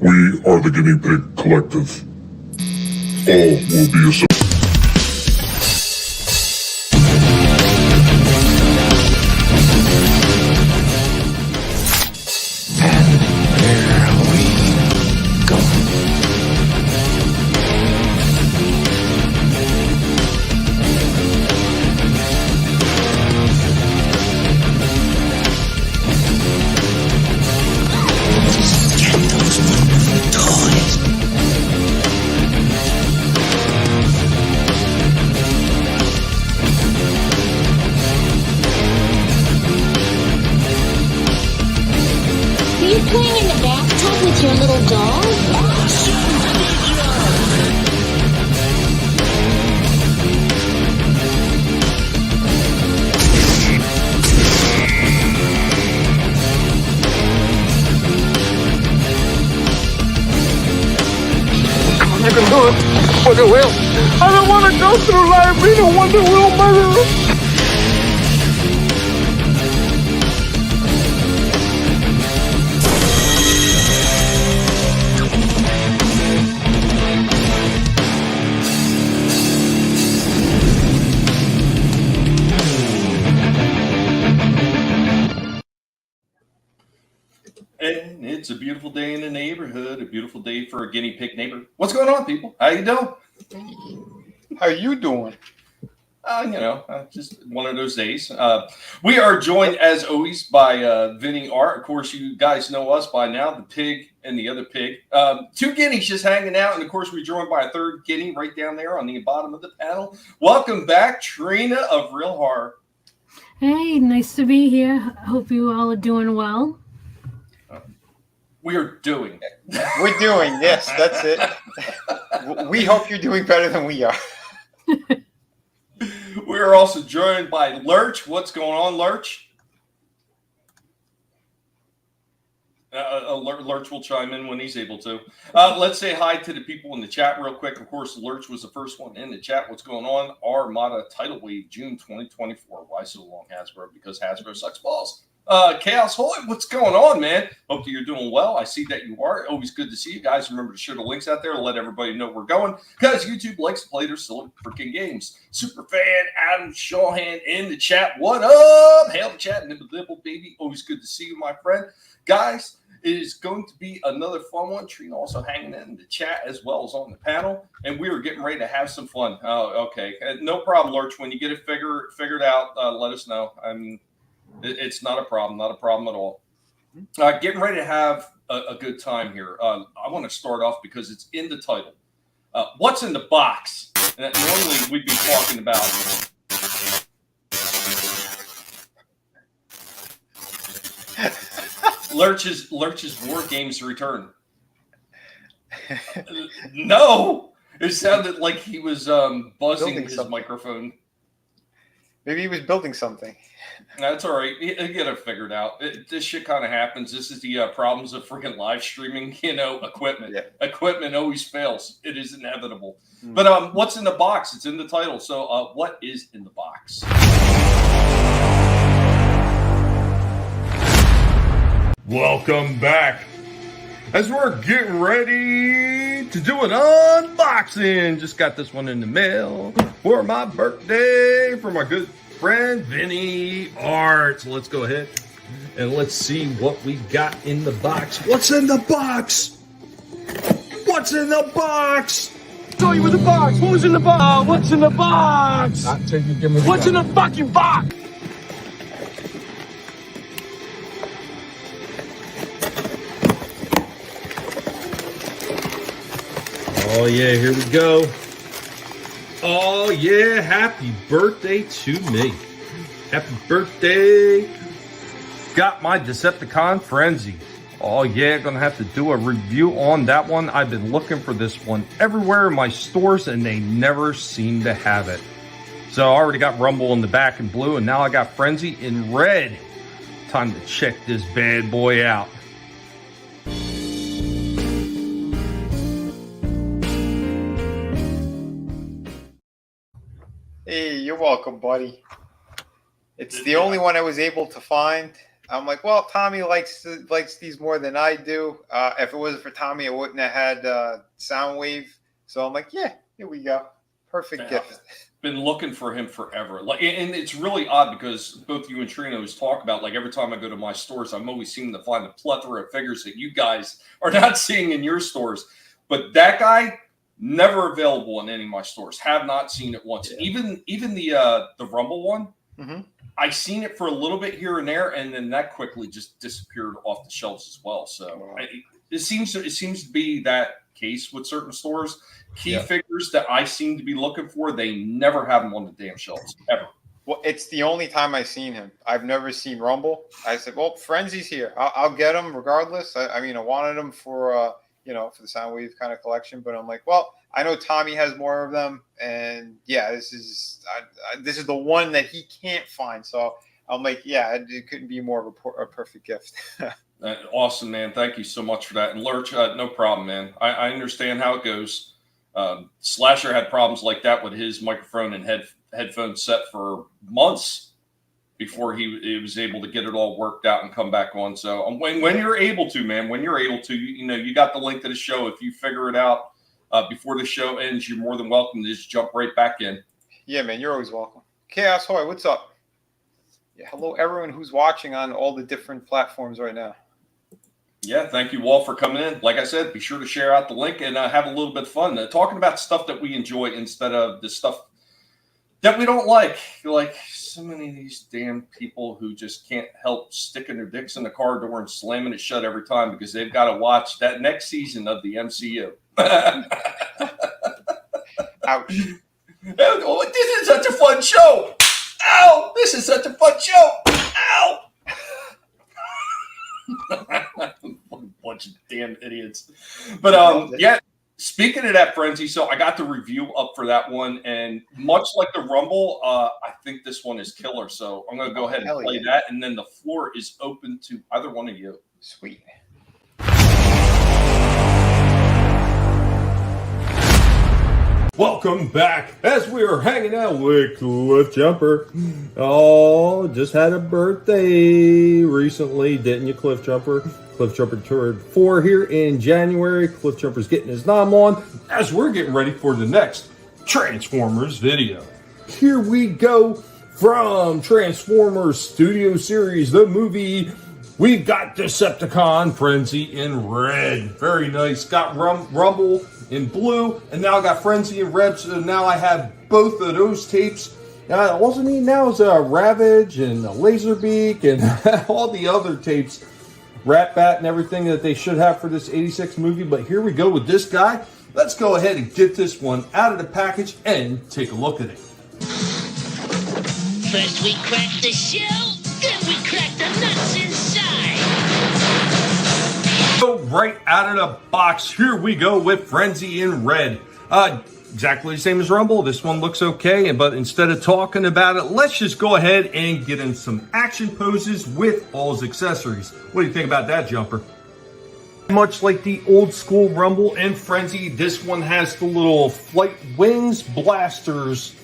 We are the Guinea Pig Collective. All will be associated. Playing in the bathtub with your little dog? You can do it. Wonder Wheel. I don't want to go through life being a Wonder Wheel murderer. And it's a beautiful day in the neighborhood, a beautiful day for a guinea pig neighbor. What's going on, people? How you doing? How you doing? Just one of those days. We are joined, as always, by Vinnie Art. Of course, you guys know us by now, the pig and the other pig. Two guineas just hanging out, and of course, we're joined by a third guinea right down there on the bottom of the panel. Welcome back, Trina of Real Horror. Hey, nice to be here. Hope you all are doing well. We are doing it. We're doing, yes, that's it. We hope you're doing better than we are. We are also joined by Lurch. What's going on, Lurch? Lurch will chime in when he's able to. Let's say hi to the people in the chat real quick. Of course, Lurch was the first one in the chat. What's going on? Armada Tidal Wave, June 2024. Why so long, Hasbro? Because Hasbro sucks balls. Chaos Hoy, what's going on, man? Hope that you're doing well. I see that you are. Always good to see you guys. Remember to share the links out there to let everybody know we're going, because YouTube likes to play their silly freaking games. Superfan Adam Shawhan in the chat. What up? Hail the chat, nibble dibble, baby. Always good to see you, my friend. Guys, it is going to be another fun one. Trina also hanging in the chat as well as on the panel, and we are getting ready to have some fun. Oh, okay. No problem, Lurch. When you get it figured out, let us know. I mean, it's not a problem at all. Getting ready to have a good time here. I want to start off because it's in the title. What's in the box? And normally we'd be talking about Lurch's War Games return. No, it sounded like he was buzzing Building his something. Microphone. Maybe he was building something. That's all right. You get it figured out. This shit kind of happens. This is the problems of freaking live streaming, equipment. Yeah. Equipment always fails. It is inevitable. But what's in the box? It's in the title. So what is in the box? Welcome back. As we're getting ready to do an unboxing. Just got this one in the mail for my birthday from my good friend Vinnie Art. So let's go ahead and let's see what we got in the box. What's in the box? What's in the box? Show you with the box. What was in the box? What's in the box? What's in the fucking box? Oh yeah, here we go. Oh yeah, happy birthday to me. Happy birthday. Got my Decepticon Frenzy. Oh yeah, gonna have to do a review on that one. I've been looking for this one everywhere in my stores and they never seem to have it. So I already got Rumble in the back in blue and now I got Frenzy in red. Time to check this bad boy out. Hey, you're welcome, buddy. It's the only one I was able to find I'm like, well, Tommy likes these more than I do. If it wasn't for Tommy, I wouldn't have had Soundwave. So I'm like, yeah, here we go. Perfect gift. Been looking for him forever. Like, and it's really odd because both you and Trina always talk about, like, every time I go to my stores, I'm always seeming to find a plethora of figures that you guys are not seeing in your stores. But that guy, never available in any of my stores. Have not seen it once. Yeah. Even the Rumble one, I seen it for a little bit here and there, and then that quickly just disappeared off the shelves as well. So it seems to be that case with certain stores. Key figures that I seem to be looking for, they never have them on the damn shelves, ever. Well, it's the only time I've seen him. I've never seen Rumble. I said, well, Frenzy's here. I'll get him regardless. I mean, I wanted him for, for the Soundwave kind of collection, but I'm like, well, I know Tommy has more of them. And yeah, this is the one that he can't find. So I'm like, yeah, it couldn't be more of a perfect gift. Awesome, man. Thank you so much for that. And Lurch, no problem, man. I understand how it goes. Slasher had problems like that with his microphone and headphone set for months before he was able to get it all worked out and come back on. So when you're able to, man, you got the link to the show. If you figure it out before the show ends, you're more than welcome to just jump right back in. Yeah, man, you're always welcome. Chaos Hoy, what's up? Yeah, hello everyone who's watching on all the different platforms right now. Yeah, thank you all for coming in. Like I said, be sure to share out the link and have a little bit of fun. Talking about stuff that we enjoy instead of the stuff that we don't like. Like so many of these damn people who just can't help sticking their dicks in the car door and slamming it shut every time because they've got to watch that next season of the MCU. Ouch. Oh, this is such a fun show. Ow, this is such a fun show. Ow. Bunch of damn idiots. But yeah, speaking of that frenzy, so I got the review up for that one, and much like the Rumble, I think this one is killer. So I'm gonna go ahead and play that, and then the floor is open to either one of you. Sweet. Welcome back as we are hanging out with Cliff Jumper. Oh, just had a birthday recently, didn't you, Cliff Jumper? Cliff Jumper turned 4 here in January. Cliff Jumper's getting his nom on as we're getting ready for the next Transformers video. Here we go from Transformers Studio Series, the movie. We've got Decepticon Frenzy in red. Very nice. Got Rumble in blue, and now I got Frenzy in red, so now I have both of those tapes. Also need now is a Ravage and a Laserbeak and all the other tapes, Rat Bat and everything that they should have for this 86 movie. But here we go with this guy. Let's go ahead and get this one out of the package and take a look at it. First we crack the shell, then we crack the nuts inside. So right out of the box, here we go with Frenzy in red. Exactly the same as Rumble. This one looks okay, but instead of talking about it, let's just go ahead and get in some action poses with all his accessories. What do you think about that, Jumper? Much like the old school Rumble and Frenzy, this one has the little flight wings blasters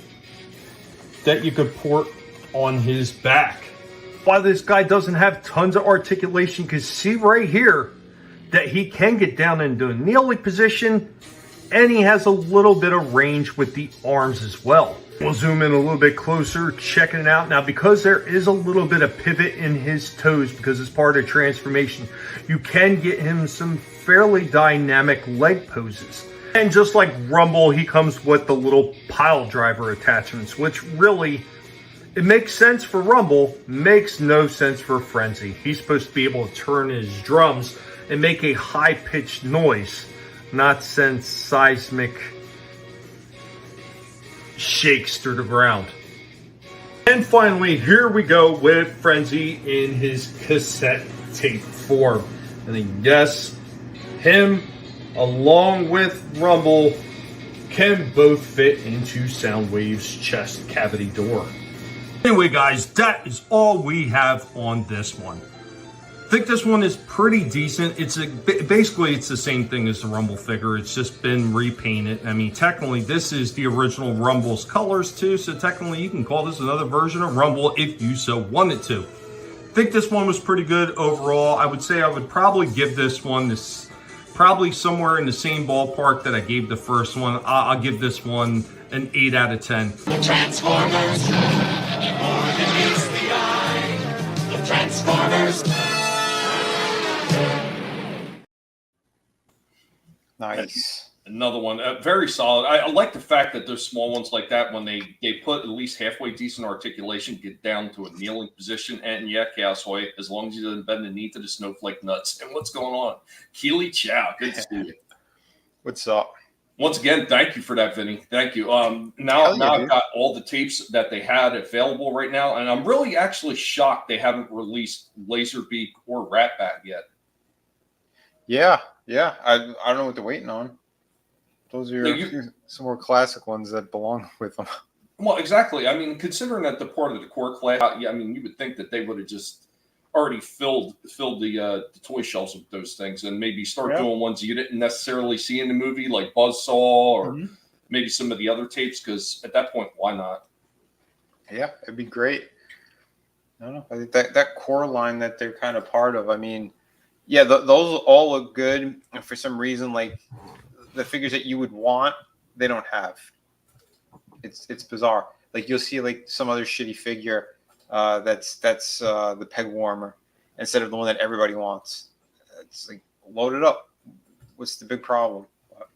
that you could port on his back. Why this guy doesn't have tons of articulation, because see right here that he can get down into a kneeling position, and he has a little bit of range with the arms as well. We'll zoom in a little bit closer, checking it out. Now, because there is a little bit of pivot in his toes, because it's part of transformation, you can get him some fairly dynamic leg poses. And just like Rumble, he comes with the little pile driver attachments, which really, it makes sense for Rumble, makes no sense for Frenzy. He's supposed to be able to turn his drums and make a high-pitched noise, not send seismic shakes through the ground. And finally, here we go with Frenzy in his cassette tape form. And then, yes, him along with Rumble can both fit into Soundwave's chest cavity door. Anyway, guys, that is all we have on this one. I think this one is pretty decent. Basically it's the same thing as the Rumble figure. It's just been repainted. I mean, technically this is the original Rumble's colors too, so technically you can call this another version of Rumble if you so wanted to. think this one was pretty good overall. I would say I would probably give this one probably somewhere in the same ballpark that I gave the first one. I'll give this one an 8 out of 10. The Transformers, more than meets the eye. The Transformers. Nice. Another one, very solid. I like the fact that those small ones like that, when they put at least halfway decent articulation, get down to a kneeling position. And yeah, Chaos Hoy, as long as he doesn't bend the knee to the snowflake nuts. And what's going on? Keely Chow, good to see you. What's up? Once again, thank you for that, Vinny. Thank you. Now I've got all the tapes that they had available right now, and I'm really actually shocked they haven't released Laserbeak or Ratbat yet. Yeah. I don't know what they're waiting on. Those are some more classic ones that belong with them. Well, exactly. I mean, considering that the part of the core class, I mean, you would think that they would have just already filled the toy shelves with those things, and maybe start doing ones you didn't necessarily see in the movie, like Buzzsaw or maybe some of the other tapes. Because at that point, why not? Yeah, it'd be great. I don't know. I think that core line that they're kind of part of. I mean, yeah, those all look good. And for some reason, like the figures that you would want, they don't have. It's bizarre. Like you'll see like some other shitty figure that's the peg warmer instead of the one that everybody wants. It's like load it up. What's the big problem?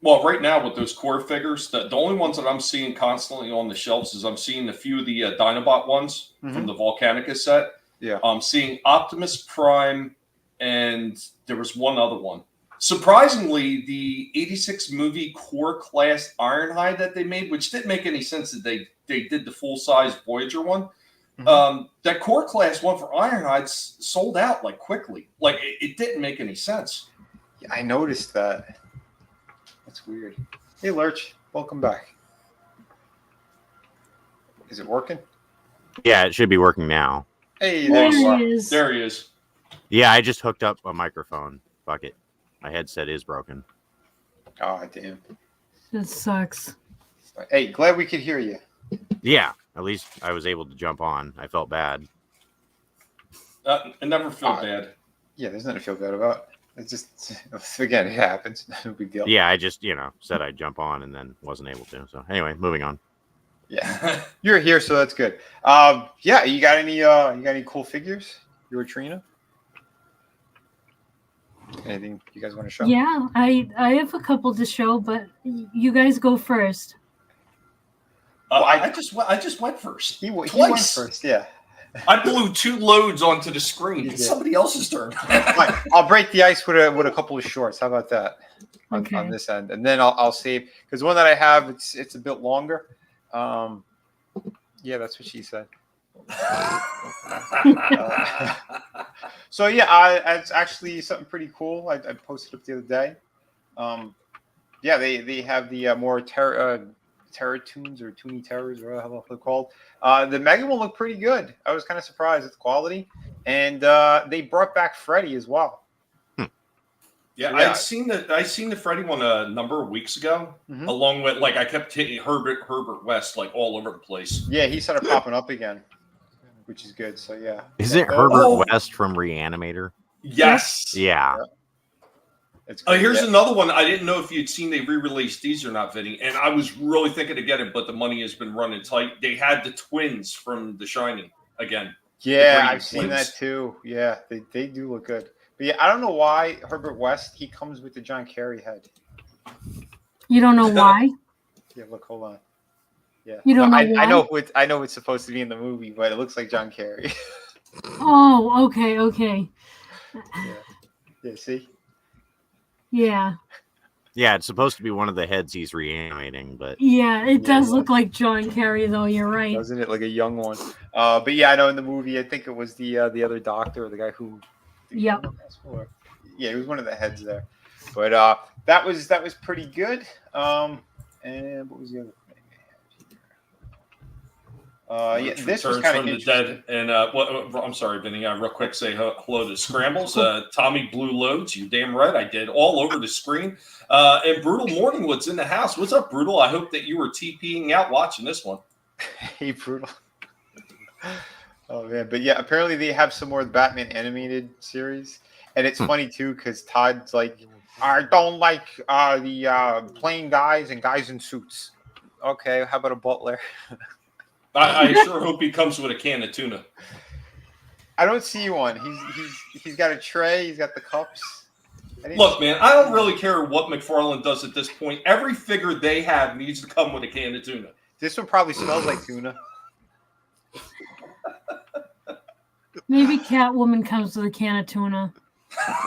Well, right now with those core figures, the only ones that I'm seeing constantly on the shelves is I'm seeing a few of the Dinobot ones from the Volcanica set. Yeah, I'm seeing Optimus Prime, and there was one other one. Surprisingly, the 86 movie core class Ironhide that they made, which didn't make any sense that they did the full size Voyager one. That core class one for Ironhide sold out like quickly. Like it didn't make any sense. Yeah, I noticed that. That's weird. Hey, Lurch, welcome back. Is it working? Yeah, it should be working now. Hey, There there you are. he is. There he is. Yeah, I just hooked up a microphone. Fuck it. My headset is broken. Oh, damn. That sucks. Hey, glad we could hear you. Yeah, at least I was able to jump on. I felt bad. I never feel bad. Yeah, there's nothing to feel bad about. It's just, again, it happens. No big deal. Yeah, I just, said I'd jump on and then wasn't able to. So anyway, moving on. Yeah, you're here, so that's good. Yeah, you got any cool figures? You or Trina? Anything you guys want to show? Yeah, I have a couple to show, but you guys go first. Well, I just went first. He went Twice. first, yeah. I blew 2 loads onto the screen. You It's did. somebody else's turn. Fine. I'll break the ice with a couple of shorts. How about that? On Okay. this end, and then I'll save because the one that I have it's a bit longer. Yeah, that's what she said. So yeah, it's actually something pretty cool. I posted up the other day. Yeah, they have the more Terra Tunes or Toonie Terrors or whatever they're called. The Mega one looked pretty good. I was kind of surprised at the quality, and they brought back Freddy as well. Yeah, Yeah. I seen the Freddy one a number of weeks ago, along with I kept hitting Herbert West all over the place. Yeah, he started popping up again, which is good. So yeah, Isn't Herbert West from Reanimator? Yes. Yeah. it's good. Here's Yeah. another one. I didn't know if you'd seen they re-released these or not, Vinny, and I was really thinking to get it, but the money has been running tight. They had the twins from The Shining again. Yeah, Brady I've seen twins. that too. Yeah, they do look good. But yeah, I don't know why Herbert West, he comes with the John Kerry head. You don't know why? Yeah, look, hold on. Yeah. You don't know I why? I know it's supposed to be in the movie, but it looks like John Kerry. Oh, okay. Yeah, see? Yeah. Yeah, it's supposed to be one of the heads he's reanimating, but Yeah, it does Yeah. look like John Kerry, though. You're right. Doesn't it? Like a young one. But yeah, I know in the movie, I think it was the other doctor, or the guy who. Yep. Yeah, he was one of the heads there. But that was pretty good. And what was the other thing I had here? Yeah, this was Returns kind of from the interesting. dead. And I'm sorry, Vinny. Real quick, say hello to Scrambles. Tommy Blue Loads. You damn right, I did. All over the screen. And Brutal Morningwood's in the house. What's up, Brutal? I hope that you were TPing out watching this one. Hey, Brutal. Oh man, but yeah, apparently they have some more of the Batman animated series, and it's funny too because Todd's like, I don't like the plain guys and guys in suits. Okay, how about a butler? I sure hope he comes with a can of tuna. I don't see one. He's got a tray. He's got the cups. Look, man, I don't really care what McFarlane does at this point. Every figure they have needs to come with a can of tuna. This one probably smells like tuna. Maybe Catwoman comes with a can of tuna.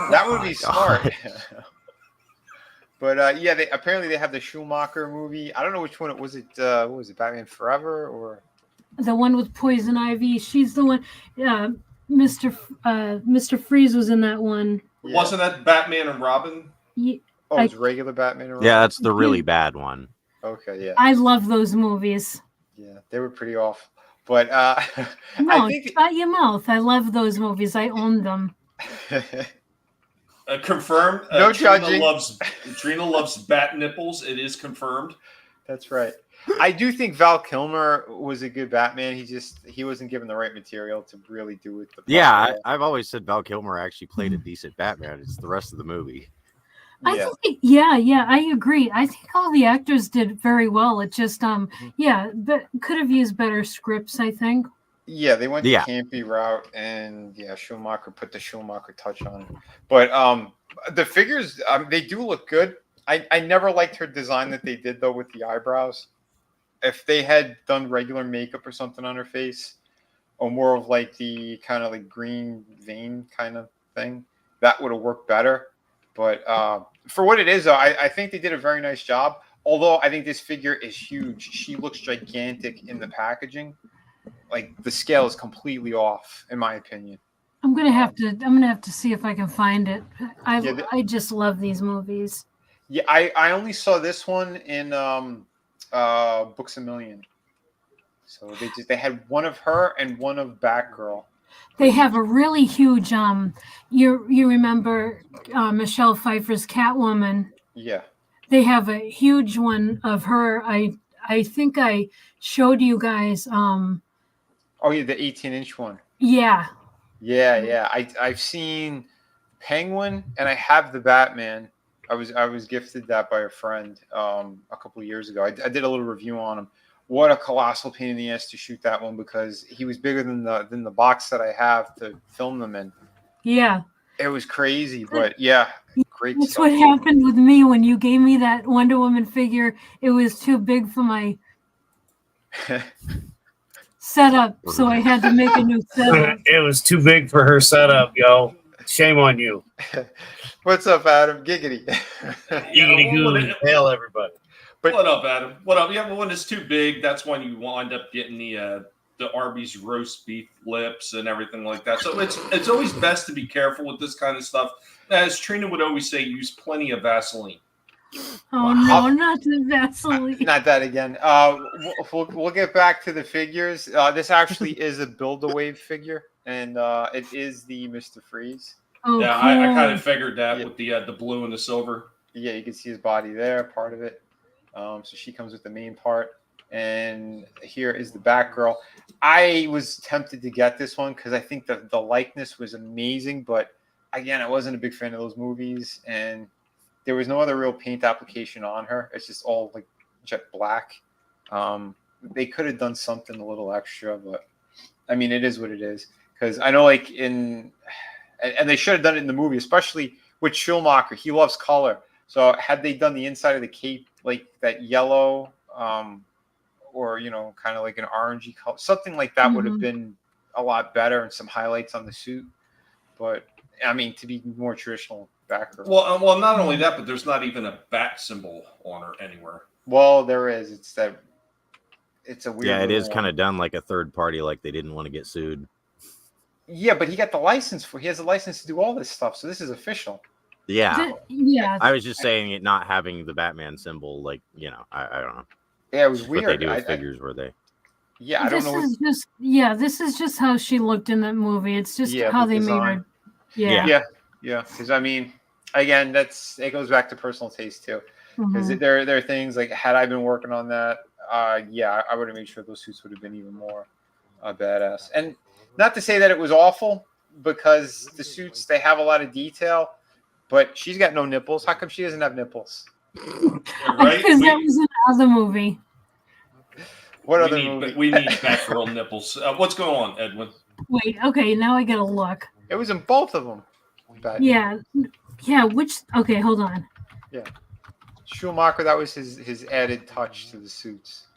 That would be smart. But yeah, apparently they have the Schumacher movie. I don't know which one it was. What was it? Batman Forever or The one with Poison Ivy. She's the one. Mr. Freeze was in that one. Yeah. Wasn't that Batman and Robin? Yeah, Oh, it's regular Batman. Or Yeah, that's the really bad one. Okay, yeah. I love those movies. Yeah, they were pretty awful. But No, I think shut your mouth. I love those movies. I own them. Confirmed. No Trina judging. Trina loves bat nipples. It is confirmed. That's right. I do think Val Kilmer was a good Batman. He wasn't given the right material to really do it. Yeah, I've always said Val Kilmer actually played a decent Batman. It's the rest of the movie. I think, yeah, I agree. I think all the actors did very well. It just, but could have used better scripts, I think. Yeah, they went the campy route, and Schumacher put the Schumacher touch on it. But the figures, they do look good. I never liked her design that they did though with the eyebrows. If they had done regular makeup or something on her face, or more of like the kind of like green vein kind of thing, that would have worked better. But for what it is, though, I think they did a very nice job. Although I think this figure is huge. She looks gigantic in the packaging. Like the scale is completely off, in my opinion. I'm gonna have to see if I can find it. I just love these movies. Yeah, I only saw this one in Books a Million. So they had one of her and one of Batgirl. They have a really huge you remember Michelle Pfeiffer's Catwoman. Yeah. They have a huge one of her. I think I showed you guys Oh yeah, the 18-inch one. Yeah. Yeah. I've seen Penguin and I have the Batman. I was gifted that by a friend a couple of years ago. I did a little review on him. What a colossal pain in the ass to shoot that one because he was bigger than the box that I have to film them in. Yeah. It was crazy, but yeah, great That's stuff. what happened with me when you gave me that Wonder Woman figure. It was too big for my setup, so I had to make a new setup. It was too big for her setup, yo. Shame on you. What's up, Adam? Giggity. Giggity goo. Hail everybody. What up, Adam? What up? Yeah, but when it's too big, that's when you wind up getting the Arby's roast beef lips and everything like that. So it's always best to be careful with this kind of stuff. As Trina would always say, use plenty of Vaseline. Oh no, not the Vaseline. Not that again. We'll get back to the figures. This actually is a Build-A-Wave figure, and it is the Mr. Freeze. Oh, yeah, cool. I kind of figured that with the blue and the silver. Yeah, you can see his body there, part of it. So she comes with the main part. And here is the Batgirl. I was tempted to get this one because I think that the likeness was amazing. But again, I wasn't a big fan of those movies. And there was no other real paint application on her. It's just all like jet black. They could have done something a little extra. But I mean, it is what it is. Because I know like and they should have done it in the movie, especially with Schumacher. He loves color. So had they done the inside of the cape like that yellow, or kind of like an orangey color, something like that would have been a lot better, and some highlights on the suit. But I mean, to be more traditional Batgirl. Well, not only that, but there's not even a bat symbol on her anywhere. Well, there is. It's a weird. Yeah, it is one. kind of done like a third party, like they didn't want to get sued. Yeah, but he got the license he has a license to do all this stuff, so this is official. Yeah. Yeah. I was just saying it not having the Batman symbol, like, I don't know. Yeah, it was weird. What they do with figures, were they? Yeah, I don't know. This is just how she looked in that movie. It's just how they made her. Yeah. Because I mean, again, it goes back to personal taste too. Because there are things like, had I been working on that, I would have made sure those suits would have been even more badass. And not to say that it was awful, because the suits, they have a lot of detail, but she's got no nipples. How come she doesn't have nipples? Right? Because that was another movie. What other movie? We need Batgirl nipples. What's going on, Edwin? Wait, okay, now I gotta look. It was in both of them. Yeah, which, okay, hold on. Yeah. Schumacher, that was his added touch to the suits.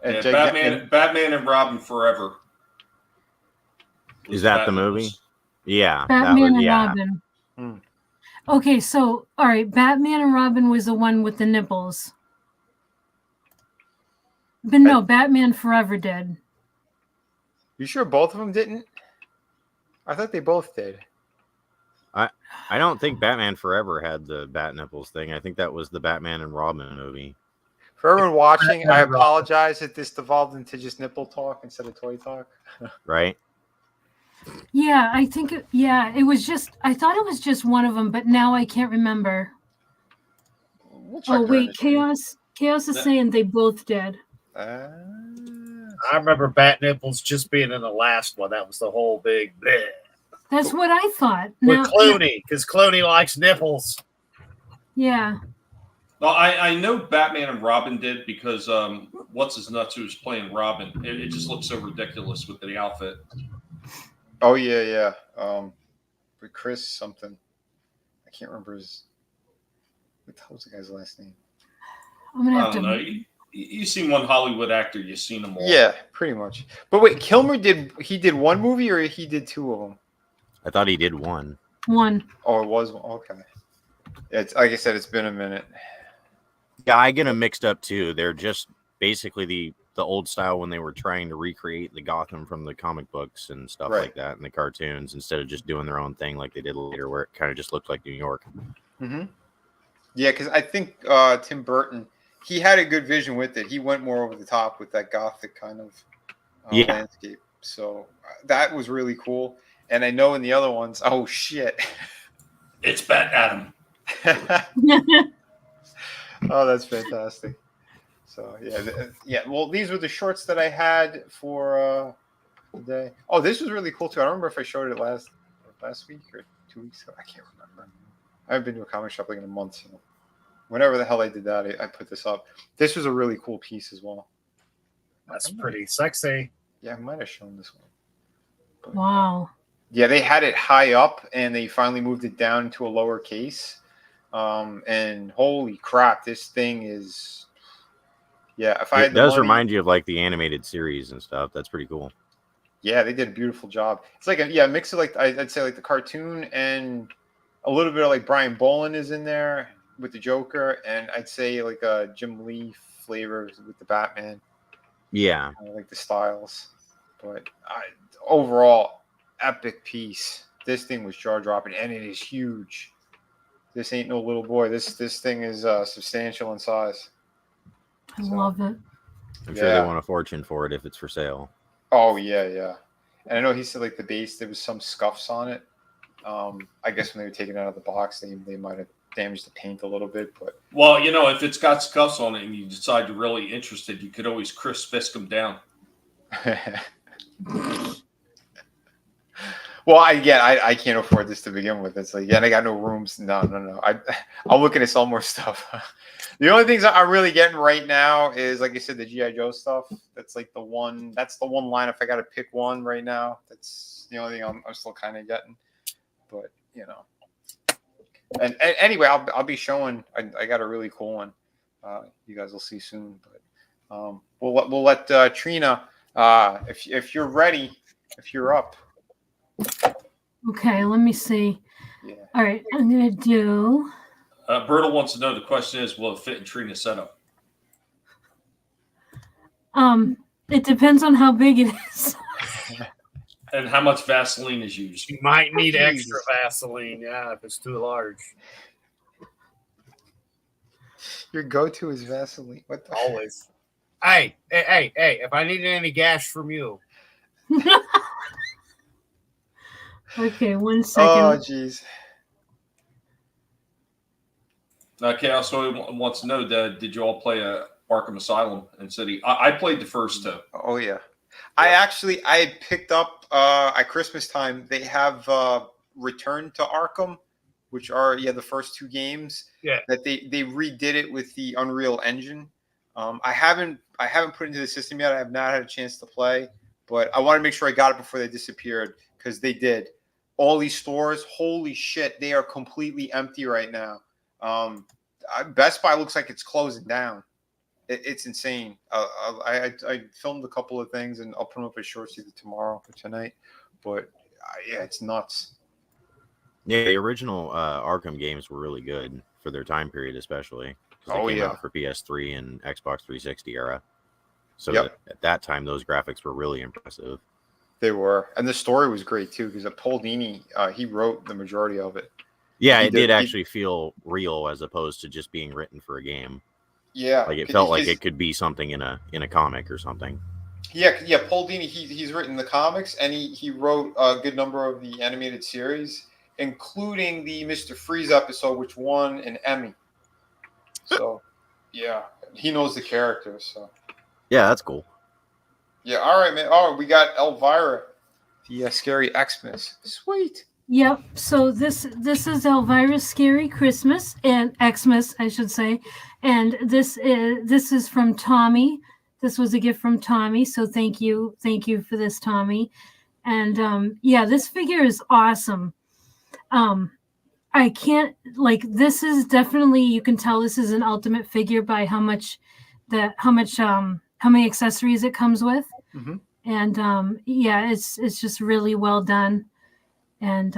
And Yeah, Batman and Robin Forever. Is that the movie? Yeah. Batman and Robin. Okay, so, all right, Batman and Robin was the one with the nipples. But no, Batman Forever did. You sure both of them didn't? I thought they both did. I don't think Batman Forever had the bat nipples thing. I think that was the Batman and Robin movie. For everyone watching, I apologize that this devolved into just nipple talk instead of toy talk. Right? Yeah, I think, it was just, I thought it was just one of them, but now I can't remember. Oh, wait, Chaos is saying they both did. I remember bat nipples just being in the last one. That was the whole big bleh. That's what I thought. With Now, Clooney, because Clooney likes nipples. Yeah. Well, I know Batman and Robin did because what's his nuts who was playing Robin? It just looks so ridiculous with the outfit. Oh yeah. With Chris something. I can't remember his. What the hell was the guy's last name? I'm gonna have I don't know. You seen one Hollywood actor, you've seen them all. Yeah, pretty much. But wait, Kilmer did one movie or he did two of them? I thought he did one. One. Oh, it was one. Okay. It's like I said, it's been a minute. Yeah, I get them mixed up too. They're just basically the old style when they were trying to recreate the Gotham from the comic books and stuff like that and the cartoons instead of just doing their own thing like they did later where it kind of just looked like New York. Mm-hmm. Yeah, because I think Tim Burton, he had a good vision with it. He went more over the top with that Gothic kind of landscape. So that was really cool. And I know in the other ones, oh shit. It's Bat Adam. Oh, that's fantastic. So yeah. Well, these were the shorts that I had for today. Oh, this was really cool too. I don't remember if I showed it last week or 2 weeks ago. I can't remember. I haven't been to a comic shop like in a month. So whenever the hell I did that, I put this up. This was a really cool piece as well. That's pretty sexy. Yeah, I might have shown this one. But, wow. Yeah, they had it high up and they finally moved it down to a lower case. And holy crap, this thing is. Yeah, if I had it does remind you of like the animated series and stuff. That's pretty cool. Yeah, they did a beautiful job. It's like a mix of like I'd say like the cartoon and a little bit of like Brian Bolin is in there with the Joker, and I'd say like a Jim Lee flavor with the Batman. Yeah, I like the styles, but overall epic piece. This thing was jaw dropping, and it is huge. This ain't no little boy. This thing is substantial in size. I love it. I'm sure they want a fortune for it if it's for sale. Oh yeah. And I know he said like the base there was some scuffs on it. I guess when they were taking it out of the box, they might have damaged the paint a little bit, but well, if it's got scuffs on it and you decide you're really interested, you could always Chris Fisk them down. Well, I can't afford this to begin with. It's like, I got no rooms. No. I'm looking to sell more stuff. The only things I'm really getting right now is, like I said, the G.I. Joe stuff. That's like the one line. If I got to pick one right now, that's the only thing I'm still kind of getting. But, and anyway, I'll be showing. I got a really cool one. You guys will see soon. But we'll let Trina, if you're ready, if you're up. Okay, let me see. Yeah. All right, I'm gonna do. Bertle wants to know. The question is, will it fit in Trina's setup? It depends on how big it is. And how much Vaseline is used. You might need extra Vaseline, if it's too large. Your go-to is Vaseline. What the Always. Hey, if I need any gas from you. Okay, 1 second. Oh, jeez. Chaos wants to know, did you all play Arkham Asylum in City? I played the first two. Oh, yeah. I picked up at Christmas time. They have Return to Arkham, which are the first 2 games. Yeah. That they redid it with the Unreal Engine. I haven't put it into the system yet. I have not had a chance to play, but I want to make sure I got it before they disappeared, because they did. All these stores, holy shit, they are completely empty right now. Best Buy looks like it's closing down. It's insane. I filmed a couple of things, and I'll put them up as shorts either tomorrow or tonight. But yeah, it's nuts. Yeah, the original Arkham games were really good for their time period, especially. They came out for PS3 and Xbox 360 era. So at that time, those graphics were really impressive. They were, and the story was great too, because Paul Dini, he wrote the majority of it. Yeah, it did actually feel real as opposed to just being written for a game. Yeah, like it felt like it could be something in a comic or something. Yeah. Paul Dini, he's written the comics, and he wrote a good number of the animated series, including the Mr. Freeze episode, which won an Emmy. So, yeah, he knows the characters. So, yeah, that's cool. Yeah, all right, man. Oh, we got Elvira, the scary Xmas. Sweet. Yep. So this is Elvira's Scary Christmas and Xmas, I should say, and this is from Tommy. This was a gift from Tommy, so thank you for this, Tommy. And yeah, this figure is awesome. I can't this is definitely, you can tell this is an ultimate figure by how many accessories it comes with. Mm-hmm. And yeah, it's just really well done. And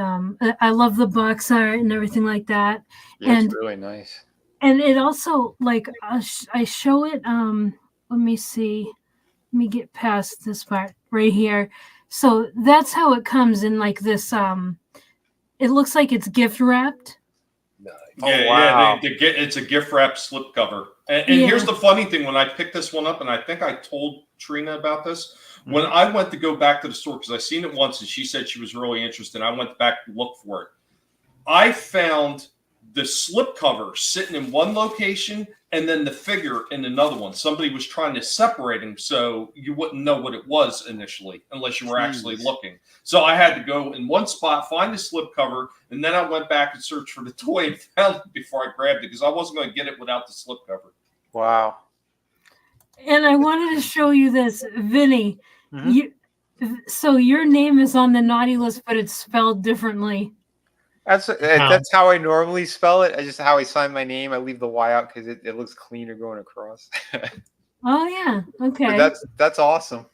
I love the box art and everything like that. Yeah, and it's really nice. And it also, I show it, let me see. Let me get past this part right here. So that's how it comes in this, it looks like it's gift wrapped. Yeah, it's a gift wrap slipcover. And here's the funny thing: when I picked this one up, and I think I told Trina about this, when I went to go back to the store, because I seen it once, and she said she was really interested. I went back to look for it. I found the slipcover sitting in one location, and then the figure in another one. Somebody was trying to separate them, so you wouldn't know what it was initially, unless you were actually looking. So I had to go in one spot, find the slipcover, and then I went back and searched for the toy and found it before I grabbed it, because I wasn't going to get it without the slipcover. Wow. And I wanted to show you this, Vinnie. So your name is on the naughty list, but it's spelled differently. That's how I normally spell it. I just how I sign my name. I leave the Y out because it looks cleaner going across. Oh yeah, okay. But that's awesome.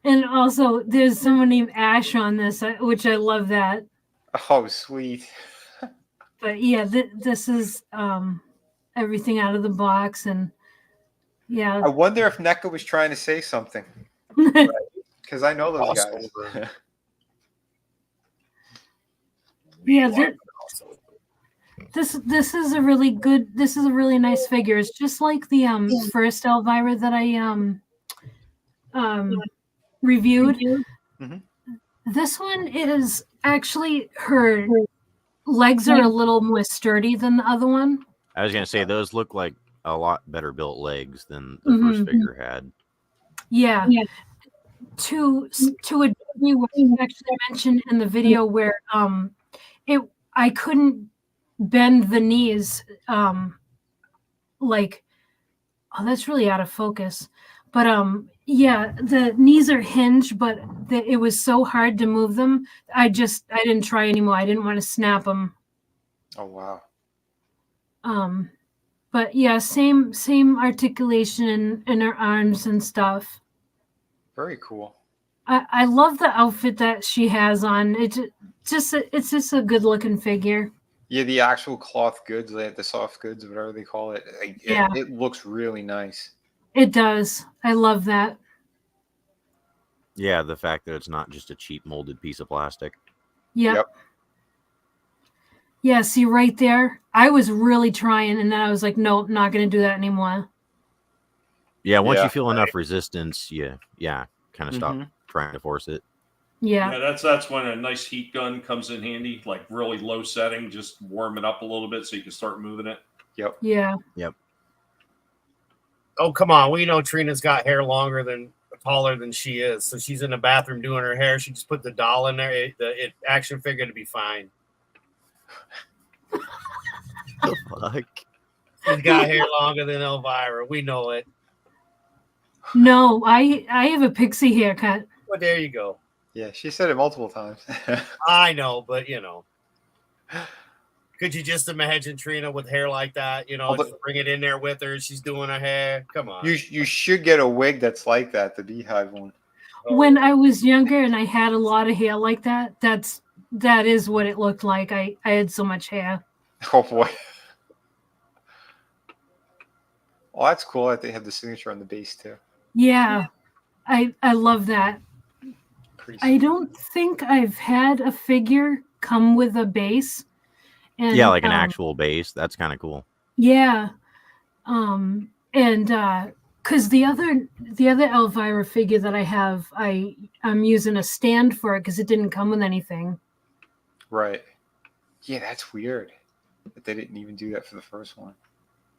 And also, there's someone named Ash on this, which I love that. Oh, sweet. But yeah, this is everything out of the box, and yeah. I wonder if NECA was trying to say something, because I know those guys. Yeah, this is a really good. This is a really nice figure. It's just like the first Elvira that I reviewed. Mm-hmm. This one is actually, her legs are a little more sturdy than the other one. I was gonna say those look like a lot better built legs than the first figure had. Yeah. To a degree, what you actually mentioned in the video, where I couldn't bend the knees, that's really out of focus. But yeah, the knees are hinged, but it was so hard to move them. I didn't try anymore. I didn't want to snap them. Oh wow. But yeah, same articulation in her arms and stuff. Very cool. I love the outfit that she has on. It's just a good looking figure. Yeah, the actual cloth goods, the soft goods, whatever they call it. It looks really nice. It does. I love that. Yeah, the fact that it's not just a cheap molded piece of plastic. Yep. Yeah, see right there, I was really trying, and then I was like, nope, not going to do that anymore. Yeah, once you feel enough resistance, kind of stop trying to force it. Yeah, that's when a nice heat gun comes in handy, like really low setting, just warm it up a little bit so you can start moving it. Yep. Yeah. Yep. Oh, come on. We know Trina's got hair longer than taller than she is. So she's in the bathroom doing her hair. She just put the doll in there. The action figure to be fine. The fuck? She's got hair longer than Elvira. We know it. No, I have a pixie haircut. Well, there you go. Yeah, she said it multiple times. I know, but could you just imagine Trina with hair like that? Just bring it in there with her. She's doing her hair. Come on. You should get a wig that's like that, the beehive one. When I was younger and I had a lot of hair like that, that is what it looked like. I had so much hair. Oh boy. Well, that's cool that they have the signature on the base too. Yeah, I love that. I don't think I've had a figure come with a base. And, yeah, like an actual base. That's kind of cool. Yeah. And because the other Elvira figure that I have, I'm using a stand for it because it didn't come with anything. Right. Yeah, that's weird that they didn't even do that for the first one.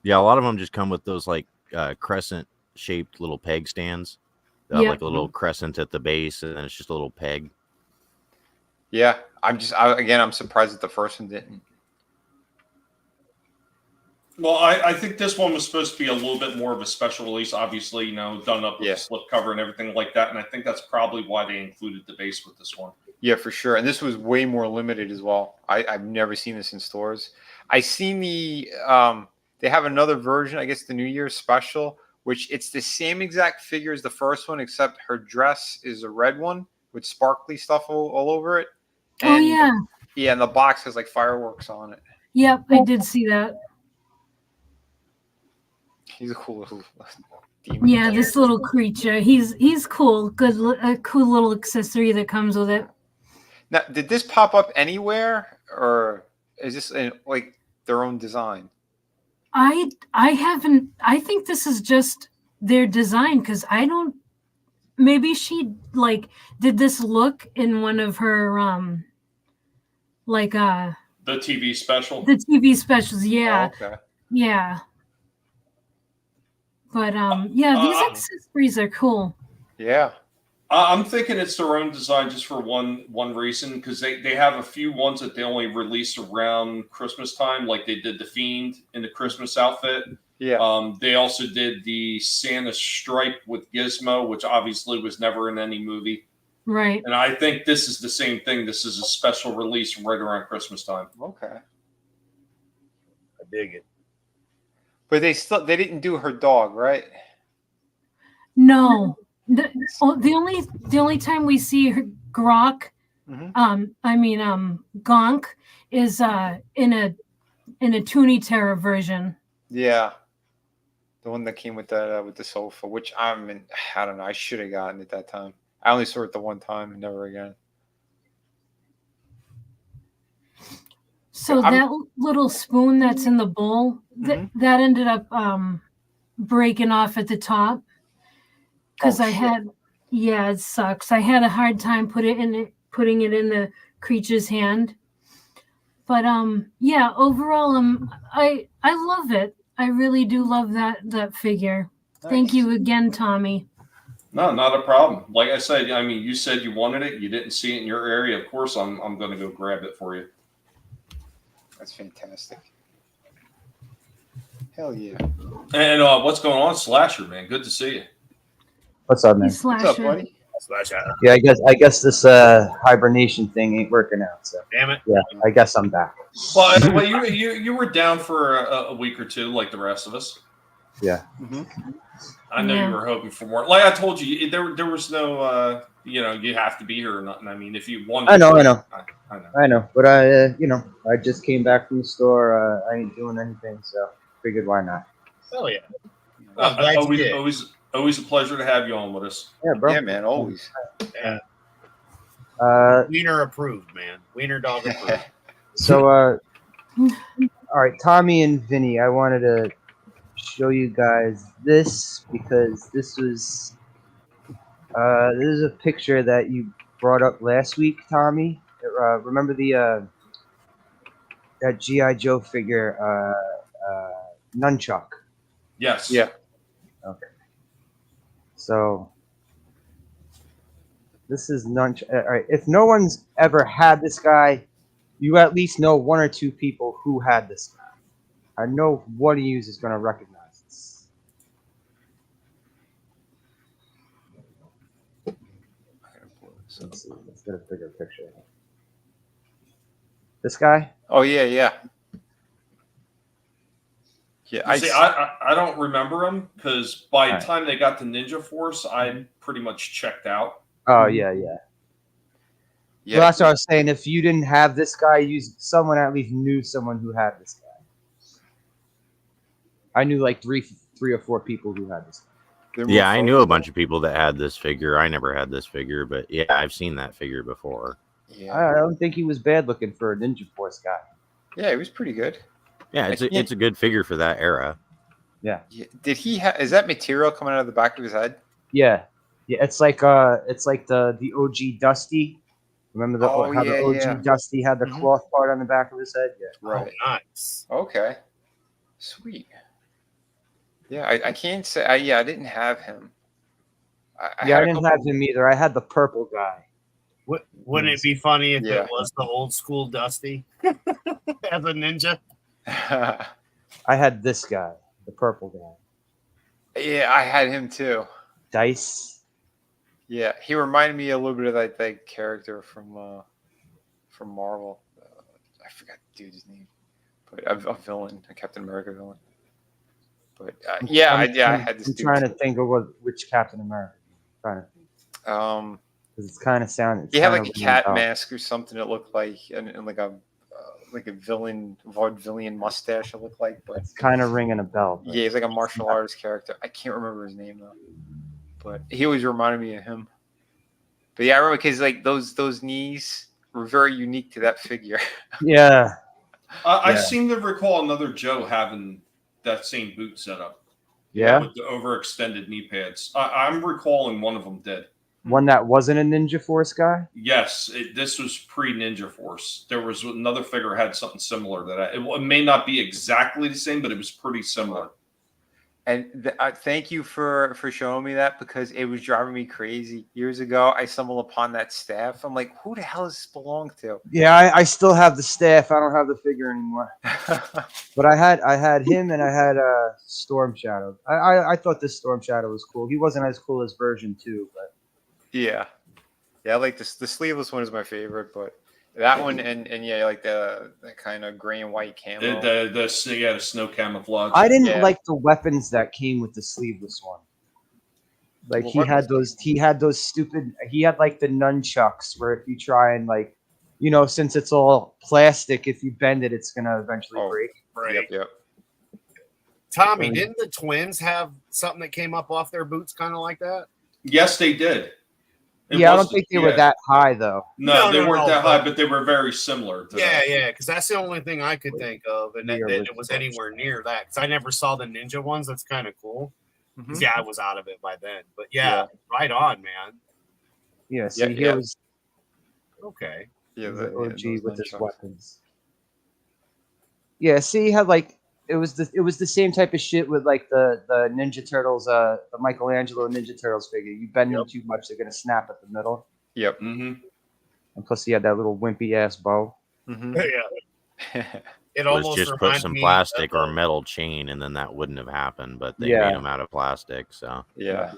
Yeah, a lot of them just come with those like crescent shaped little peg stands. Like a little crescent at the base, and it's just a little peg. Yeah, I'm surprised that the first one didn't. Well, I think this one was supposed to be a little bit more of a special release, obviously, done up with a slip cover and everything like that. And I think that's probably why they included the base with this one. Yeah, for sure. And this was way more limited as well. I've never seen this in stores. I seen they have another version, I guess the New Year's special, which it's the same exact figure as the first one, except her dress is a red one with sparkly stuff all over it. And, yeah, and the box has like fireworks on it. Yep, I did see that. He's a cool little demon. Yeah, this little creature. He's cool. A cool little accessory that comes with it. Now, did this pop up anywhere, or is this like their own design? I haven't. I think this is just their design because I don't. Maybe she did this look in one of her the TV special. The TV specials, yeah. Oh, okay. Yeah. But these accessories are cool. Yeah. I'm thinking it's their own design just for one reason, because they have a few ones that they only released around Christmas time, like they did the Fiend in the Christmas outfit. Yeah. They also did the Santa stripe with Gizmo, which obviously was never in any movie. Right. And I think this is the same thing. This is a special release right around Christmas time. Okay. I dig it. But they didn't do her dog, right? No. The only time we see her Gonk is in a Toonie Terror version. Yeah. The one that came with that with the sofa, which I don't know, I should have gotten it that time. I only saw it the one time and never again. So that little spoon that's in the bowl, that ended up breaking off at the top. Because it sucks. I had a hard time putting it in the creature's hand. But overall, I love it. I really do love that figure. Nice. Thank you again, Tommy. No, not a problem. Like I said, you said you wanted it. You didn't see it in your area. Of course, I'm going to go grab it for you. That's fantastic. Hell yeah. And what's going on, Slasher, man? Good to see you. What's up, man? Slasher. What's up, buddy? Slasher. Yeah, I guess this hibernation thing ain't working out. So damn it. Yeah, I guess I'm back. Well, you were down for a week or two, like the rest of us. Yeah. Mm-hmm. I know you were hoping for more. Like I told you, there was no, you have to be here or nothing. I mean, if you wanted, I know. I know. But I just came back from the store. I ain't doing anything, so figured why not. Oh yeah. Always a pleasure to have you on with us. Yeah, bro. Yeah, man, always. Yeah. Wiener approved, man. Wiener dog approved. So, all right, Tommy and Vinnie, I wanted to show you guys this because this is a picture that you brought up last week, Tommy. Remember that G.I. Joe figure, Nunchuck? Yes. Yeah. Okay. So This is none. All right. If no one's ever had this guy, you at least know one or two people who had this guy. I know one of you is going to recognize this. Let's see. Let's get a bigger picture. This guy? Oh yeah. Yeah, See, I don't remember him because by the time they got to Ninja Force, I pretty much checked out. Oh yeah. Well, that's what I was saying. If you didn't have this guy, someone at least knew someone who had this guy. I knew like three or four people who had this guy. Yeah, I knew a bunch of people that had this figure. I never had this figure, but yeah, I've seen that figure before. Yeah. I don't think he was bad looking for a Ninja Force guy. Yeah, he was pretty good. Yeah, it's a good figure for that era. Yeah. Did he have? Is that material coming out of the back of his head? Yeah. It's like the OG Dusty. Remember how the OG Dusty had the cloth part on the back of his head? Yeah. Right. Oh, nice. Okay. Sweet. Yeah, I can't say. I didn't have him. I didn't have him either. I had the purple guy. Wouldn't it be funny if it was the old school Dusty as a ninja? I had this guy, the purple guy. Yeah, I had him too. Dice. Yeah, he reminded me a little bit of that character from Marvel. I forgot the dude's name, but a villain, a Captain America villain. But I had this. I'm trying to think of which Captain America. Because it's kind of sounded. He had like a cat mask or something. It looked like and like a vaudevillian mustache. It looked like, but it's kind of ringing a bell. Yeah, he's like a martial artist character. I can't remember his name though, but he always reminded me of him. But yeah, I remember because like those knees were very unique to that figure. Yeah. I seem to recall another Joe having that same boot setup. Yeah. With the overextended knee pads. I'm recalling one of them did. One that wasn't a Ninja Force guy? Yes, this was pre-Ninja Force. There was another figure had something similar that it may not be exactly the same, but it was pretty similar. And thank you for showing me that because it was driving me crazy. Years ago, I stumbled upon that staff. I'm like, who the hell does this belong to? Yeah, I still have the staff. I don't have the figure anymore. But I had him and I had Storm Shadow. I thought this Storm Shadow was cool. He wasn't as cool as version 2, but yeah, I like this. The sleeveless one is my favorite, but that one and like the kind of gray and white camo. The snow camouflage. I didn't like the weapons that came with the sleeveless one. Like he had those stupid. He had like the nunchucks where if you try and like, since it's all plastic, if you bend it, it's gonna eventually break. Right. Yep. Tommy, didn't the twins have something that came up off their boots, kind of like that? Yes, they did. I don't think they were that high though. No, they weren't that high, but they were very similar to that. Yeah, because that's the only thing I could think of, and that it was anywhere near that. Because I never saw the ninja ones. That's kind of cool. Mm-hmm. Yeah, I was out of it by then. But yeah, right on, man. Yeah, see, here was okay. Yeah, the OG with his weapons. Yeah, see, he had like it was the same type of shit with like the Ninja Turtles, the Michelangelo Ninja Turtles figure. You bend them too much, they're gonna snap at the middle. Yep. Mm-hmm. And plus, he had that little wimpy ass bow. Mm-hmm. Yeah. It was just put some plastic or metal chain, and then that wouldn't have happened. But they made them out of plastic, so yeah.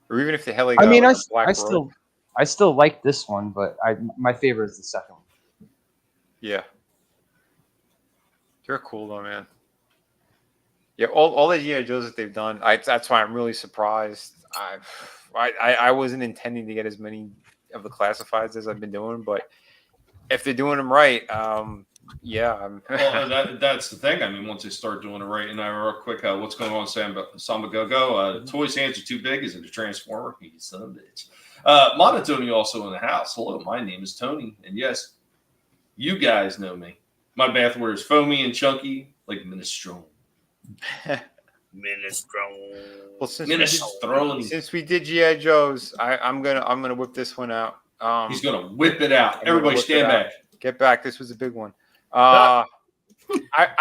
Or even if they had like, I still like this one, but my favorite is the second one. Yeah. They're cool though, man. Yeah, all the G.I. Joes that they've done, that's why I'm really surprised. I wasn't intending to get as many of the classifieds as I've been doing, but if they're doing them right, yeah. Well, that's the thing. I mean, once they start doing it right, and real quick, what's going on, Samba Go-Go? Toys' hands are too big. Is it a Transformer? You son of a bitch. Monotony also in the house. Hello, my name is Tony, and yes, you guys know me. My bathwater is foamy and chunky, like minestrone. Minestrone. Well, since we did G.I. Joes, I'm gonna whip this one out. He's gonna whip it out. Everybody, stand back. Get back. This was a big one. I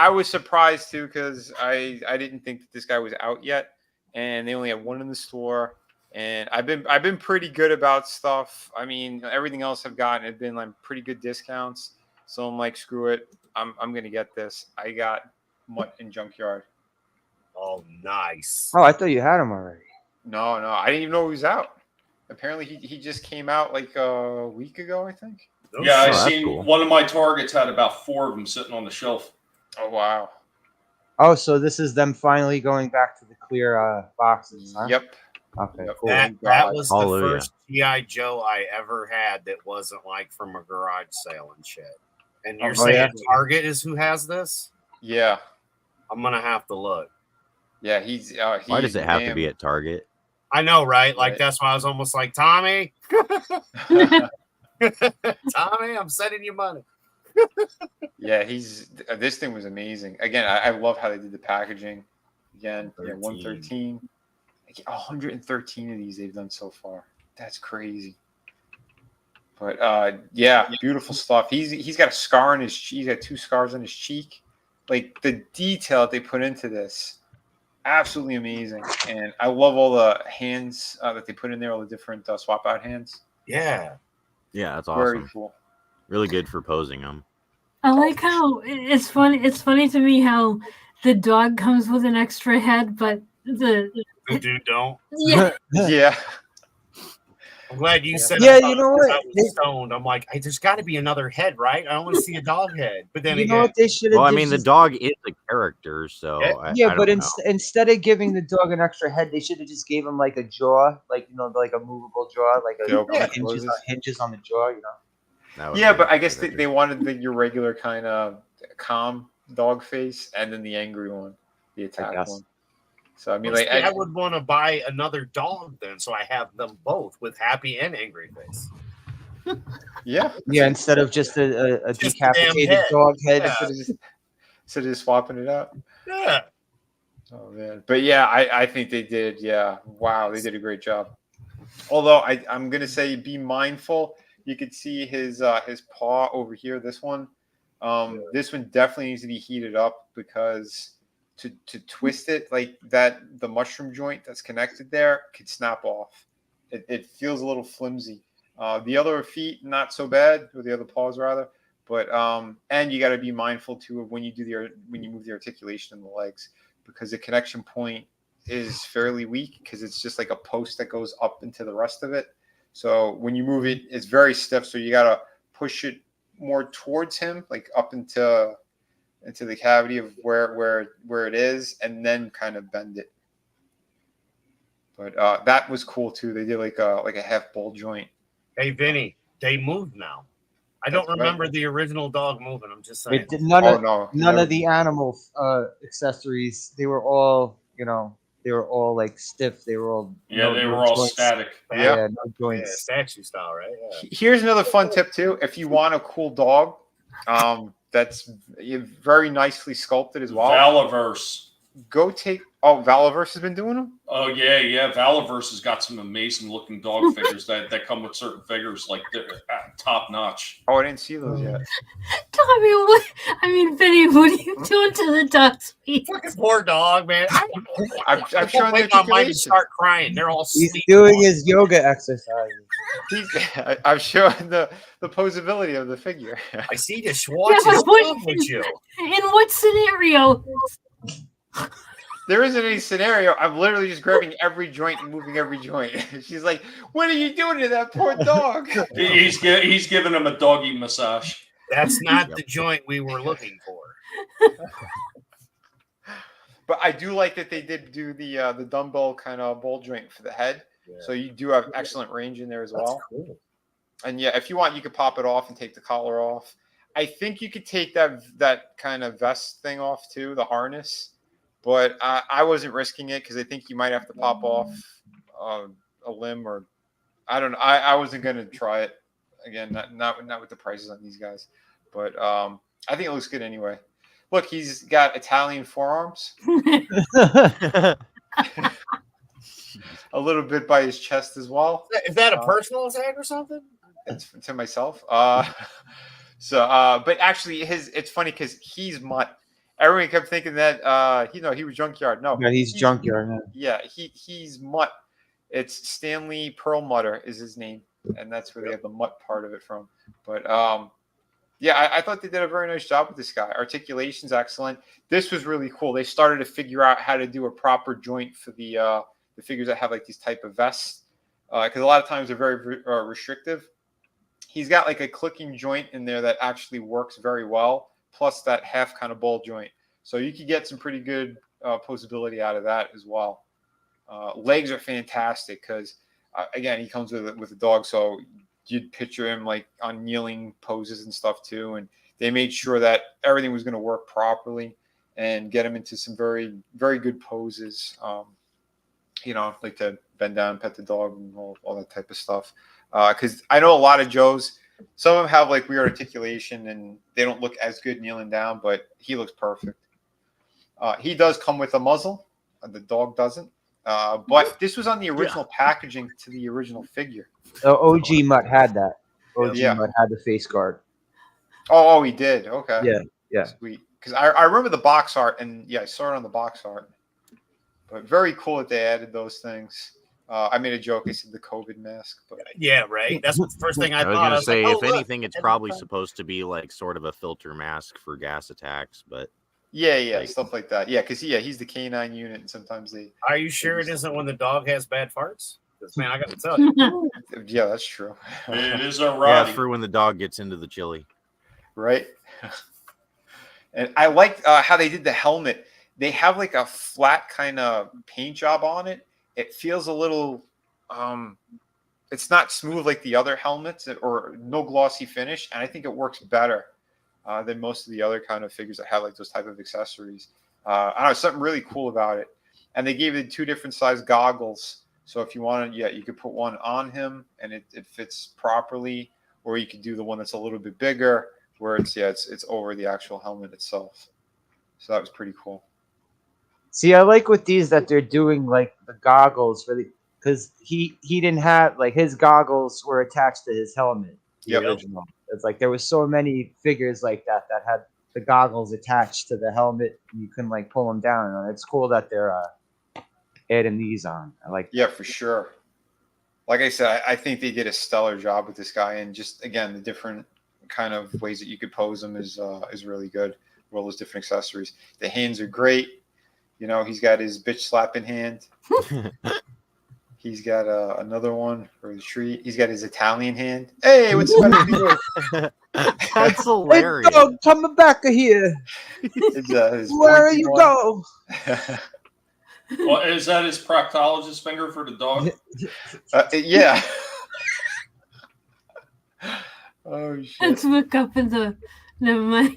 was surprised too because I didn't think that this guy was out yet, and they only had one in the store. And I've been pretty good about stuff. I mean, everything else I've gotten have been like pretty good discounts. So I'm like, screw it. I'm gonna get this. I got Mutt in Junkyard. Oh, nice. Oh, I thought you had him already. No, I didn't even know he was out. Apparently, he just came out like a week ago, I think. Yeah, I that's seen cool. one of my targets had about 4 of them sitting on the shelf. Oh wow. Oh, so this is them finally going back to the clear boxes, huh? Yep. Okay, Yep. cool. That was the Hallelujah. first G.I. Joe I ever had that wasn't like from a garage sale and shit. And you're saying yeah. Target is who has this? Yeah. I'm gonna have to look. Yeah, he's Why does it have to be at Target? I know, right? Like Right. that's why I was almost like, Tommy, Tommy, I'm sending you money. Yeah, this thing was amazing. Again, I love how they did the packaging. Again, yeah, 113. 113 of these they've done so far. That's crazy. But yeah, beautiful stuff. He's got a scar on his cheek. He's got 2 scars on his cheek. Like the detail that they put into this, absolutely amazing. And I love all the hands that they put in there, all the different swap out hands. Yeah. Yeah, that's Very awesome. cool. Really good for posing them. I like how it's funny. It's funny to me how the dog comes with an extra head, but the dude don't. Yeah. Yeah. I'm glad you said. Yeah, that you know because what? I was stoned. I'm like, hey, there's got to be another head, right? I don't want to see a dog head. But then You know again, what they should have Well, I did? mean, the Just- dog is a character, so Yeah, I but don't know. instead of giving the dog an extra head, they should have just gave him like a jaw, like like a movable jaw, like a hinges on the jaw, Yeah, but I guess they wanted your regular kind of calm dog face and then the angry one, the attack one. So I mean, like I would want to buy another dog then, so I have them both with happy and angry face. Yeah, instead of just a Just a damn decapitated head. dog head. Yeah. Instead of just swapping it out. Yeah. Oh man, but yeah, I think they did. Yeah, wow, they did a great job. Although I'm gonna say, be mindful. You could see his paw over here. This one, this one definitely needs to be heated up because to twist it like that, the mushroom joint that's connected there could snap off. It feels a little flimsy. The other feet not so bad, or the other paws rather. But and you got to be mindful too of when you move the articulation in the legs, because the connection point is fairly weak because it's just like a post that goes up into the rest of it. So when you move it, it's very stiff. So you got to push it more towards him, like up into the cavity of where it is, and then kind of bend it. But that was cool too. They did like a half ball joint. Hey, Vinny, they moved now. I don't remember the original dog moving. I'm just saying. None of the animal accessories. They were all, like stiff. They were all they were all joints. static. Yeah, no joints. Statue style, right? Yeah. Here's another fun tip too. If you want a cool dog, that's very nicely sculpted as well. Valaverse. Go take. Oh, Valaverse has been doing them. Oh yeah. Valaverse has got some amazing looking dog figures that come with certain figures, like they're top notch. Oh, I didn't see those yet. Tommy, Vinny, what are you doing to the dog's feet? Fucking poor dog, man. I'm showing wait on mine to start crying. They're all He's sleeping. doing his yoga exercises. I'm showing the posability of the figure. I see the Schwartz Yeah, is but in love with you. In what scenario? There isn't any scenario. I'm literally just grabbing every joint and moving every joint. She's like, "What are you doing to that poor dog?" He's giving him a doggy massage. That's not the joint we were looking for. But I do like that they did do the dumbbell kind of ball joint for the head. Yeah. So you do have excellent range in there as well. Cool. And yeah, if you want, you could pop it off and take the collar off. I think you could take that kind of vest thing off too, the harness. But I wasn't risking it because I think you might have to pop off a limb, or I don't know. I wasn't going to try it again. Not with the prices on these guys. But I think it looks good anyway. Look, he's got Italian forearms. A little bit by his chest as well. Is that a personal attack or something? It's to myself. But actually, it's funny because he's Mutt. Everyone kept thinking that he was Junkyard. No, he's Junkyard. Yeah, he's Mutt. It's Stanley Perlmutter is his name, and that's where they have the mutt part of it from. But yeah, I thought they did a very nice job with this guy. Articulation's excellent. This was really cool. They started to figure out how to do a proper joint for the figures that have like these type of vests, because a lot of times they're very restrictive. He's got like a clicking joint in there that actually works very well, plus that half kind of ball joint. So you could get some pretty good posability out of that as well. Legs are fantastic because, again, he comes with a dog, so you'd picture him like on kneeling poses and stuff too. And they made sure that everything was going to work properly and get him into some very, very good poses. You know, like to bend down, pet the dog, and all that type of stuff. Because I know a lot of Joes, some of them have like weird articulation and they don't look as good kneeling down, but he looks perfect. He does come with a muzzle. The dog doesn't. But this was on the original packaging to the original figure. OG Mutt had that. OG Mutt had the face guard. Oh, he did. Okay. Yeah. Sweet. Because I remember the box art, and yeah, I saw it on the box art. But very cool that they added those things. I made a joke. I said the COVID mask. But yeah, right. That's the first thing I was thought. gonna say, like, if anything, it's probably supposed to be like sort of a filter mask for gas attacks, but yeah, stuff like that. Yeah, because he's the canine unit, and sometimes they. Are you sure it isn't when the dog has bad farts? Because man, I got to tell you. Yeah, that's true. It is a yeah, Roddy. it's for when the dog gets into the chili. Right. And I liked how they did the helmet. They have like a flat kind of paint job on it. It feels a little, it's not smooth like the other helmets or no glossy finish. And I think it works better than most of the other kind of figures that have like those type of accessories. I don't know, something really cool about it. And they gave it 2 different size goggles. So if you wanted, you could put one on him and it fits properly, or you could do the one that's a little bit bigger where it's over the actual helmet itself. So that was pretty cool. See, I like with these that they're doing like the goggles for because he didn't have like his goggles were attached to his helmet. The original. It's like there was so many figures like that had the goggles attached to the helmet. You couldn't like pull them down. And it's cool that they're adding these on. I like. Yeah, for sure. Like I said, I think they did a stellar job with this guy, and just again the different kind of ways that you could pose him is really good. All those different accessories. The hands are great. You know, he's got his bitch slapping hand. He's got another one for the tree. He's got his Italian hand. Hey, what's up? That's hilarious. Hey, dog, coming back here. Where are you go? Well, is that his proctologist finger for the dog? Yeah. Oh shit. Let's look up in the. Never mind.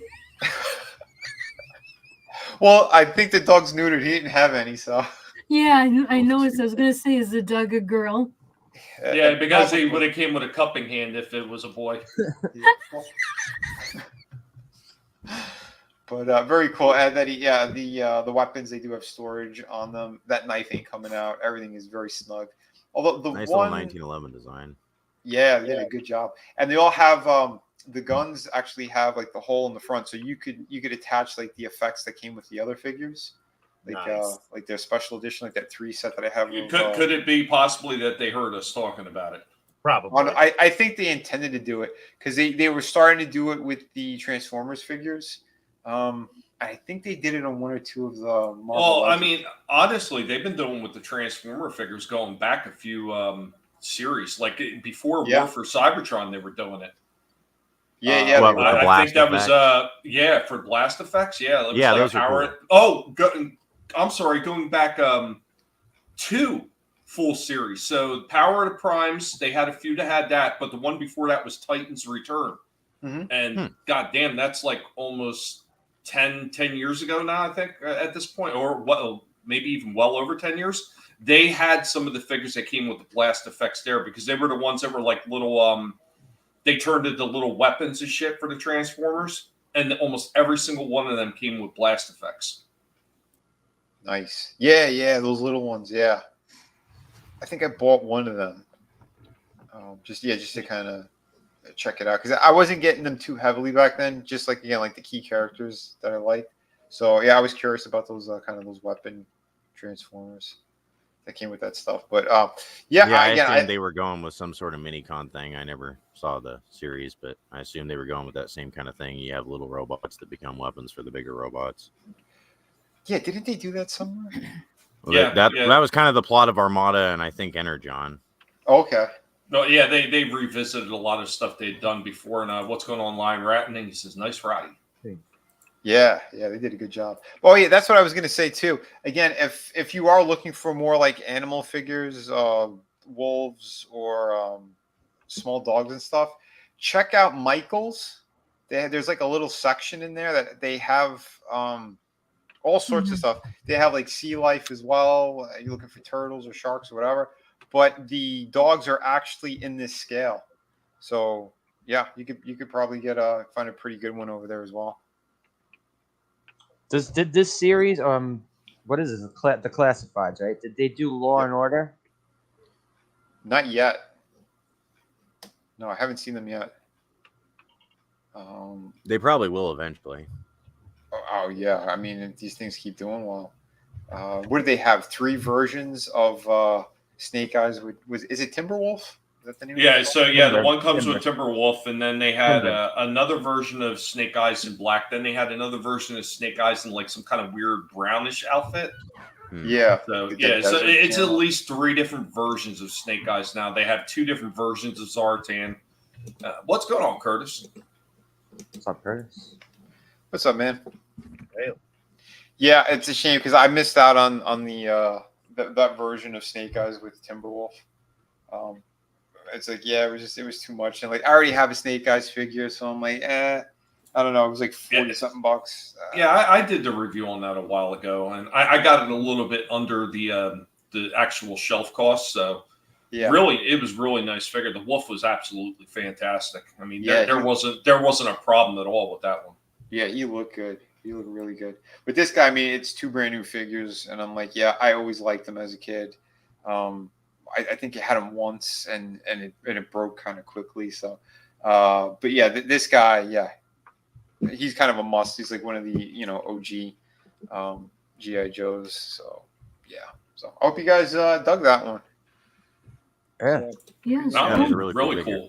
Well, I think the dog's neutered. He didn't have any, so. Yeah, I noticed. I was gonna say, is the dog a girl? Yeah, because he would have came with a cupping hand if it was a boy. But very cool. And that the weapons, they do have storage on them. That knife ain't coming out. Everything is very snug. Although the nice one, little 1911 design. Yeah, they did a good job. And they all have the guns actually have like the hole in the front, so you could attach like the effects that came with the other figures, like their special edition, like that 3 set that I have. Could it be possibly that they heard us talking about it? Probably. I think they intended to do it because they were starting to do it with the Transformers figures. I think they did it on 1 or 2 of the Marvel. Well, Legends. I mean, honestly, they've been doing with the Transformer figures going back a few series, like before War for Cybertron, they were doing it. Yeah. I think that was for blast effects. Yeah, those are cool. I'm sorry, going back 2 full series. So Power of the Primes, they had a few that had that, but the one before that was Titan's Return. Mm-hmm. And goddamn, that's like almost 10 years ago now, I think, at this point, or maybe even well over 10 years. They had some of the figures that came with the blast effects there because they were the ones that were like little they turned into little weapons and shit for the Transformers, and almost every single one of them came with blast effects. Nice. Yeah, those little ones, yeah. I think I bought one of them. Just to kind of check it out, because I wasn't getting them too heavily back then, just like the key characters that I like. So yeah, I was curious about those kind of those weapon Transformers. that came with that stuff. But yeah, I again, assumed they were going with some sort of mini con thing. I never saw the series, but I assume they were going with that same kind of thing. You have little robots that become weapons for the bigger robots. Yeah, didn't they do that somewhere? Well, Yeah, that was kind of the plot of Armada and I think Energon. Okay. No, yeah, they revisited a lot of stuff they'd done before. And what's going on, Lion Ratting? He says, "Nice ride." Yeah, they did a good job. Oh yeah, that's what I was gonna say too. Again, if you are looking for more like animal figures, wolves or small dogs and stuff, check out Michael's. There's like a little section in there that they have all sorts of stuff. They have like sea life as well. You're looking for turtles or sharks or whatever, but the dogs are actually in this scale. So yeah, you could probably find a pretty good one over there as well. Did this series what is this, the classifieds, right? Did they do Law and Order? Not yet. No, I haven't seen them yet. They probably will eventually. Oh yeah, I mean, if these things keep doing well. What do they have? 3 versions of Snake Eyes. Is it Timberwolf? Is that the name? Yeah, so yeah, the Timber. one comes Timber. with Timberwolf, and then they had Timber. another version of Snake Eyes in black. Then they had another version of Snake Eyes in like some kind of weird brownish outfit. Yeah. So The yeah, so desert it's at camo. least 3 different versions of Snake Eyes now. They have 2 different versions of Zartan. What's going on, Curtis? What's up, Curtis? What's up, man? Hey. Yeah, it's a shame because I missed out on the that version of Snake Eyes with Timberwolf. It's like, yeah, it was too much, and like I already have a Snake Eyes figure, so I'm like, I don't know, it was like 40 something bucks. Yeah, I did the review on that a while ago, and I got it a little bit under the actual shelf cost. So yeah, really, it was really nice figure. The wolf was absolutely fantastic. I mean, Yeah, there wasn't a problem at all with that one. yeah, he looked good. He looked really good. But this guy, I mean, it's 2 brand new figures, and I'm like, yeah, I always liked them as a kid. I think I had him once, and it broke kind of quickly. So, but yeah, this guy, yeah, he's kind of a must. He's like one of the OG GI Joes. So yeah, so I hope you guys dug that one. Yeah, Yeah, That was was a really really cool figure.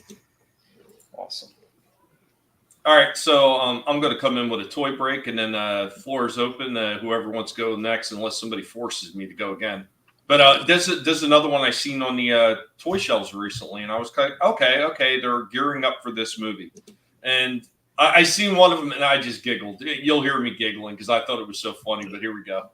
cool. Awesome. All right, so I'm going to come in with a toy break, and then floor is open. Whoever wants to go next, unless somebody forces me to go again. But this is another one I seen on the toy shelves recently, and I was kind of, okay, they're gearing up for this movie, and I seen one of them, and I just giggled. You'll hear me giggling because I thought it was so funny. But here we go.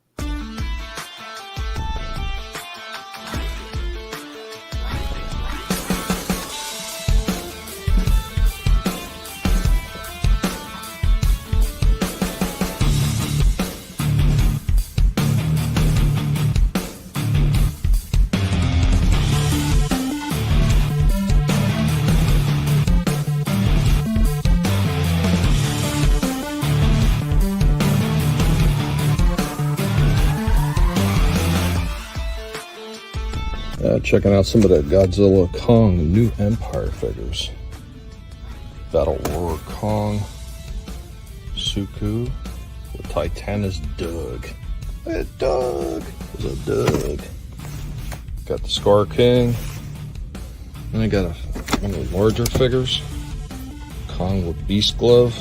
Checking out some of the Godzilla Kong New Empire figures. Battle Roar Kong, Suku, the Titanus Doug. Hey, Doug! There's a Doug. Got the Scar King. Then I got one of the larger figures. Kong with Beast Glove.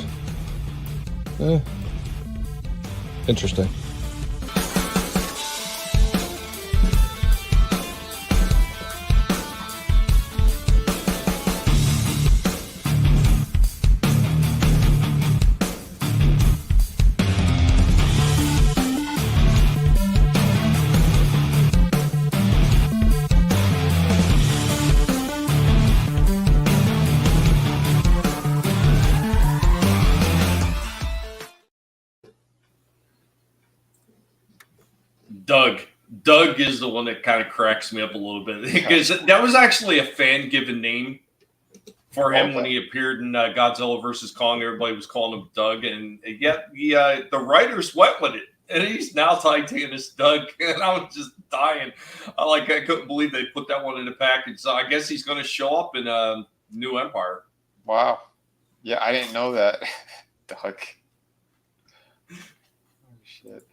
Interesting. Doug is the one that kind of cracks me up a little bit because that was actually a fan given name for him when he appeared in Godzilla vs. Kong. Everybody was calling him Doug, and yet the writers went with it, and he's now Titanus Doug, and I was just dying. I couldn't believe they put that one in the package. So I guess he's going to show up in New Empire. Wow. Yeah, I didn't know that. Doug. Oh, shit.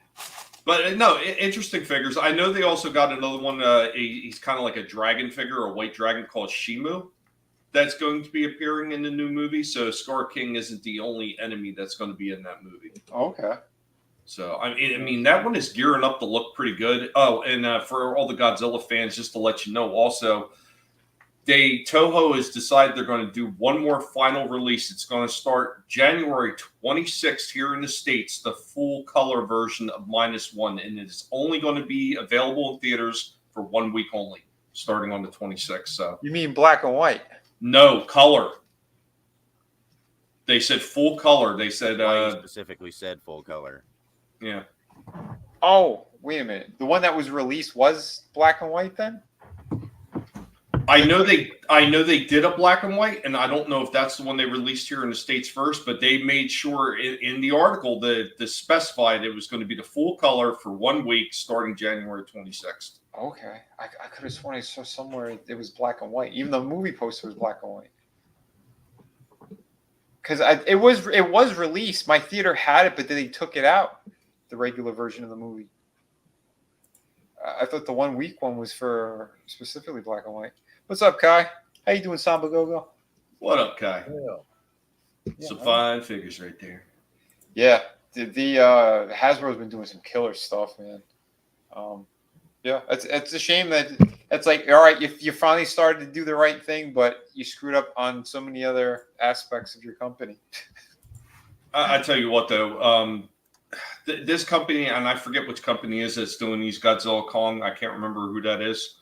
But no, interesting figures. I know they also got another one. He's kind of like a dragon figure, a white dragon called Shimu, that's going to be appearing in the new movie. So Scar King isn't the only enemy that's going to be in that movie. Okay. So I mean that one is gearing up to look pretty good. Oh, and for all the Godzilla fans, just to let you know, also, Toho has decided they're going to do one more final release. It's going to start January 26th here in the States, the full color version of -1, and it's only going to be available in theaters for 1 week only, starting on the 26th. So you mean black and white? No, color. They said full color. They said specifically said full color. Yeah. Oh, wait a minute. The one that was released was black and white then? I know they did a black and white, and I don't know if that's the one they released here in the States first, but they made sure in the article that specified it was going to be the full color for 1 week starting January 26th. Okay. I could have sworn I saw somewhere it was black and white, even though the movie poster was black and white. Because it was released. My theater had it, but then they took it out, the regular version of the movie. I thought the 1 week one was for specifically black and white. What's up, Kai? How you doing, Samba Gogo? What up, Kai? Some fine figures right there. Yeah, the Hasbro's been doing some killer stuff, man. Yeah, it's a shame that it's like, all right, you finally started to do the right thing, but you screwed up on so many other aspects of your company. I tell you what, though, this company, and I forget which company is that's doing these Godzilla Kong. I can't remember who that is.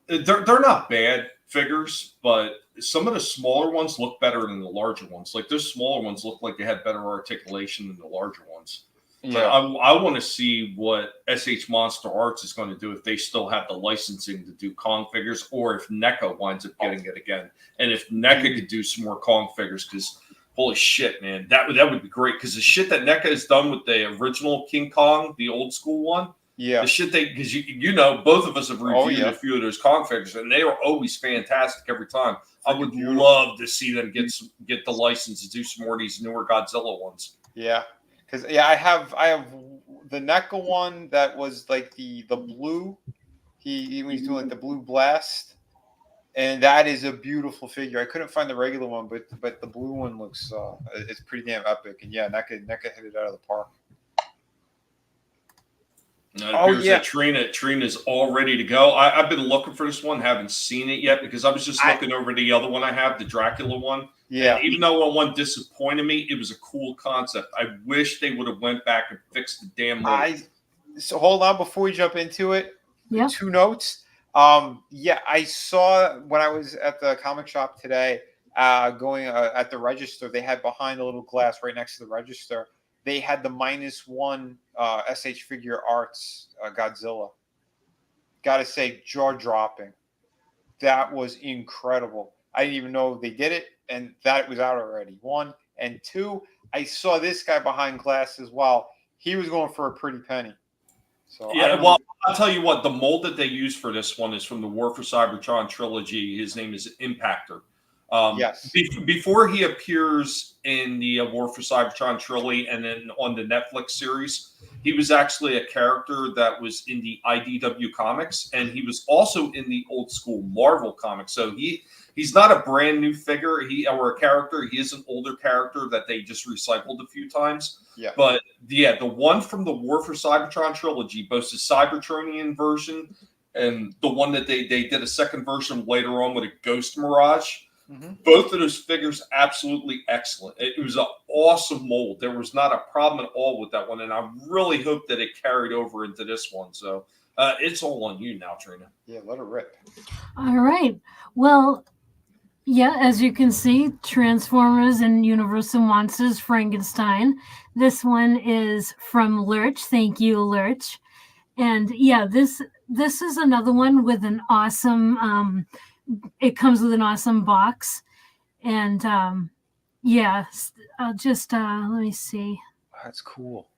They're not bad figures, but some of the smaller ones look better than the larger ones. Like those smaller ones look like they had better articulation than the larger ones. Yeah. I want to see what SH Monster Arts is going to do if they still have the licensing to do Kong figures, or if NECA winds up getting it again, and if NECA could do some more Kong figures. Because holy shit, man, that would be great. Because the shit that NECA has done with the original King Kong, the old school one. Yeah, the shit because you know both of us have reviewed a few of those Kong figures, and they are always fantastic every time. I would love to see them get the license to do some more of these newer Godzilla ones. Yeah, because I have the NECA one that was like the blue. He was doing like the blue blast, and that is a beautiful figure. I couldn't find the regular one, but the blue one looks it's pretty damn epic. And yeah, NECA hit it out of the park. It appears that Trina's all ready to go. I've been looking for this one, haven't seen it yet because I was just looking over the other one I have, the Dracula one. Yeah. And even though one disappointed me, it was a cool concept. I wish they would have went back and fixed the damn mold. So hold on before we jump into it. Yeah. 2 notes. I saw when I was at the comic shop today, going at the register, they had behind a little glass right next to the register. They had the -1 SH Figure Arts Godzilla. Gotta say, jaw-dropping. That was incredible. I didn't even know they did it, and that it was out already. 1. And 2, I saw this guy behind glass as well. He was going for a pretty penny. So yeah, well, I'll tell you what. The mold that they use for this one is from the War for Cybertron trilogy. His name is Impactor. Yes. Before he appears in the War for Cybertron trilogy and then on the Netflix series, he was actually a character that was in the IDW comics, and he was also in the old school Marvel comics. So he's not a brand new figure or a character. He is an older character that they just recycled a few times. Yeah. But yeah, the one from the War for Cybertron trilogy, both the Cybertronian version and the one that they did a second version later on with a Ghost Mirage. Mm-hmm. Both of those figures absolutely excellent. It was an awesome mold. There was not a problem at all with that one, and I really hope that it carried over into this one. So it's all on you now, Trina. Yeah, let her rip. All right. Well, yeah, as you can see, Transformers and Universal Monsters Frankenstein. This one is from Lurch. Thank you, Lurch. And yeah, this is another one with an awesome it comes with an awesome box, and yeah, I'll just let me see. That's cool.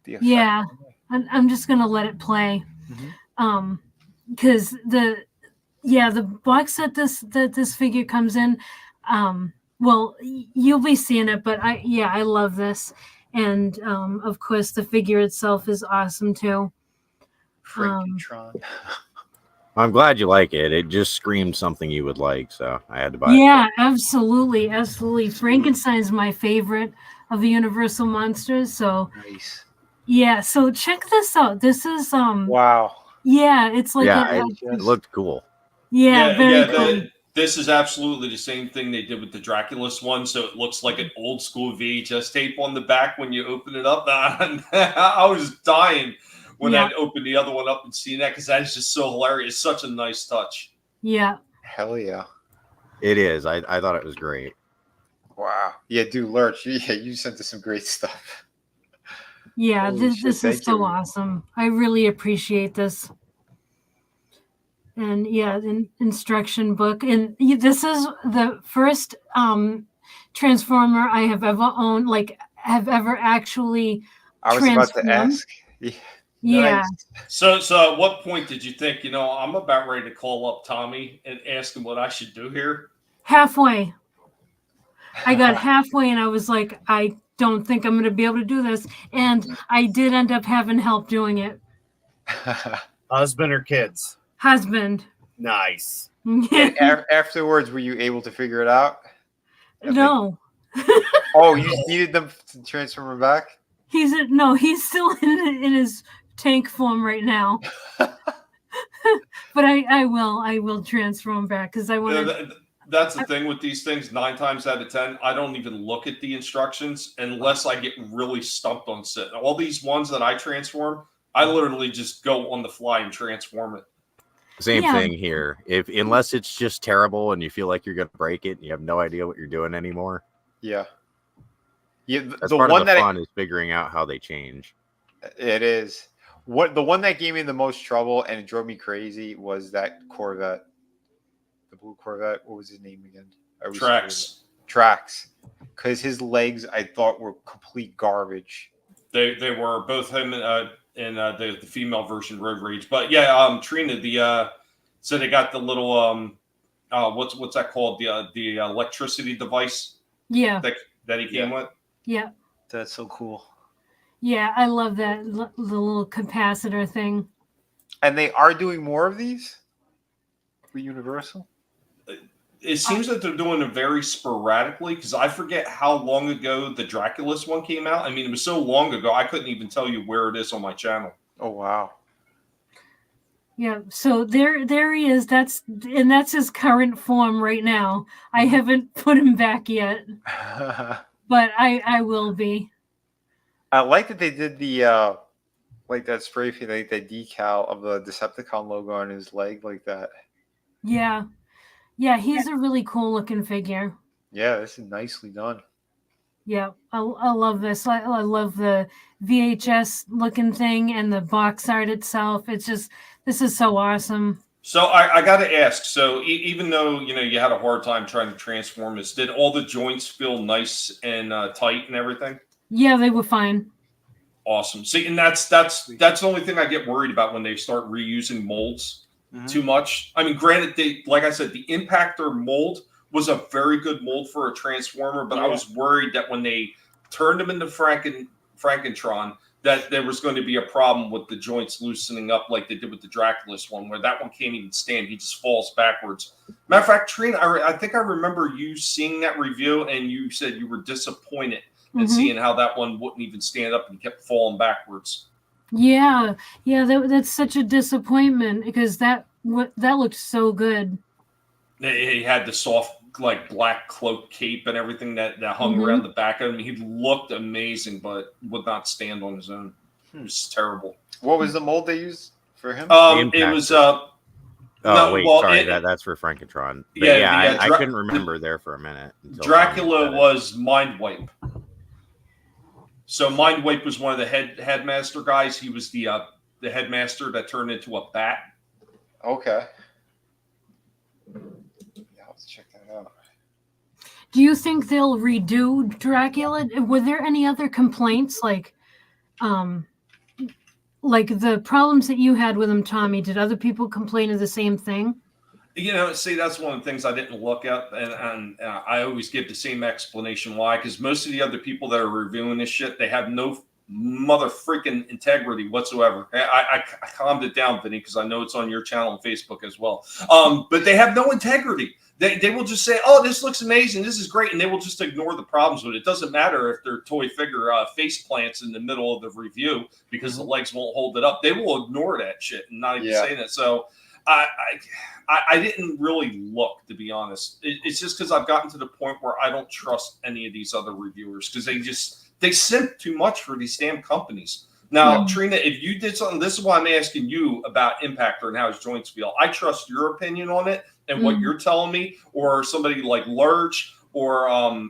Yeah, I'm just gonna let it play, because the box that this figure comes in, well, you'll be seeing it, but I love this, And of course, the figure itself is awesome too. Frankentron. I'm glad you like it. It just screamed something you would like, so I had to buy it. Yeah, absolutely, absolutely. Frankenstein's my favorite of the Universal monsters. So Nice. yeah, so check this out. This is Wow. yeah, it's like it looked cool. Yeah, very cool. This is absolutely the same thing they did with the Draculus one. So it looks like an old school VHS tape on the back when you open it up. I was dying when I opened the other one up and seeing that, because that is just so hilarious. It's such a nice touch. Yeah. Hell yeah. It is. I thought it was great. Wow. Yeah, dude, Lurch, you sent us some great stuff. Yeah, Holy shit, this is thank so you. awesome. I really appreciate this. And yeah, an instruction book. And this is the first Transformer I have ever owned, like have ever actually I was about to ask. Yeah. So at what point did you think, I'm about ready to call up Tommy and ask him what I should do here? Halfway. I got halfway and I was like, I don't think I'm going to be able to do this. And I did end up having help doing it. Husband or kids? Husband. Nice. Afterwards, were you able to figure it out? No. Oh, you needed them to transfer him back? He's still in his tank form right now. But I will transfer him back because I want to. That's the thing with these things. 9 times out of 10, I don't even look at the instructions unless I get really stumped on set. All these ones that I transform, I literally just go on the fly and transform it. Same thing here. Unless it's just terrible and you feel like you're going to break it and you have no idea what you're doing anymore. Yeah. Yeah. That's part of the fun is figuring out how they change. It is. The one that gave me the most trouble and it drove me crazy was that Corvette. The blue Corvette. What was his name again? Trax. Because his legs, I thought, were complete garbage. They were both him and the female version Road Rage. But yeah, Trina, so they got the little what's that called? The electricity device. Yeah. That he came with. Yeah. That's so cool. Yeah, I love that the little capacitor thing. And they are doing more of these for Universal? It seems that they're doing it very sporadically, because I forget how long ago the Draculus one came out. I mean, it was so long ago, I couldn't even tell you where it is on my channel. Oh, wow. Yeah, so there he is. That's his current form right now. I haven't put him back yet, but I will be. I like that they did the like that spray paint, like that decal of the Decepticon logo on his leg, like that. Yeah, he's a really cool looking figure. Yeah, this is nicely done. Yeah, I love this. I love the VHS looking thing and the box art itself. This is so awesome. So I got to ask. So even though you had a hard time trying to transform this, did all the joints feel nice and tight and everything? Yeah, they were fine. Awesome. See, and that's the only thing I get worried about when they start reusing molds too much. I mean, granted, like I said, the Impactor mold was a very good mold for a Transformer, but I was worried that when they turned him into Frankentron, that there was going to be a problem with the joints loosening up like they did with the Draculus one, where that one can't even stand. He just falls backwards. Matter of fact, Trina, I think I remember you seeing that review, and you said you were disappointed in seeing how that one wouldn't even stand up and kept falling backwards. Yeah, that's such a disappointment because that looked so good. He had the soft, like, black cloak cape and everything that hung around the back of him. He looked amazing, but would not stand on his own. It was terrible. What was the mold they used for him? It was that's for Frankentron. But I couldn't remember there for a minute. Dracula was Mind Wipe. So Mind Wipe was one of the headmaster guys. He was the headmaster that turned into a bat. Okay. Let's check that out. Do you think they'll redo Dracula? Were there any other complaints like the problems that you had with him, Tommy? Did other people complain of the same thing? You know, see, that's one of the things I didn't look at, and I always give the same explanation why, because most of the other people that are reviewing this shit, they have no mother freaking integrity whatsoever. I calmed it down, Vinny, because I know it's on your channel on Facebook as well. But they have no integrity. They will just say, "Oh, this looks amazing. This is great," and they will just ignore the problems with it. It doesn't matter if their toy figure face plants in the middle of the review because the legs won't hold it up. They will ignore that shit and not even say that. So I didn't really look, to be honest. It's just because I've gotten to the point where I don't trust any of these other reviewers because they simp too much for these damn companies. Now, Trina, if you did something, this is why I'm asking you about Impactor and how his joints feel. I trust your opinion on it and what you're telling me, or somebody like Lurch or a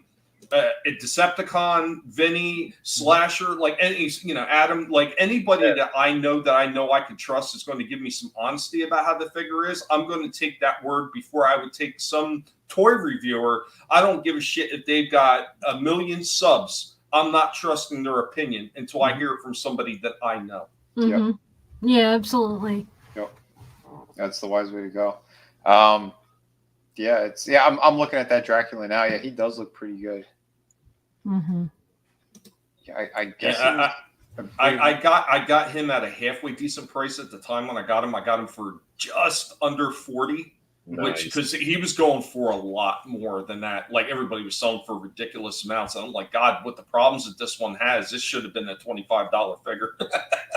Decepticon, Vinny, Slasher, like any, Adam, like anybody that I know I can trust is going to give me some honesty about how the figure is. I'm going to take that word before I would take some toy reviewer. I don't give a shit if they've got 1 million subs. I'm not trusting their opinion until I hear it from somebody that I know. Mm-hmm. Yeah, absolutely. Yep. That's the wise way to go. I'm looking at that Dracula now. Yeah, he does look pretty good. Mm-hmm. Yeah, I guess. I got him at a halfway decent price at the time when I got him. I got him for just under 40. Which, because he was going for a lot more than that. Like, everybody was selling for ridiculous amounts. And I'm like, God, what the problems that this one has, this should have been a $25 figure.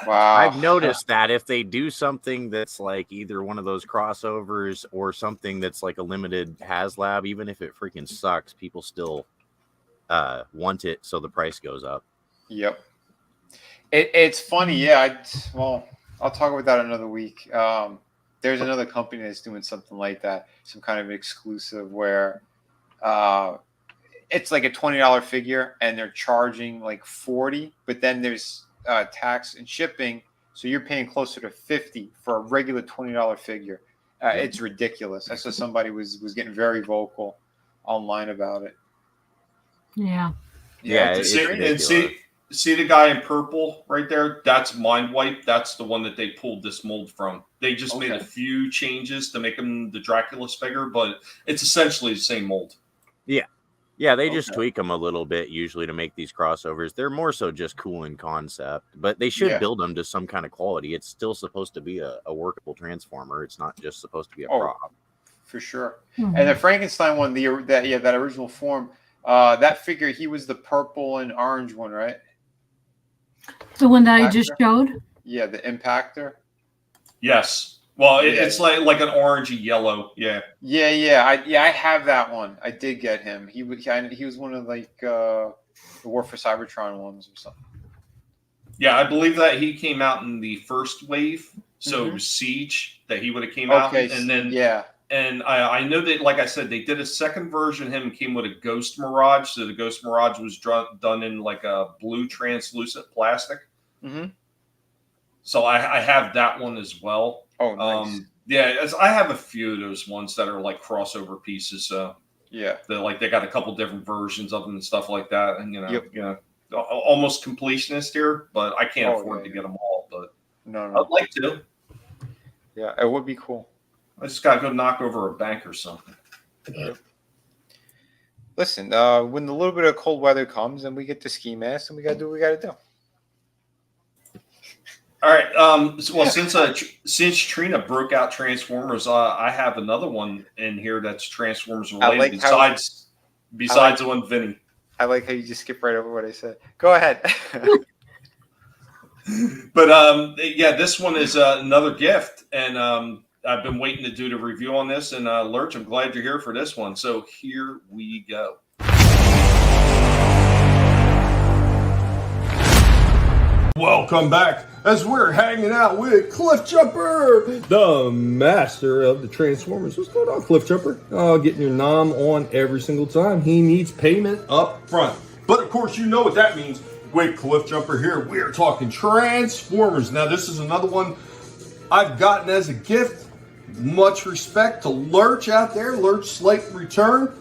Wow. I've noticed that if they do something that's like either one of those crossovers or something that's like a limited HasLab, even if it freaking sucks, people still want it, so the price goes up. Yep. It's funny. Yeah. I'll talk about that another week. There's another company that's doing something like that, some kind of exclusive where it's like a $20 figure and they're charging like $40, but then there's tax and shipping, so you're paying closer to $50 for a regular $20 figure. It's ridiculous. I saw somebody was getting very vocal online about it. Yeah. See the guy in purple right there? That's Mind Wipe. That's the one that they pulled this mold from. They just made a few changes to make him the Dracula figure, but it's essentially the same mold. Yeah. Yeah, they just tweak them a little bit usually to make these crossovers. They're more so just cool in concept, but they should build them to some kind of quality. It's still supposed to be a workable Transformer. It's not just supposed to be a prop. For sure. Mm-hmm. And the Frankenstein one, that original form, that figure, he was the purple and orange one, right? The one that I just showed? Yeah, the Impactor. Yes. Well, it's like an orangey yellow. Yeah. I have that one. I did get him. He was one of like the War for Cybertron ones or something. Yeah, I believe that he came out in the first wave. So it was Siege that he would have came out. And then and I know that, like I said, they did a second version of him, came with a Ghost Mirage. So the Ghost Mirage was done in like a blue translucent plastic. Mm-hmm. So I have that one as well. Oh, nice. I have a few of those ones that are like crossover pieces. So they got a couple different versions of them and stuff like that. And almost completionist here, but I can't afford to get them all. But no, I'd like to. Yeah, it would be cool. I just got to go knock over a bank or something. Listen, when a little bit of cold weather comes and we get to ski mask, and we got to do what we got to do. All right. Since Trina broke out Transformers, I have another one in here that's Transformers related. Besides the one Vinny. I like how you just skip right over what I said. Go ahead. But this one is another gift, and I've been waiting to do the review on this. And Lurch, I'm glad you're here for this one. So here we go. Welcome back as we're hanging out with Cliff Jumper, the master of the Transformers. What's going on, Cliff Jumper? Getting your nom on every single time. He needs payment up front. But of course, you know what that means. With Cliff Jumper here, we're talking Transformers. Now, this is another one I've gotten as a gift. Much respect to Lurch out there. Lurch Slate Return.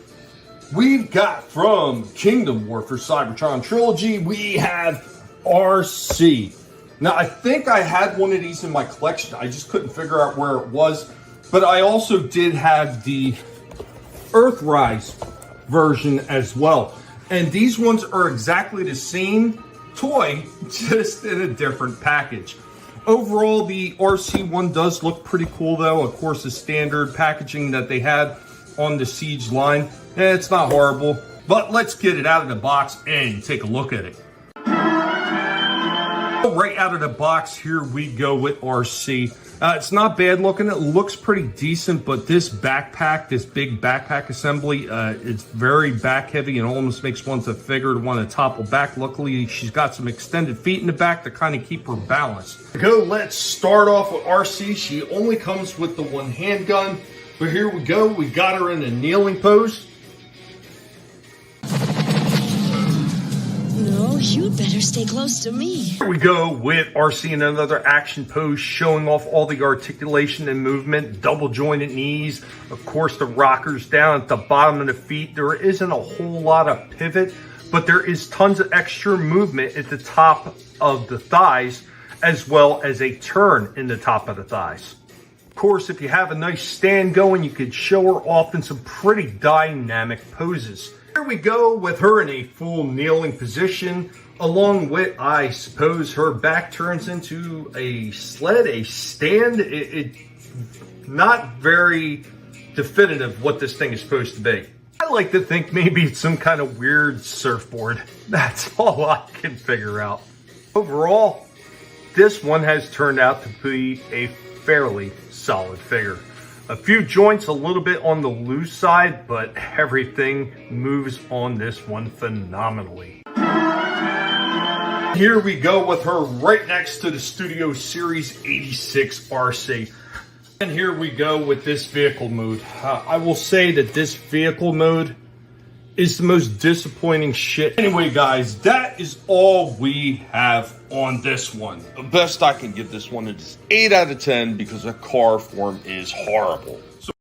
We've got from Kingdom War for Cybertron Trilogy, we have RC. Now, I think I had one of these in my collection. I just couldn't figure out where it was. But I also did have the Earthrise version as well. And these ones are exactly the same toy, just in a different package. Overall, the RC one does look pretty cool though. Of course, the standard packaging that they had on the Siege line, it's not horrible. But let's get it out of the box and take a look at it. Right out of the box, here we go with RC. It's not bad looking. It looks pretty decent, but this backpack, this big backpack assembly, it's very back heavy and almost makes one to figure to want to topple back. Luckily, she's got some extended feet in the back to kind of keep her balanced. Let's start off with RC. She only comes with the one handgun, but here we go. We got her in a kneeling pose. No, you'd better stay close to me. Here we go with RC in another action pose, showing off all the articulation and movement, double jointed knees, of course the rockers down at the bottom of the feet. There isn't a whole lot of pivot, but there is tons of extra movement at the top of the thighs, as well as a turn in the top of the thighs. Of course, if you have a nice stand going, you could show her off in some pretty dynamic poses. Here we go with her in a full kneeling position, along with, I suppose, her back turns into a sled, a stand. It's not very definitive what this thing is supposed to be. I like to think maybe it's some kind of weird surfboard. That's all I can figure out. Overall, this one has turned out to be a fairly solid figure. A few joints a little bit on the loose side, but everything moves on this one phenomenally. Here we go with her right next to the Studio Series 86 RC. And here we go with this vehicle mode. I will say that this vehicle mode is the most disappointing shit. Anyway, guys, that is all we have on this one. The best I can give this one is 8 out of 10 because the car form is horrible. So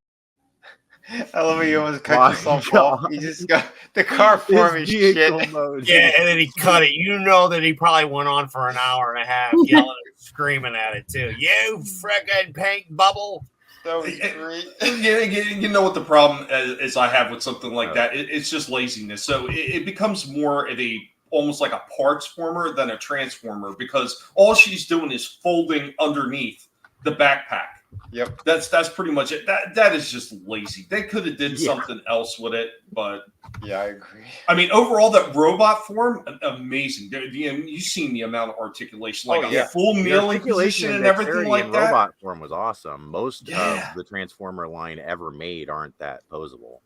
I love how you almost cut yourself off. You just got the car form is shit. Yeah, and then he cut it. You know that he probably went on for an hour and a half yelling and screaming at it too. You frickin' pink bubble. That was great. You know what the problem is I have with something like that? It's just laziness. So it becomes more of almost like a parts former than a transformer, because all she's doing is folding underneath the backpack. Yep. That's pretty much it. That is just lazy. They could have did something else with it, but yeah, I agree. I mean, overall, that robot form, amazing. You've seen the amount of articulation, like a full kneeling position and everything like that. Robot form was awesome. Most of the Transformer line ever made aren't that posable.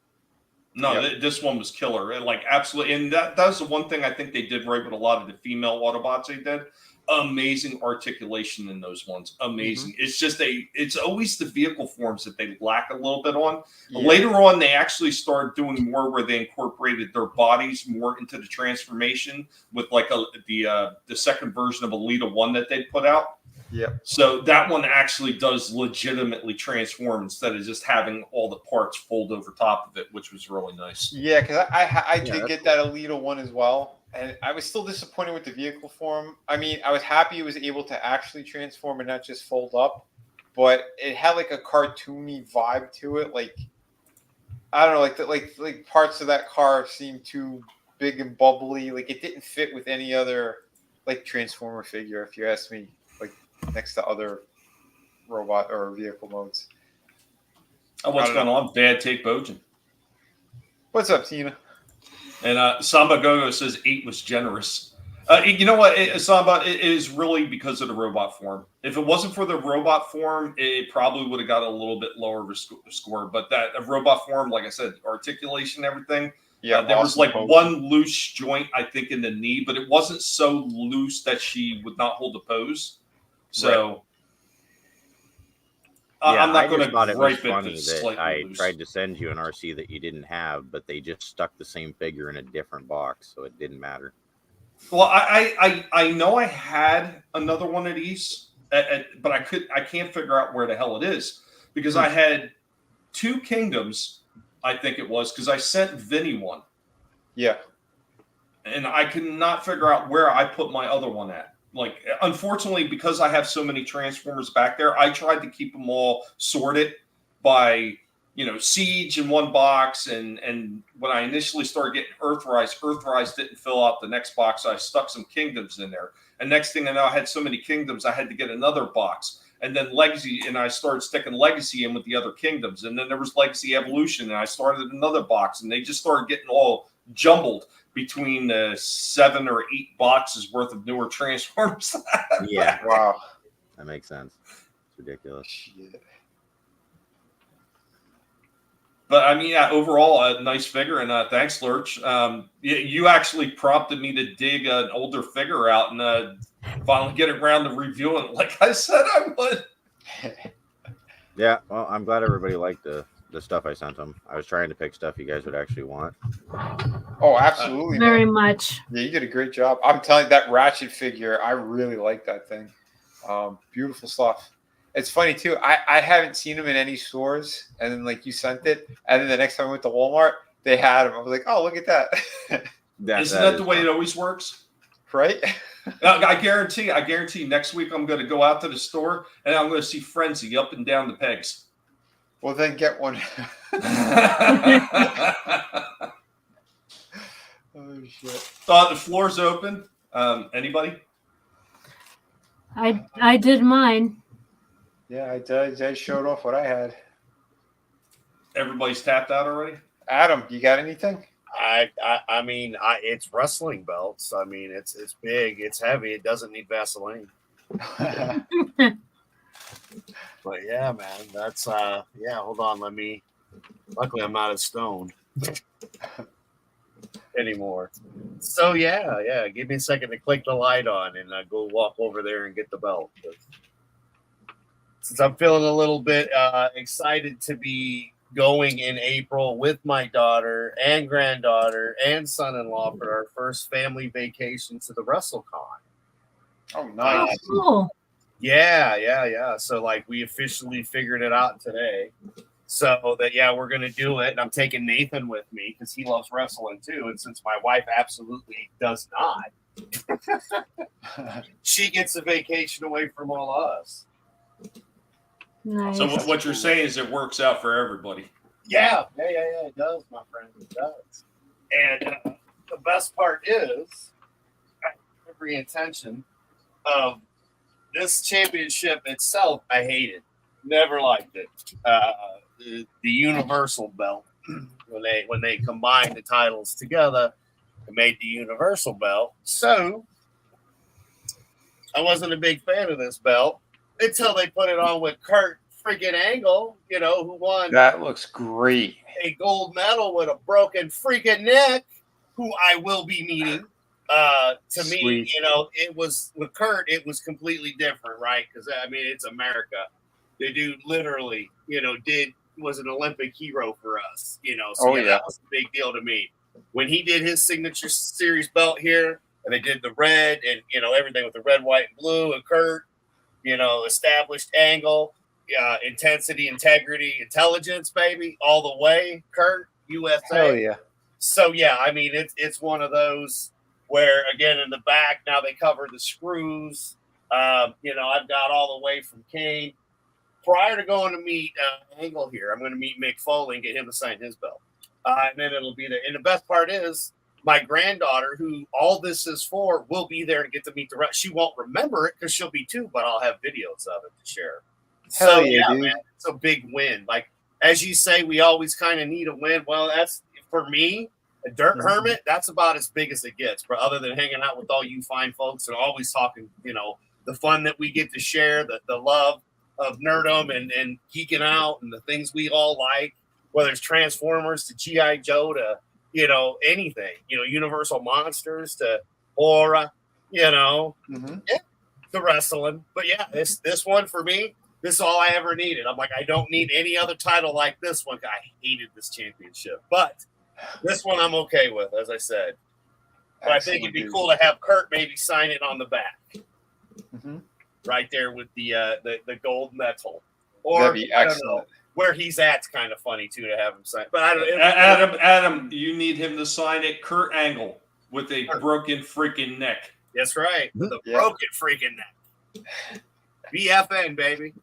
No, this one was killer. Like, absolutely. And that was the one thing I think they did right with a lot of the female Autobots they did. Amazing articulation in those ones. Amazing. It's just it's always the vehicle forms that they lack a little bit on. Later on, they actually started doing more where they incorporated their bodies more into the transformation with like the second version of Elita 1 that they put out. Yep. So that one actually does legitimately transform instead of just having all the parts fold over top of it, which was really nice. Yeah, because I did get that Elita 1 as well. And I was still disappointed with the vehicle form. I mean, I was happy it was able to actually transform and not just fold up. But it had like a cartoony vibe to it. Like, I don't know, like parts of that car seemed too big and bubbly. Like, it didn't fit with any other like Transformer figure, if you ask me. Like, next to other robot or vehicle modes. What's going on? Bad Take Bojan. What's up, Tina? And Samba Gogo says 8 was generous. You know what, Samba, it is really because of the robot form. If it wasn't for the robot form, it probably would have got a little bit lower of a score. But that robot form, like I said, articulation, everything. Yeah, there was like one loose joint, I think, in the knee, but it wasn't so loose that she would not hold the pose. So I'm not going to thought it was gripe funny that I loose. tried to send you an RC that you didn't have, but they just stuck the same figure in a different box, so it didn't matter. Well, I know I had another one of these, but I can't figure out where the hell it is, because I had 2 Kingdoms, I think it was, because I sent Vinnie one. Yeah. And I could not figure out where I put my other one at. Like, unfortunately, because I have so many Transformers back there, I tried to keep them all sorted by, you know, Siege in one box, and when I initially started getting Earthrise didn't fill out the next box, so I stuck some Kingdoms in there. And next thing I know, I had so many Kingdoms, I had to get another box. And then Legacy, and I started sticking Legacy in with the other Kingdoms. And then there was Legacy Evolution, and I started another box, and they just started getting all jumbled between 7 or 8 boxes worth of newer Transformers. Yeah. Wow. That makes sense. It's ridiculous. Shit. But I mean, yeah, overall, a nice figure, and thanks, Lurch. You actually prompted me to dig an older figure out and finally get around to reviewing it, like I said I would. Yeah, well, I'm glad everybody liked the stuff I sent them. I was trying to pick stuff you guys would actually want. Oh, absolutely. Very man. much. Yeah, you did a great job. I'm telling you, that Ratchet figure, I really like that thing. Beautiful stuff. It's funny too. I haven't seen them in any stores, and then like you sent it, and then the next time I went to Walmart, they had them. I was like, oh, look at that. Isn't that the way it always works? Right? I guarantee next week I'm going to go out to the store and I'm going to see Frenzy up and down the pegs. Well, then get one. Oh shit! The floor's open. Anybody? I did mine. Yeah, I showed off what I had. Everybody's tapped out already. Adam, you got anything? I mean, it's wrestling belts. I mean, it's big, it's heavy, it doesn't need Vaseline. But yeah, man, that's yeah. Hold on, luckily I'm not as stoned anymore. So yeah. Give me a second to click the light on and go walk over there and get the belt. But since I'm feeling a little bit excited to be going in April with my daughter and granddaughter and son-in-law for our first family vacation to the WrestleCon. Oh, nice. Oh, cool. Yeah. So like we officially figured it out today. So that we're gonna do it. And I'm taking Nathan with me because he loves wrestling too. And since my wife absolutely does not, she gets a vacation away from all of us. Nice. So what you're saying is it works out for everybody. Yeah, it does, my friend. It does. And the best part is, I have every intention of this championship itself, I hated. Never liked it. The Universal belt, when they combined the titles together, it made the Universal belt. So I wasn't a big fan of this belt until they put it on with Kurt freaking Angle, who won. That looks great. A gold medal with a broken freaking neck, who I will be meeting. To Sweet. me, it was with Kurt, it was completely different, right? Because I mean, it's America. The dude literally, was an Olympic hero for us, So that was a big deal to me. When he did his signature series belt here, and they did the red and everything with the red, white, and blue, and Kurt, established Angle. Intensity, integrity, intelligence, baby, all the way. Kurt, USA. Hell yeah. So yeah, I mean it's one of those where again in the back now they cover the screws. I've got all the way from Kane. Prior to going to meet Angle here, I'm going to meet McFarlane and get him to sign his belt, and then it'll be there. And the best part is my granddaughter, who all this is for, will be there to get to meet the rest. She won't remember it because she'll be 2, but I'll have videos of it to share. Hell yeah, dude. Man, it's a big win. Like, as you say, we always kind of need a win. Well, that's, for me, a Dirt Hermit, that's about as big as it gets. But other than hanging out with all you fine folks and always talking, the fun that we get to share, the love of nerdom and geeking out and the things we all like, whether it's Transformers to G.I. Joe to, anything, Universal Monsters to Aura, the wrestling. But yeah, this one for me, this is all I ever needed. I'm like, I don't need any other title like this one. I hated this championship. But this one I'm okay with, as I said. But I think it'd be cool to have Kurt maybe sign it on the back. Right there with the gold medal. Or, that'd be I excellent. don't know, where he's at's kind of funny, too, to have him sign. But I don't Adam, you need him to sign it Kurt Angle with a broken freaking neck. That's right. With a broken freaking neck. BFN, baby.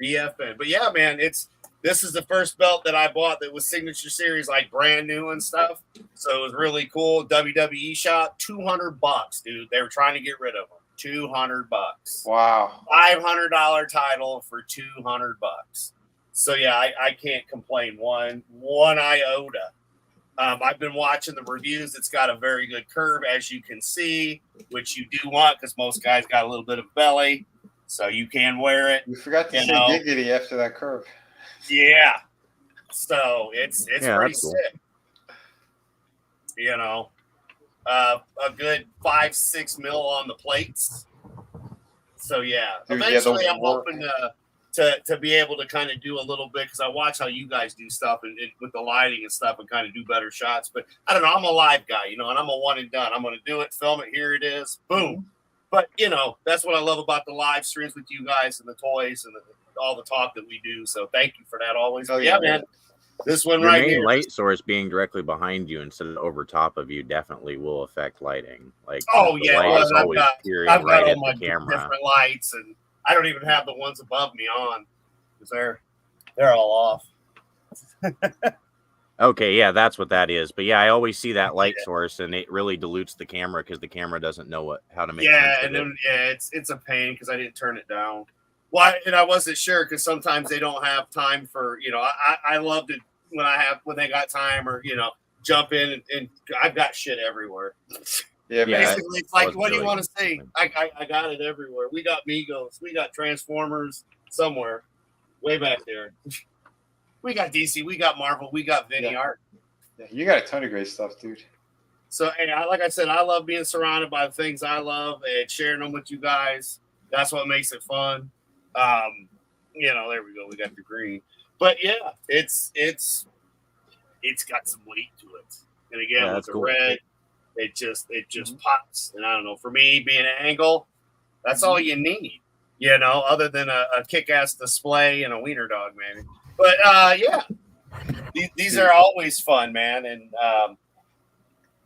BFN. But yeah, man, this This is the first belt that I bought that was Signature Series, like brand new and stuff. So it was really cool. WWE shop, $200, dude. They were trying to get rid of them. $200. Wow. $500 title for $200. So yeah, I can't complain one iota. I've been watching the reviews. It's got a very good curve, as you can see, which you do want because most guys got a little bit of belly, so you can wear it. You forgot to say giggity after that curve. Yeah. So it's Yeah, pretty cool. sick. You know, a good 5-6 mil on the plates. So yeah, Dude, eventually I'm hoping to be able to kind of do a little bit because I watch how you guys do stuff and with the lighting and stuff and kind of do better shots. But I don't know, I'm a live guy, you know, and I'm a one and done. I'm going to do it, film it, here it is, boom. But you know, that's what I love about the live streams with you guys and the toys and all the talk that we do. So thank you for that always. Oh, yeah, yeah, man. This one Your right main here. light source being directly behind you instead of over top of you definitely will affect lighting. Like, Oh the yeah, light well, is always peering I've got right all at my the camera. different lights, and I don't even have the ones above me on because they're all off. Okay, yeah, that's what that is. But yeah, I always see that light source, and it really dilutes the camera because the camera doesn't know how to make sense Yeah, of and it. then it's a pain because I didn't turn it down. Why? And I wasn't sure because sometimes they don't have time for, you know. I love to when they got time or, you know, jump in and I've got shit everywhere. Yeah, basically it's like, what do you want to see? I got it everywhere. We got Migos, we got Transformers somewhere way back there. We got DC, we got Marvel, we got Vinnie art. Yeah, you got a ton of great stuff, dude. So, hey, like I said, I love being surrounded by the things I love and sharing them with you guys. That's what makes it fun. You know, there we go. We got the green, but yeah, it's got some weight to it. And again, with the cool. red, it just pops. And I don't know, for me being an angle, that's all you need. You know, other than a kick-ass display and a wiener dog, man. But yeah, these are always fun, man. And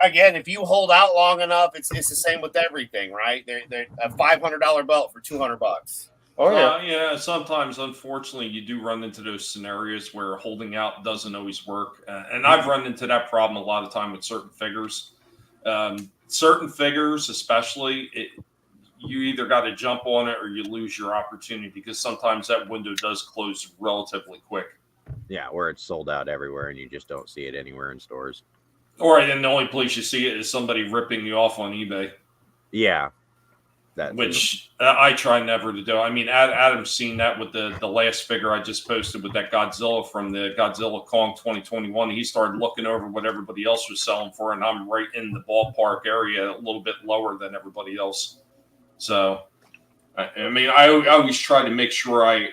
again, if you hold out long enough, it's the same with everything, right? They're a $500 belt for $200. Oh yeah, yeah. Sometimes, unfortunately, you do run into those scenarios where holding out doesn't always work, and I've run into that problem a lot of time with certain figures. Certain figures, especially, you either got to jump on it or you lose your opportunity because sometimes that window does close relatively quick. Yeah, where it's sold out everywhere and you just don't see it anywhere in stores. Or then the only place you see it is somebody ripping you off on eBay. Yeah. Which I try never to do. I mean, Adam's seen that with the last figure I just posted with that Godzilla from the Godzilla Kong 2021. He started looking over what everybody else was selling for, and I'm right in the ballpark area, a little bit lower than everybody else. So, I mean, I always try to make sure I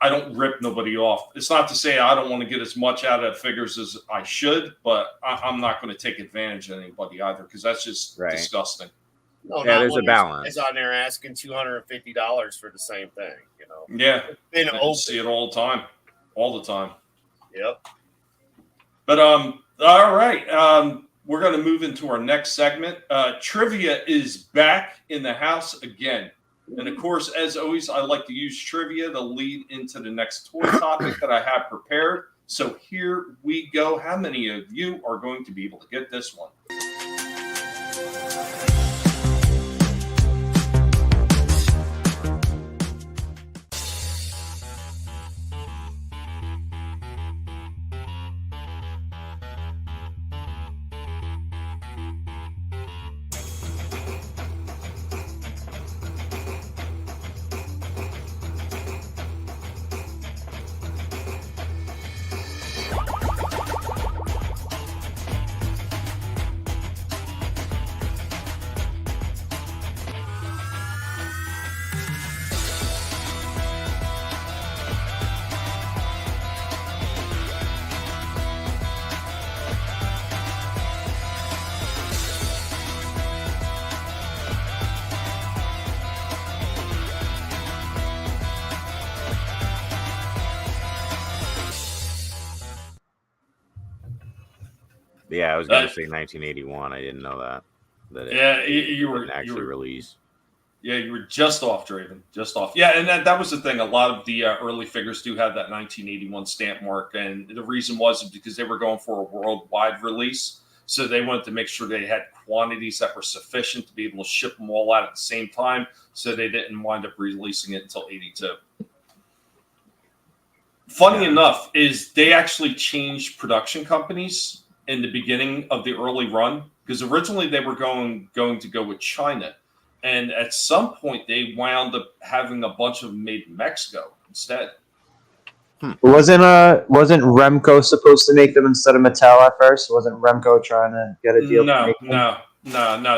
don't rip nobody off. It's not to say I don't want to get as much out of figures as I should, but I'm not going to take advantage of anybody either because that's just disgusting. No, yeah, there's a balance. It's on there asking $250 for the same thing, you know. Yeah, I see it all the time. Yep. But all right, we're going to move into our next segment. Trivia is back in the house again, and of course, as always, I like to use trivia to lead into the next toy topic that I have prepared. So here we go. How many of you are going to be able to get this one? Yeah, I was going to say 1981. I didn't know that. You were actually released. Yeah, you were just off, Draven. Just off. Yeah, and that was the thing. A lot of the early figures do have that 1981 stamp mark, and the reason was because they were going for a worldwide release, so they wanted to make sure they had quantities that were sufficient to be able to ship them all out at the same time, so they didn't wind up releasing it until 82. Funny enough, is they actually changed production companies in the beginning of the early run, because originally they were going to go with China. And at some point, they wound up having a bunch of them made in Mexico instead. Wasn't Remco supposed to make them instead of Mattel at first? Wasn't Remco trying to get a deal? No.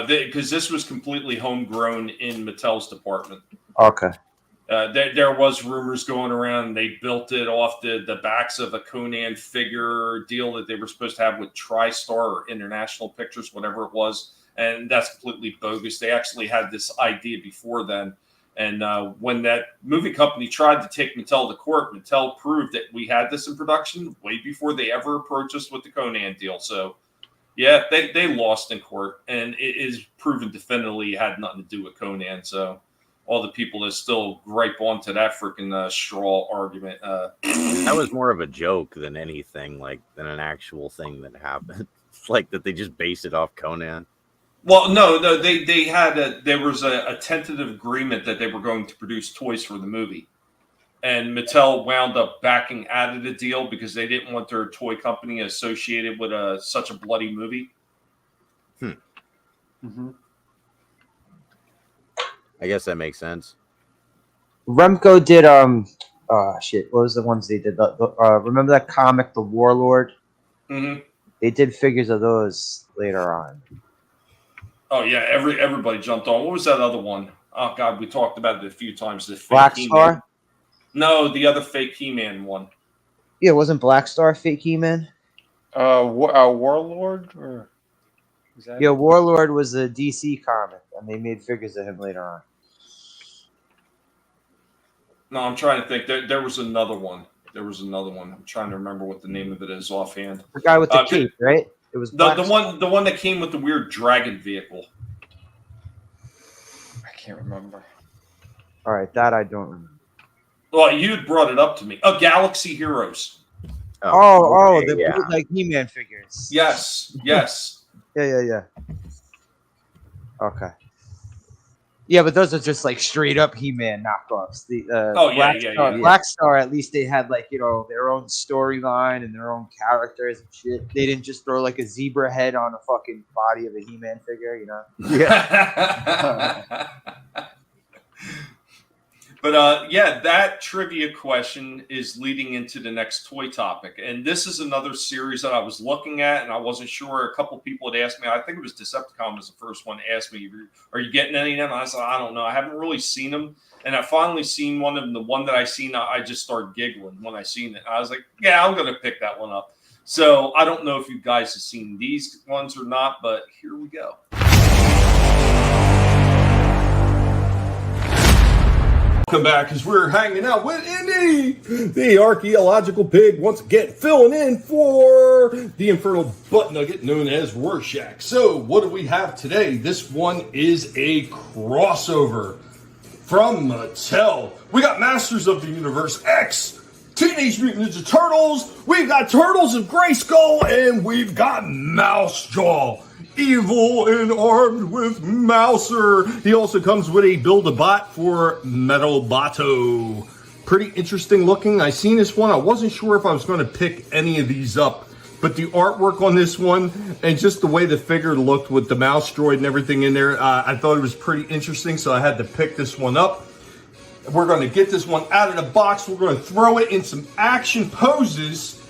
Because this was completely homegrown in Mattel's department. Okay. There was rumors going around. They built it off the backs of a Conan figure deal that they were supposed to have with TriStar or International Pictures, whatever it was. And that's completely bogus. They actually had this idea before then. And when that movie company tried to take Mattel to court, Mattel proved that we had this in production way before they ever approached us with the Conan deal. So, yeah, they lost in court. And it is proven definitively it had nothing to do with Conan. So all the people that still gripe onto that freaking straw argument. That was more of a joke than anything, than an actual thing that happened. Like that they just based it off Conan. Well, no, there was a tentative agreement that they were going to produce toys for the movie, and Mattel wound up backing out of the deal because they didn't want their toy company associated with such a bloody movie. Mm-hmm. I guess that makes sense. Remco did what was the ones they did? Remember that comic, The Warlord? Mm-hmm. They did figures of those later on. Oh yeah, everybody jumped on. What was that other one? Oh God, we talked about it a few times. The fake Black He-Man. Star? No, the other fake He-Man one. Yeah, wasn't Black Star fake He-Man? Warlord? Or is that Warlord was a DC comic, and they made figures of him later on. No, I'm trying to think. There was another one. I'm trying to remember what the name of it is offhand. The guy with the cape, right? It was the one that came with the weird dragon vehicle. I can't remember. All right, that I don't remember. Well, you had brought it up to me. Galaxy Heroes. The like He-Man figures. Yes. Yeah. Okay. Yeah, but those are just like straight up He-Man knockoffs. Black Star, at least they had their own storyline and their own characters and shit. They didn't just throw like a zebra head on a fucking body of a He-Man figure, Yeah. But that trivia question is leading into the next toy topic. And this is another series that I was looking at, and I wasn't sure. A couple people had asked me, I think it was Decepticon was the first one, asked me, are you getting any of them? And I said, I don't know. I haven't really seen them. And I finally seen one of them. The one that I seen, I just started giggling when I seen it. I was like, yeah, I'm going to pick that one up. So I don't know if you guys have seen these ones or not, but here we go. Welcome back as we're hanging out with Indy, the archaeological pig, once again filling in for the infernal butt nugget known as Rorschach. So what do we have today? This one is a crossover from Mattel. We got Masters of the Universe X, Teenage Mutant Ninja Turtles, we've got Turtles of Grayskull, and we've got Mousejaw. Evil and armed with Mouser. He also comes with a Build-A-Bot for Metal Bato. Pretty interesting looking. I seen this one. I wasn't sure if I was going to pick any of these up, but the artwork on this one and just the way the figure looked with the mouse droid and everything in there, I thought it was pretty interesting, so I had to pick this one up. We're going to get this one out of the box. We're going to throw it in some action poses.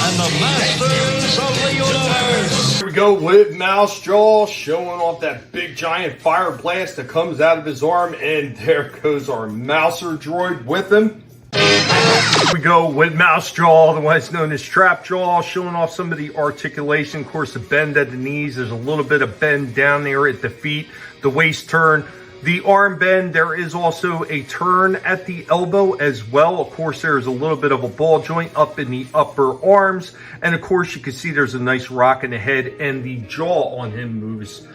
And the Masters of the Universe. Here we go with Mousejaw, showing off that big giant fire blast that comes out of his arm, and there goes our Mouser droid with him. Here we go with Mousejaw, otherwise known as Trapjaw, showing off some of the articulation. Of course, the bend at the knees. There's a little bit of bend down there at the feet. The waist turn. The arm bend, there is also a turn at the elbow as well. Of course, there's a little bit of a ball joint up in the upper arms. And of course, you can see there's a nice rock in the head, and the jaw on him moves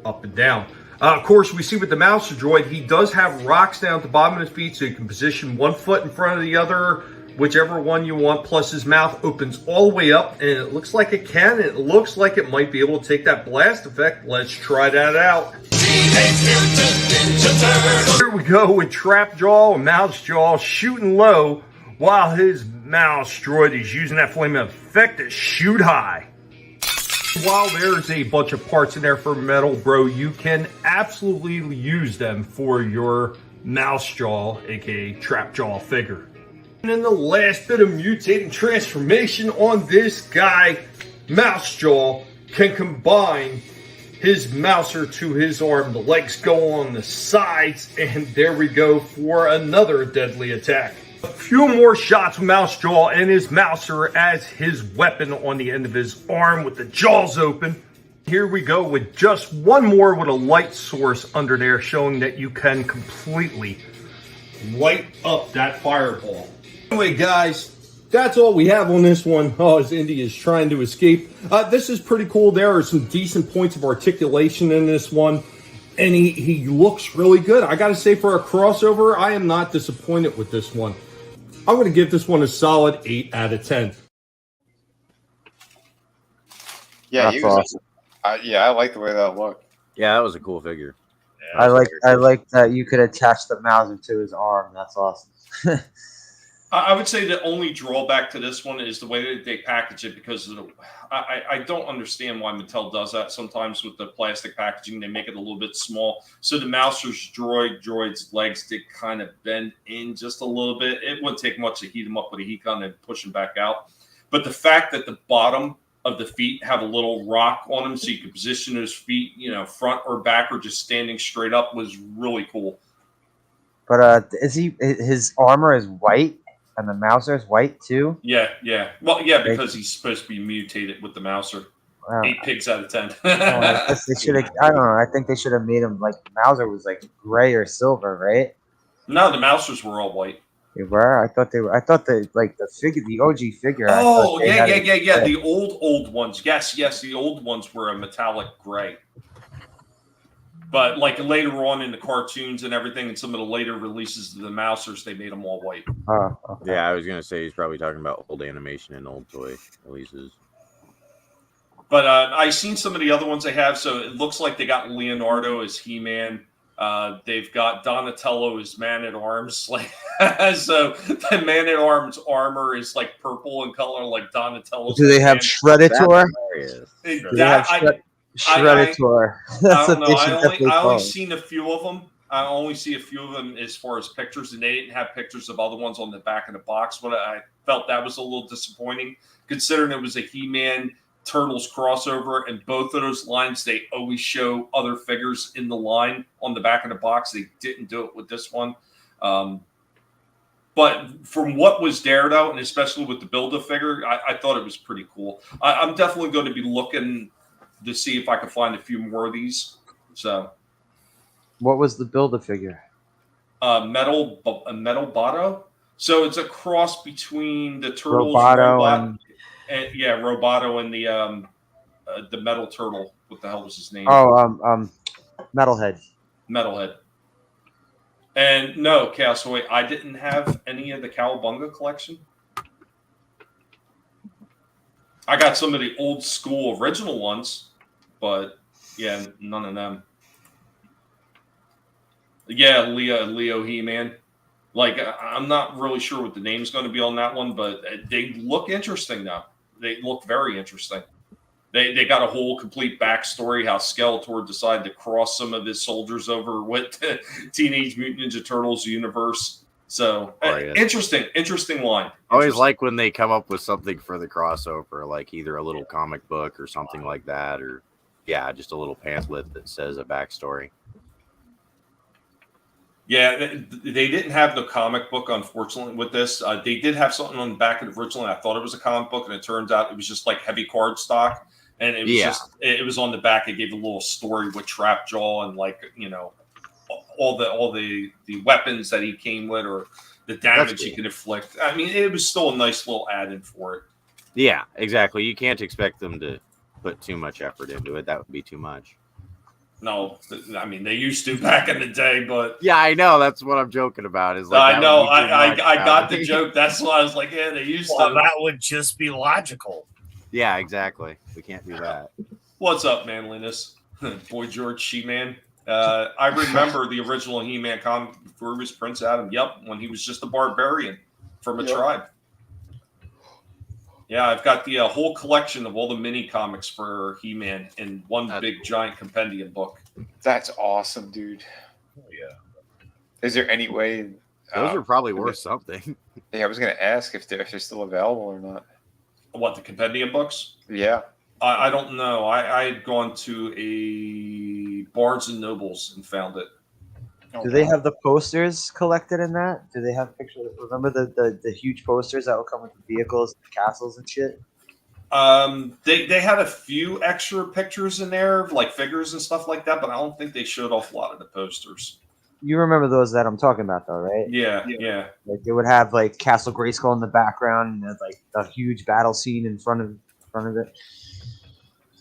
up and down. Of course, we see with the Mouser droid, he does have rocks down at the bottom of his feet, so you can position one foot in front of the other, whichever one you want, plus his mouth opens all the way up, and it looks like it can. It looks like it might be able to take that blast effect. Let's try that out. Here we go with Trap Jaw and Mouse Jaw shooting low while his Mouse droid is using that flame effect to shoot high. While there's a bunch of parts in there for metal, bro, you can absolutely use them for your Mouse Jaw, aka Trap Jaw figure. And then the last bit of mutating transformation on this guy, Mouse Jaw, can combine his Mouser to his arm. The legs go on the sides, and there we go for another deadly attack. A few more shots with Mouse Jaw and his Mouser as his weapon on the end of his arm with the jaws open. Here we go with just one more with a light source under there, showing that you can completely light up that fireball. Anyway, guys, that's all we have on this one. Oh, as Indy is trying to escape. This is pretty cool. There are some decent points of articulation in this one, and he looks really good. I got to say, for a crossover, I am not disappointed with this one. I'm going to give this one a solid 8 out of 10. Yeah, That's awesome. I like the way that looked. Yeah, that was a cool figure. I like that you could attach the Mouser to his arm. That's awesome. I would say the only drawback to this one is the way that they package it, because I don't understand why Mattel does that sometimes with the plastic packaging. They make it a little bit small. So the Mouser's droid's legs did kind of bend in just a little bit. It wouldn't take much to heat them up with a heat gun and push them back out. But the fact that the bottom of the feet have a little rock on them so you can position those feet, front or back or just standing straight up was really cool. But his armor is white? And the Mouser is white too? Yeah. Well, yeah, because he's supposed to be mutated with the Mouser. Wow. 8 pigs out of 10. I don't know. I think they should have made him like Mouser was like gray or silver, right? No, the Mousers were all white. They were. I thought the figure, the OG figure. Oh, yeah. The old ones. Yes. The old ones were a metallic gray. But like later on in the cartoons and everything, and some of the later releases of the Mousers, they made them all white. Oh, okay. Yeah, I was gonna say he's probably talking about old animation and old toy releases. But I've seen some of the other ones they have. So it looks like they got Leonardo as He-Man. They've got Donatello as Man-at-Arms. Like, so the Man-at-Arms armor is like purple in color, like Donatello's. Do they have Shredditor? Shredditor. I don't know. I only seen a few of them. I only see a few of them as far as pictures, and they didn't have pictures of other ones on the back of the box. But I felt that was a little disappointing, considering it was a He-Man Turtles crossover, and both of those lines they always show other figures in the line on the back of the box. They didn't do it with this one. But from what was there, though, and especially with the Build-A-Figure, I thought it was pretty cool. I'm definitely going to be looking to see if I can find a few more of these. So, what was the Build-A-Figure? Metal Botto. So it's a cross between the Turtles Roboto and Roboto and the Metal Turtle. What the hell was his name? Oh, Metalhead. Metalhead. And no, Castaway, I didn't have any of the Cowabunga collection. I got some of the old school original ones, but yeah, none of them. Yeah, Leo He-Man. Like, I'm not really sure what the name's going to be on that one, but they look interesting now. They look very interesting. They got a whole complete backstory how Skeletor decided to cross some of his soldiers over with the Teenage Mutant Ninja Turtles universe. So, interesting line. I always like when they come up with something for the crossover, like either a little comic book or something like that, or, just a little pamphlet that says a backstory. Yeah, they didn't have the comic book, unfortunately, with this. They did have something on the back of it originally. I thought it was a comic book, and it turns out it was just like heavy card stock. And it was it was on the back. It gave a little story with Trapjaw and all the weapons that he came with or the damage he could inflict. I mean, it was still a nice little add-in for it. Yeah, exactly. You can't expect them to put too much effort into it. That would be too much. No, I mean they used to back in the day, but yeah, I know that's what I'm joking about. Is like I know I got the joke. That's why I was like, yeah, they used to. That would just be logical. Yeah, exactly. We can't do that. What's up, manliness? Boy George She-Man. I remember the original He-Man comic before he was Prince Adam. Yep, when he was just a barbarian from a tribe. Yeah, I've got the whole collection of all the mini comics for He-Man in one big giant compendium book. That's awesome, dude. Oh, yeah. Is there any way those are probably worth something? Yeah, I was going to ask if they're still available or not. What, the compendium books? Yeah. I don't know. I had gone to a Barnes and Nobles and found it. Do they have the posters collected in that? Do they have pictures? Remember the huge posters that will come with the vehicles, the castles, and shit? They had a few extra pictures in there, like figures and stuff like that, but I don't think they showed off a lot of the posters. You remember those that I'm talking about, though, right? Yeah. Like they would have like Castle Grayskull in the background, and like a huge battle scene in front of it.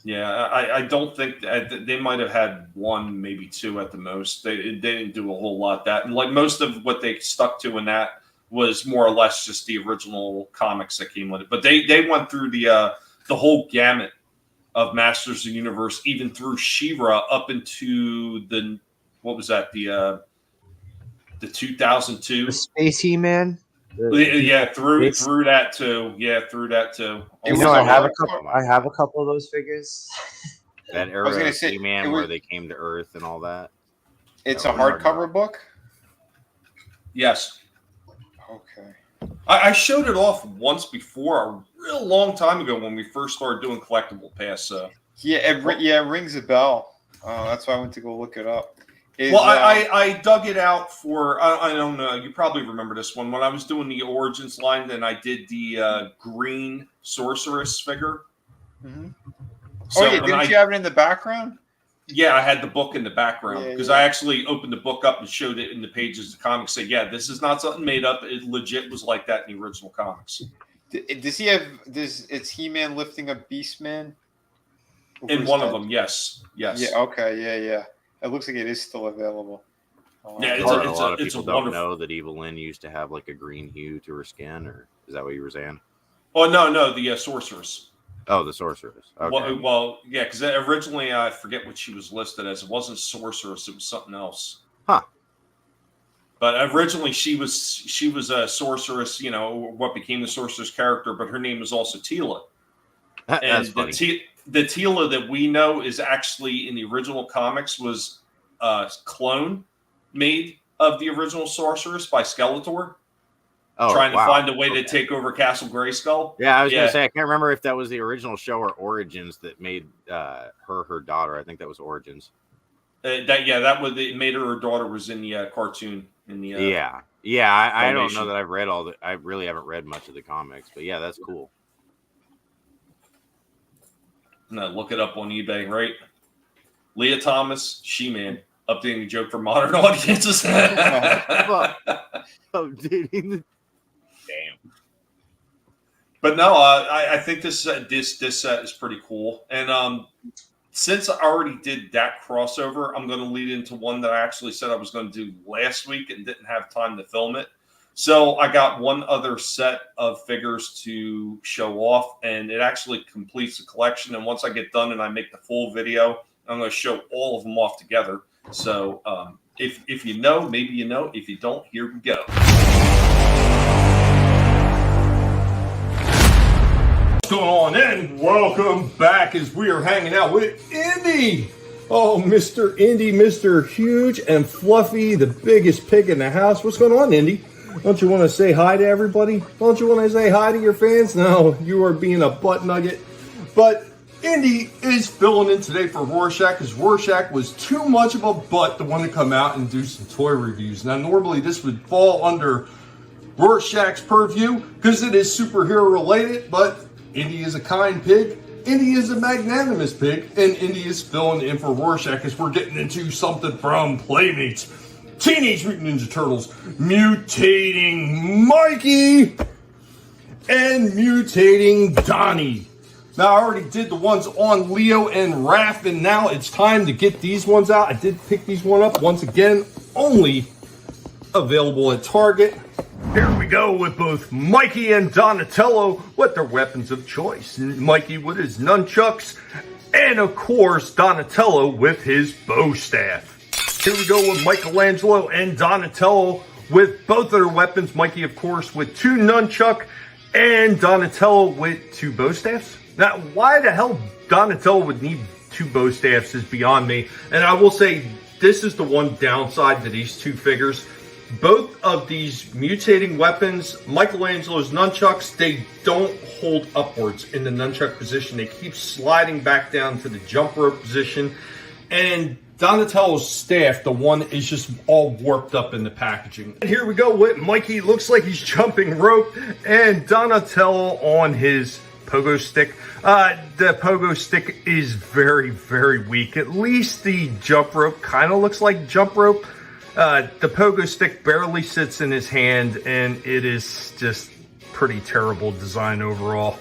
Yeah, I don't think they might have had one, maybe two at the most. They didn't do a whole lot that, and like most of what they stuck to in that was more or less just the original comics that came with it. But they went through the whole gamut of Masters of the Universe, even through She-Ra up into the what was that the 2002 the Space He-Man. Yeah, through that too. Yeah, through that too. You know, I have a couple of those figures. That era of He-Man where they came to Earth and all that. It's a hardcover book? Yes. Okay. I showed it off once before, a real long time ago when we first started doing Collectable Past. Yeah, it rings a bell. That's why I went to go look it up. I dug it out for, I don't know, you probably remember this one. When I was doing the Origins line, then I did the green Sorceress figure. Mm-hmm. Didn't you have it in the background? Yeah, I had the book in the background because I actually opened the book up and showed it in the pages of the comics. Say, yeah, this is not something made up. It legit was like that in the original comics. Does he have this? It's He-Man lifting up Beastman? In one of them, yes. Yeah, okay, yeah. It looks like it is still available. Yeah, a lot of people don't know that Evil Lynn used to have like a green hue to her skin, or is that what you were saying? Oh, no, the Sorceress. Oh, the Sorceress. Okay. Well, yeah, because originally I forget what she was listed as. It wasn't Sorceress; it was something else. Huh. But originally she was a Sorceress. You know what became the Sorceress character, but her name was also Teela. That's funny. The Teela that we know is actually in the original comics was a clone made of the original Sorceress by Skeletor. Trying to find a way to take over Castle Grayskull. Yeah, I was going to say, I can't remember if that was the original show or Origins that made her daughter. I think that was Origins. That was it made her daughter was in the cartoon. In the I don't know that I've read all the. I really haven't read much of the comics, but yeah, that's cool. No, look it up on eBay, right? Leah Thomas, She-Man, updating the joke for modern audiences. Updating the damn. But no, I think this set is pretty cool. And since I already did that crossover, I'm going to lead into one that I actually said I was going to do last week and didn't have time to film it. So I got one other set of figures to show off, and it actually completes the collection. And once I get done and I make the full video, I'm going to show all of them off together. So if you know, maybe you know. If you don't, here we go. What's going on? And welcome back as we are hanging out with Indy. Oh, Mr. Indy, Mr. Huge and Fluffy, the biggest pig in the house. What's going on, Indy? Don't you want to say hi to everybody? Don't you want to say hi to your fans? No, you are being a butt nugget. But Indy is filling in today for Rorschach because Rorschach was too much of a butt to want to come out and do some toy reviews. Now, normally this would fall under Rorschach's purview because it is superhero related, but Indy is a kind pig. Indy is a magnanimous pig, and Indy is filling in for Rorschach as we're getting into something from Playmates. Teenage Mutant Ninja Turtles mutating Mikey and mutating Donnie. Now, I already did the ones on Leo and Raph, and now it's time to get these ones out. I did pick these one up once again, only available at Target. Here we go with both Mikey and Donatello with their weapons of choice. Mikey with his nunchucks, and of course, Donatello with his bow staff. Here we go with Michelangelo and Donatello with both of their weapons. Mikey, of course, with 2 nunchuck, and Donatello with 2 bow staffs. Now, why the hell Donatello would need 2 bow staffs is beyond me. And I will say, this is the one downside to these 2 figures. Both of these mutating weapons, Michelangelo's nunchucks, they don't hold upwards in the nunchuck position. They keep sliding back down to the jump rope position. And Donatello's staff, the one is just all warped up in the packaging. And here we go with Mikey. Looks like he's jumping rope. And Donatello on his pogo stick. The pogo stick is very, very weak. At least the jump rope kind of looks like jump rope. The pogo stick barely sits in his hand, and it is just pretty terrible design overall.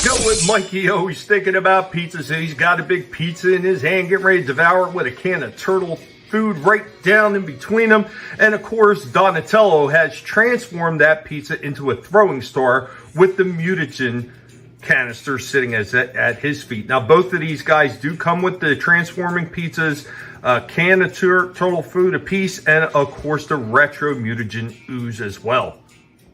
Go with Mikey, always thinking about pizza. So he's got a big pizza in his hand, getting ready to devour it with a can of turtle food right down in between them. And of course, Donatello has transformed that pizza into a throwing star with the mutagen canister sitting at his feet. Now, both of these guys do come with the transforming pizzas, a can of turtle food apiece, and of course the retro mutagen ooze as well.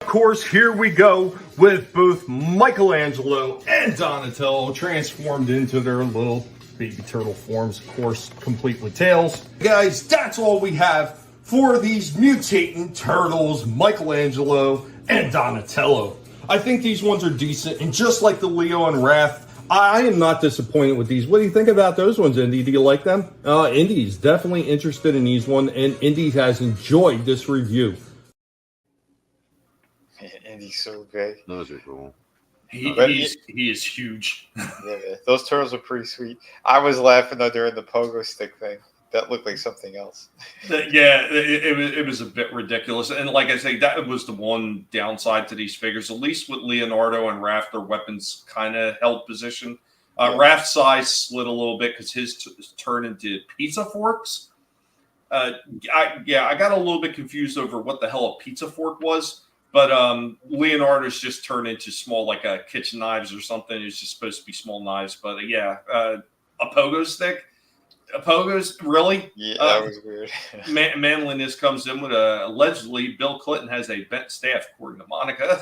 Of course, here we go with both Michelangelo and Donatello transformed into their little baby turtle forms, of course, complete with tails. Guys, that's all we have for these mutating turtles, Michelangelo and Donatello. I think these ones are decent, and just like the Leo and Raph, I am not disappointed with these. What do you think about those ones, Indy? Do you like them? Indy's definitely interested in these ones, and Indy has enjoyed this review. Man, Indy's so big. Those are cool. He is huge. Yeah, those turtles are pretty sweet. I was laughing though during the pogo stick thing. That looked like something else. Yeah, it was a bit ridiculous. And like I say, that was the one downside to these figures. At least with Leonardo and Raph, their weapons kind of held position. Raph's size slid a little bit because his turned into pizza forks. I got a little bit confused over what the hell a pizza fork was. But Leonardo's just turned into small, like kitchen knives or something. It's just supposed to be small knives. But a pogo stick. Pogo's really? Yeah, that was weird. Manliness comes in with allegedly Bill Clinton has a bent staff, according to Monica.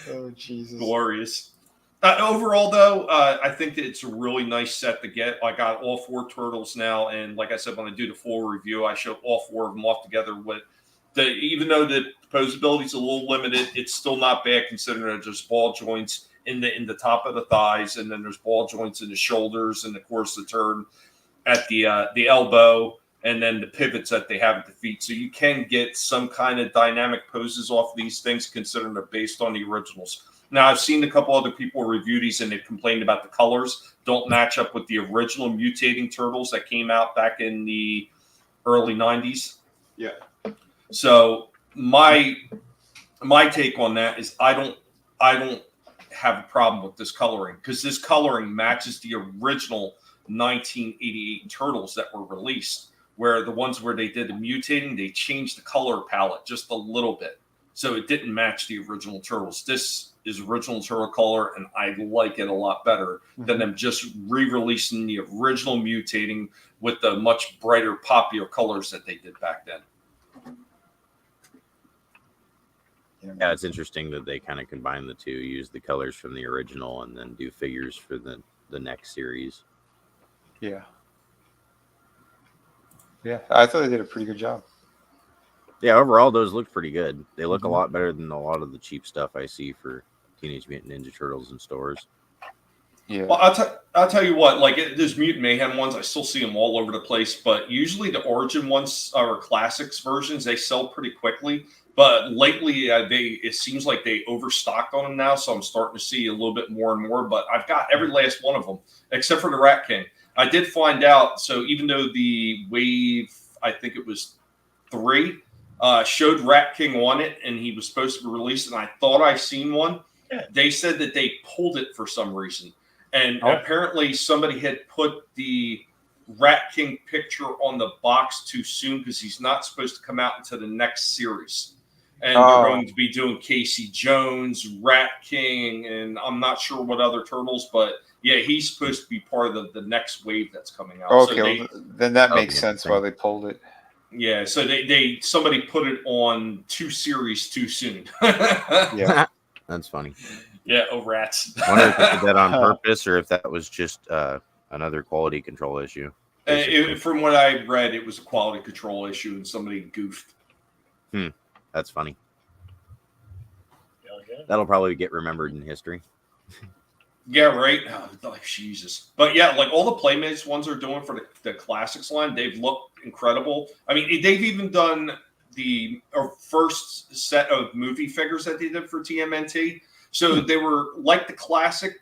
Oh, Jesus. Glorious. Overall, though, I think that it's a really nice set to get. I got all 4 turtles now, and like I said, when I do the full review, I show all 4 of them off together. With even though the posability is a little limited, it's still not bad considering there's ball joints in the top of the thighs, and then there's ball joints in the shoulders, and of course the turn at the elbow, and then the pivots that they have at the feet. So you can get some kind of dynamic poses off of these things, considering they're based on the originals. Now, I've seen a couple other people review these, and they've complained about the colors don't match up with the original mutating turtles that came out back in the early 90s. Yeah. So my take on that is I don't have a problem with this coloring, because this coloring matches the original 1988 turtles that were released, where the ones where they did the mutating, they changed the color palette just a little bit. So it didn't match the original turtles. This is original turtle color, and I like it a lot better than them just re-releasing the original mutating with the much brighter, poppier colors that they did back then. Yeah, it's interesting that they kind of combine the two, use the colors from the original, and then do figures for the next series. Yeah. Yeah, I thought they did a pretty good job. Yeah, overall, those look pretty good. They look a lot better than a lot of the cheap stuff I see for Teenage Mutant Ninja Turtles in stores. Yeah. Well, I'll tell you what, like there's Mutant Mayhem ones, I still see them all over the place, but usually the Origin ones or Classics versions, they sell pretty quickly. But lately, it seems like they overstocked on them now, so I'm starting to see a little bit more and more. But I've got every last one of them, except for the Rat King. I did find out. So even though the Wave, I think it was 3, showed Rat King on it, and he was supposed to be released, and I thought I seen one. Yeah. They said that they pulled it for some reason, and apparently somebody had put the Rat King picture on the box too soon because he's not supposed to come out until the next series. And they're going to be doing Casey Jones, Rat King, and I'm not sure what other turtles, but yeah, he's supposed to be part of the next wave that's coming out. Okay, So then that makes sense why they pulled it. yeah, so somebody put it on 2 series too soon. Yeah, that's funny. Yeah, oh rats. I wonder if they did that on purpose or if that was just another quality control issue. From what I read, it was a quality control issue, and somebody goofed. That's funny. That'll probably get remembered in history. Yeah, right. Oh, Jesus. But yeah, like all the Playmates ones are doing for the classics line, they've looked incredible. I mean, they've even done the first set of movie figures that they did for TMNT. So they were like the classic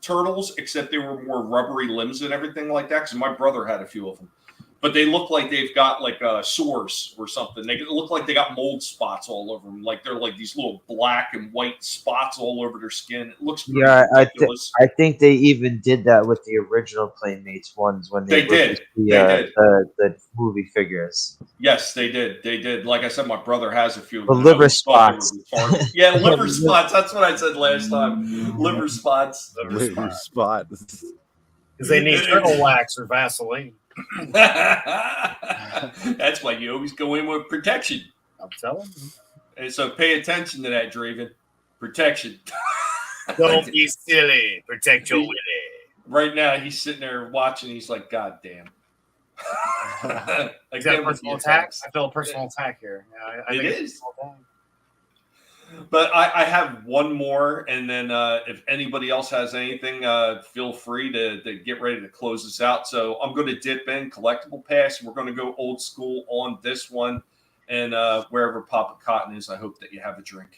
turtles, except they were more rubbery limbs and everything like that. Because my brother had a few of them. But they look like they've got like sores or something. They look like they got mold spots all over them. Like they're like these little black and white spots all over their skin. It looks pretty ridiculous. I think they even did that with the original Playmates ones when they did. The movie figures. Yes, they did. They did. Like I said, my brother has a few. The liver spots. Yeah, liver spots. That's what I said last time. Liver spots. Liver spots. Because they need turtle wax or Vaseline. That's why you always go in with protection. I'm telling you. And so pay attention to that, Draven. Protection. Don't be silly. Protect your willy. Right now, he's sitting there watching. He's like, God damn. Is that a personal attack? I feel a personal attack here. I think it is. But I have one more, and then if anybody else has anything, feel free to get ready to close this out. So I'm going to dip in Collectable Past. We're going to go old school on this one, and wherever Papa Cotton is, I hope that you have a drink.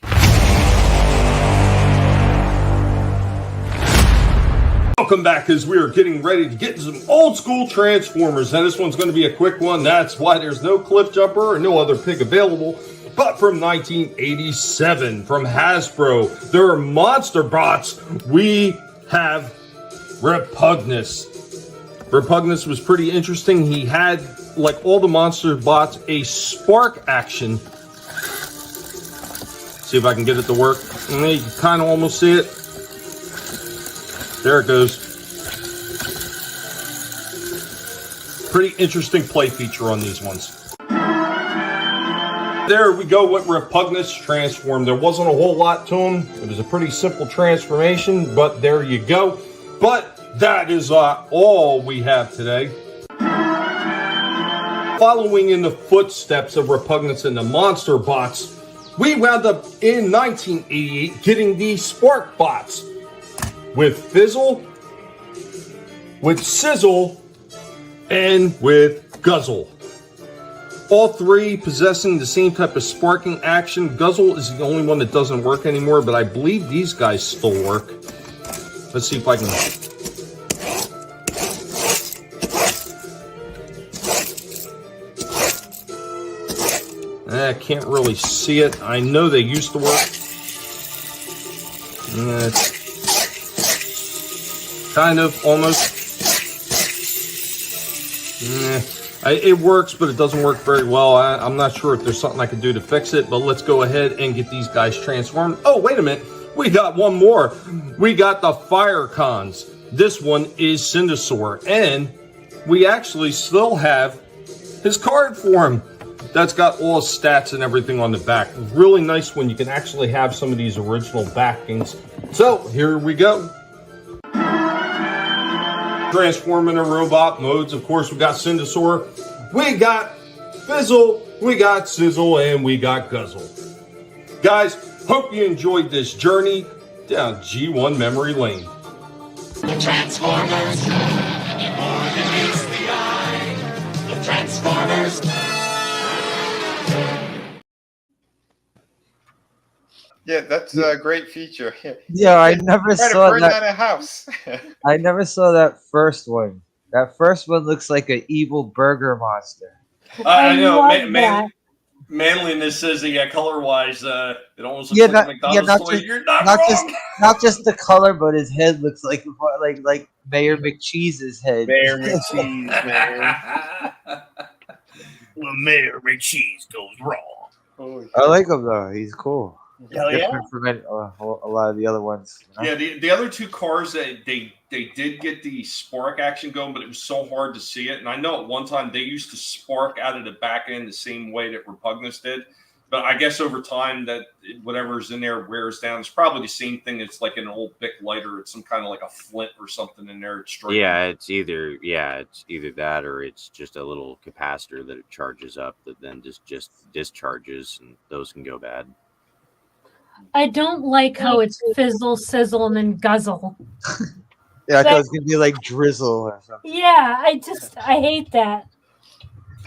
Welcome back as we are getting ready to get some old school Transformers. Now this one's going to be a quick one. That's why there's no Cliff Jumper or no other pig available. But from 1987, from Hasbro, there are monster bots. We have Repugnus. Repugnus was pretty interesting. He had, like all the monster bots, a spark action. See if I can get it to work. And you can kind of almost see it. There it goes. Pretty interesting play feature on these ones. There we go with Repugnus transform. There wasn't a whole lot to him. It was a pretty simple transformation, but there you go. But that is all we have today. Following in the footsteps of Repugnus and the monster bots, we wound up in 1988 getting the Spark bots with Fizzle, with Sizzle, and with Guzzle. All three possessing the same type of sparking action. Guzzle is the only one that doesn't work anymore, but I believe these guys still work. Let's see if I can... I can't really see it. I know they used to work. Kind of, almost. It works, but it doesn't work very well. I'm not sure if there's something I can do to fix it, but let's go ahead and get these guys transformed. Oh, wait a minute. We got one more. We got the Fire Cons. This one is Cindersaur, and we actually still have his card for him. That's got all his stats and everything on the back. Really nice when you can actually have some of these original backings. So, here we go. Transforming in robot modes. Of course, we got Cindersaur, we got Fizzle, we got Sizzle, and we got Guzzle. Guys, hope you enjoyed this journey down G1 memory lane. The Transformers, more than meets the eye. The Transformers. Yeah, that's a great feature. Yeah, I never saw burn that. down a house. I never saw that first one. That first one looks like an evil burger monster. I know. love that. Manliness says that, yeah, color wise, it almost looks like a McDonald's not toy. just, You're not not wrong. not just the color, but his head looks like Mayor McCheese's head. Mayor McCheese, man. When Mayor McCheese goes wrong. I like him though. He's cool. Hell yeah. Different from a lot of the other ones. You know? Yeah, the other two cars that they did get the spark action going, but it was so hard to see it. And I know at one time they used to spark out of the back end the same way that Repugnance did. But I guess over time that whatever's in there wears down. It's probably the same thing. It's like an old Bic lighter. It's some kind of like a flint or something in there. It's striking. Yeah, it's either that or it's just a little capacitor that it charges up that then just discharges, and those can go bad. I don't like how it's fizzle, sizzle, and then guzzle. Yeah, I thought it was gonna be like drizzle or something. Yeah, I hate that.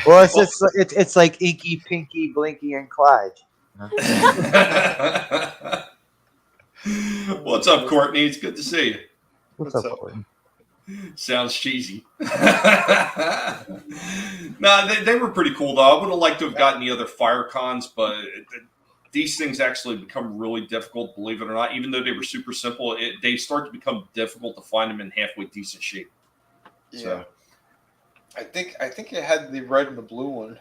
Well, it's like Inky, Pinky, Blinky, and Clyde. What's up, Courtney? It's good to see you. What's up, Courtney? Sounds cheesy. No, they were pretty cool though. I would have liked to have gotten the other fire cons, but these things actually become really difficult, believe it or not. Even though they were super simple, they start to become difficult to find them in halfway decent shape. Yeah. So. I think it had the red and the blue one.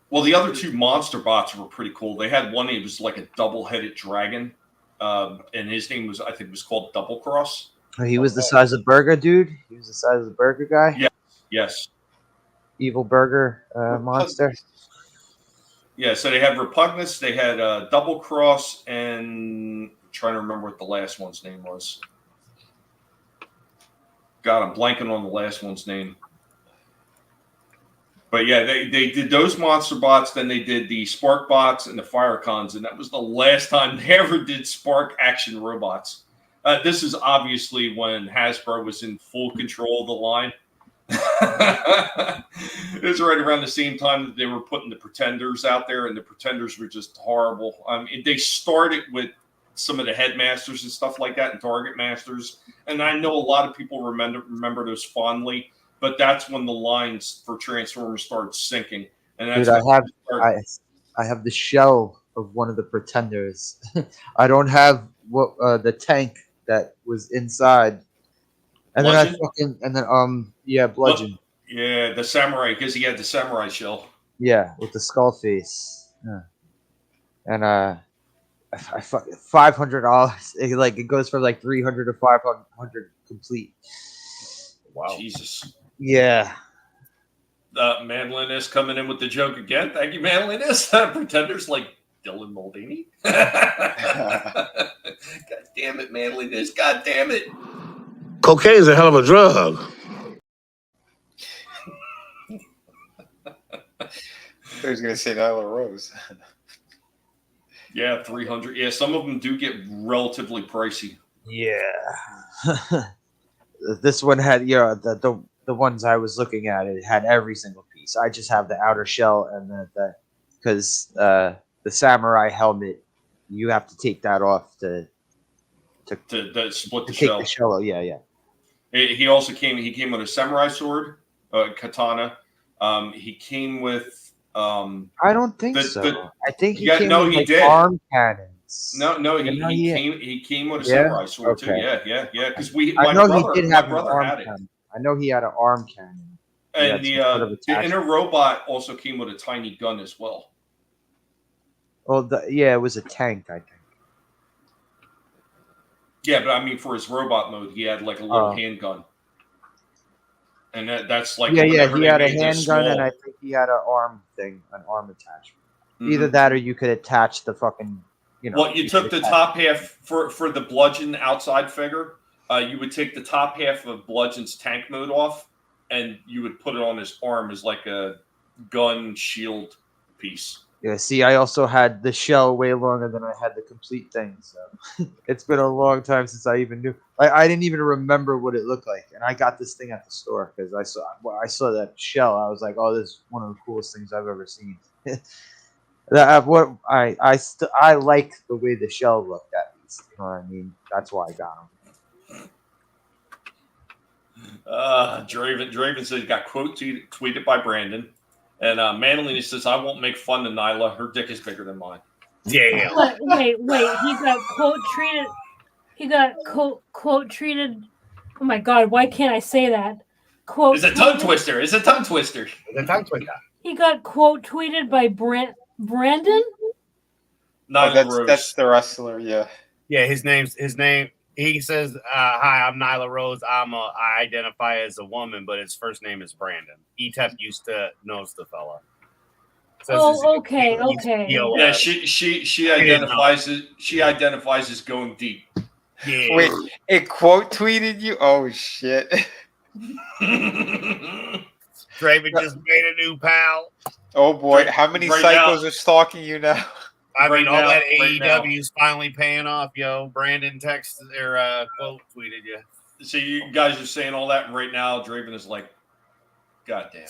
Well, the other two monster bots were pretty cool. They had one, it was like a double-headed dragon, and his name was, I think, was called Double Cross. He was the size of burger, dude. He was the size of the burger guy. Yeah. Yes. Evil burger monster. Yeah. So they had Repugnance, they had Double Cross, and I'm trying to remember what the last one's name was. God, I'm blanking on the last one's name. But yeah, they did those monster bots, then they did the spark bots and the fire cons, and that was the last time they ever did spark action robots. This is obviously when Hasbro was in full control of the line. It was right around the same time that they were putting the Pretenders out there, and the Pretenders were just horrible. They started with some of the Headmasters and stuff like that, and Target Masters, and I know a lot of people remember those fondly, but that's when the lines for Transformers started sinking. And that's dude, I have the shell of one of the Pretenders. I don't have the tank that was inside. And Bludgeon? Bludgeon. Yeah, the samurai, because he had the samurai shell. Yeah, with the skull face. Yeah. And $500. It goes from like 300 to 500 complete. Wow, Jesus. Yeah. Manliness coming in with the joke again. Thank you, Manliness. Pretenders like Dylan Mulvaney. God damn it, Manliness. God damn it. Cocaine's a hell of a drug. I was going to say Nyla Rose. Yeah, 300. Yeah, some of them do get relatively pricey. Yeah. This one had, the ones I was looking at, it had every single piece. I just have the outer shell and because the samurai helmet, you have to take that off to split the take shell. the shell. Yeah. He also came with a samurai sword, katana. He came with I don't think so. I think he came with did. arm cannons. No, he came with a samurai sword too. Yeah. Because my brother had it. Cannon. I know he had an arm cannon. And the inner robot also came with a tiny gun as well. Well, it was a tank, I think. Yeah, but I mean, for his robot mode, he had like a little handgun. And that's like... Yeah, he had a handgun, and I think he had an arm attachment. Mm-hmm. Either that or you could attach the fucking... Well, you took the top half for the Bludgeon outside figure. You would take the top half of Bludgeon's tank mode off, and you would put it on his arm as like a gun shield piece. Yeah, see, I also had the shell way longer than I had the complete thing. So it's been a long time since I even knew. I didn't even remember what it looked like, and I got this thing at the store because I saw that shell. I was like, "Oh, this is one of the coolest things I've ever seen." I like the way the shell looked at least. You know what I mean? That's why I got them. Draven says he got quote tweeted by Brandon. And Manolini says, I won't make fun of Nyla. Her dick is bigger than mine. Yeah. Wait. He got quote treated. He got quote treated. Oh my God! Why can't I say that? Quote. It's a tongue twister. It's a tongue twister. He got quote tweeted by Brandon. That's the wrestler. Yeah. Yeah. His name. He says, "Hi, I'm Nyla Rose. I identify as a woman, but his first name is Brandon." ETEP knows the fella. Okay. Yeah, she identifies as going deep. Yeah. Wait, it quote tweeted you? Oh shit. Draven just made a new pal. Oh boy, how many Right cycles now. are stalking you now? I mean, all that right AEW is finally paying off, yo. Brandon texted or quote tweeted you. So you guys are saying all that, and right now Draven is like, God damn.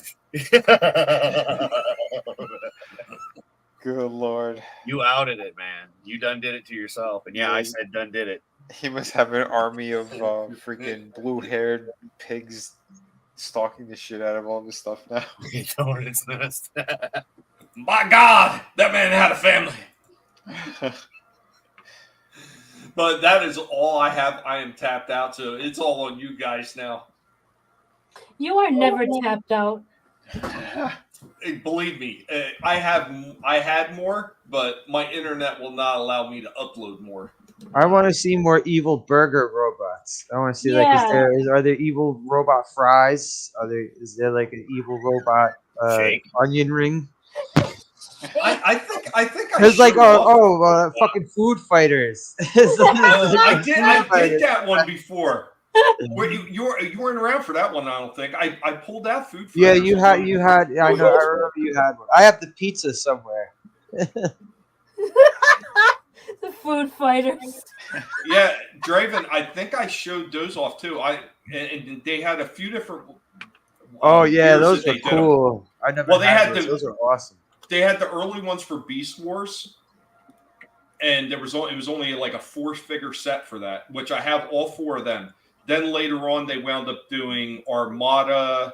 Good lord. You outed it, man. You done did it to yourself. And yeah, I said done did it. He must have an army of freaking blue-haired pigs stalking the shit out of all this stuff now. Hornet's nest. My God, that man had a family. But that is all I have. I am tapped out, so it's all on you guys now. You are never tapped out. Believe me, I had more, but my internet will not allow me to upload more. I want to see more evil burger robots. I want to see are there evil robot fries? Is there like an evil robot onion ring? I think There's like fucking food fighters. I did that one before. You weren't around for that one, I don't think. I pulled out food fighters. Yeah, you had. I know. I remember you had one. I have the pizza somewhere. The food fighters. Yeah, Draven, I think I showed those off too. And they had a few different. Oh yeah, those are are cool. I never. They had those are awesome. They had the early ones for Beast Wars, and it was only like a 4-figure set for that, which I have all 4 of them. Then later on, they wound up doing Armada,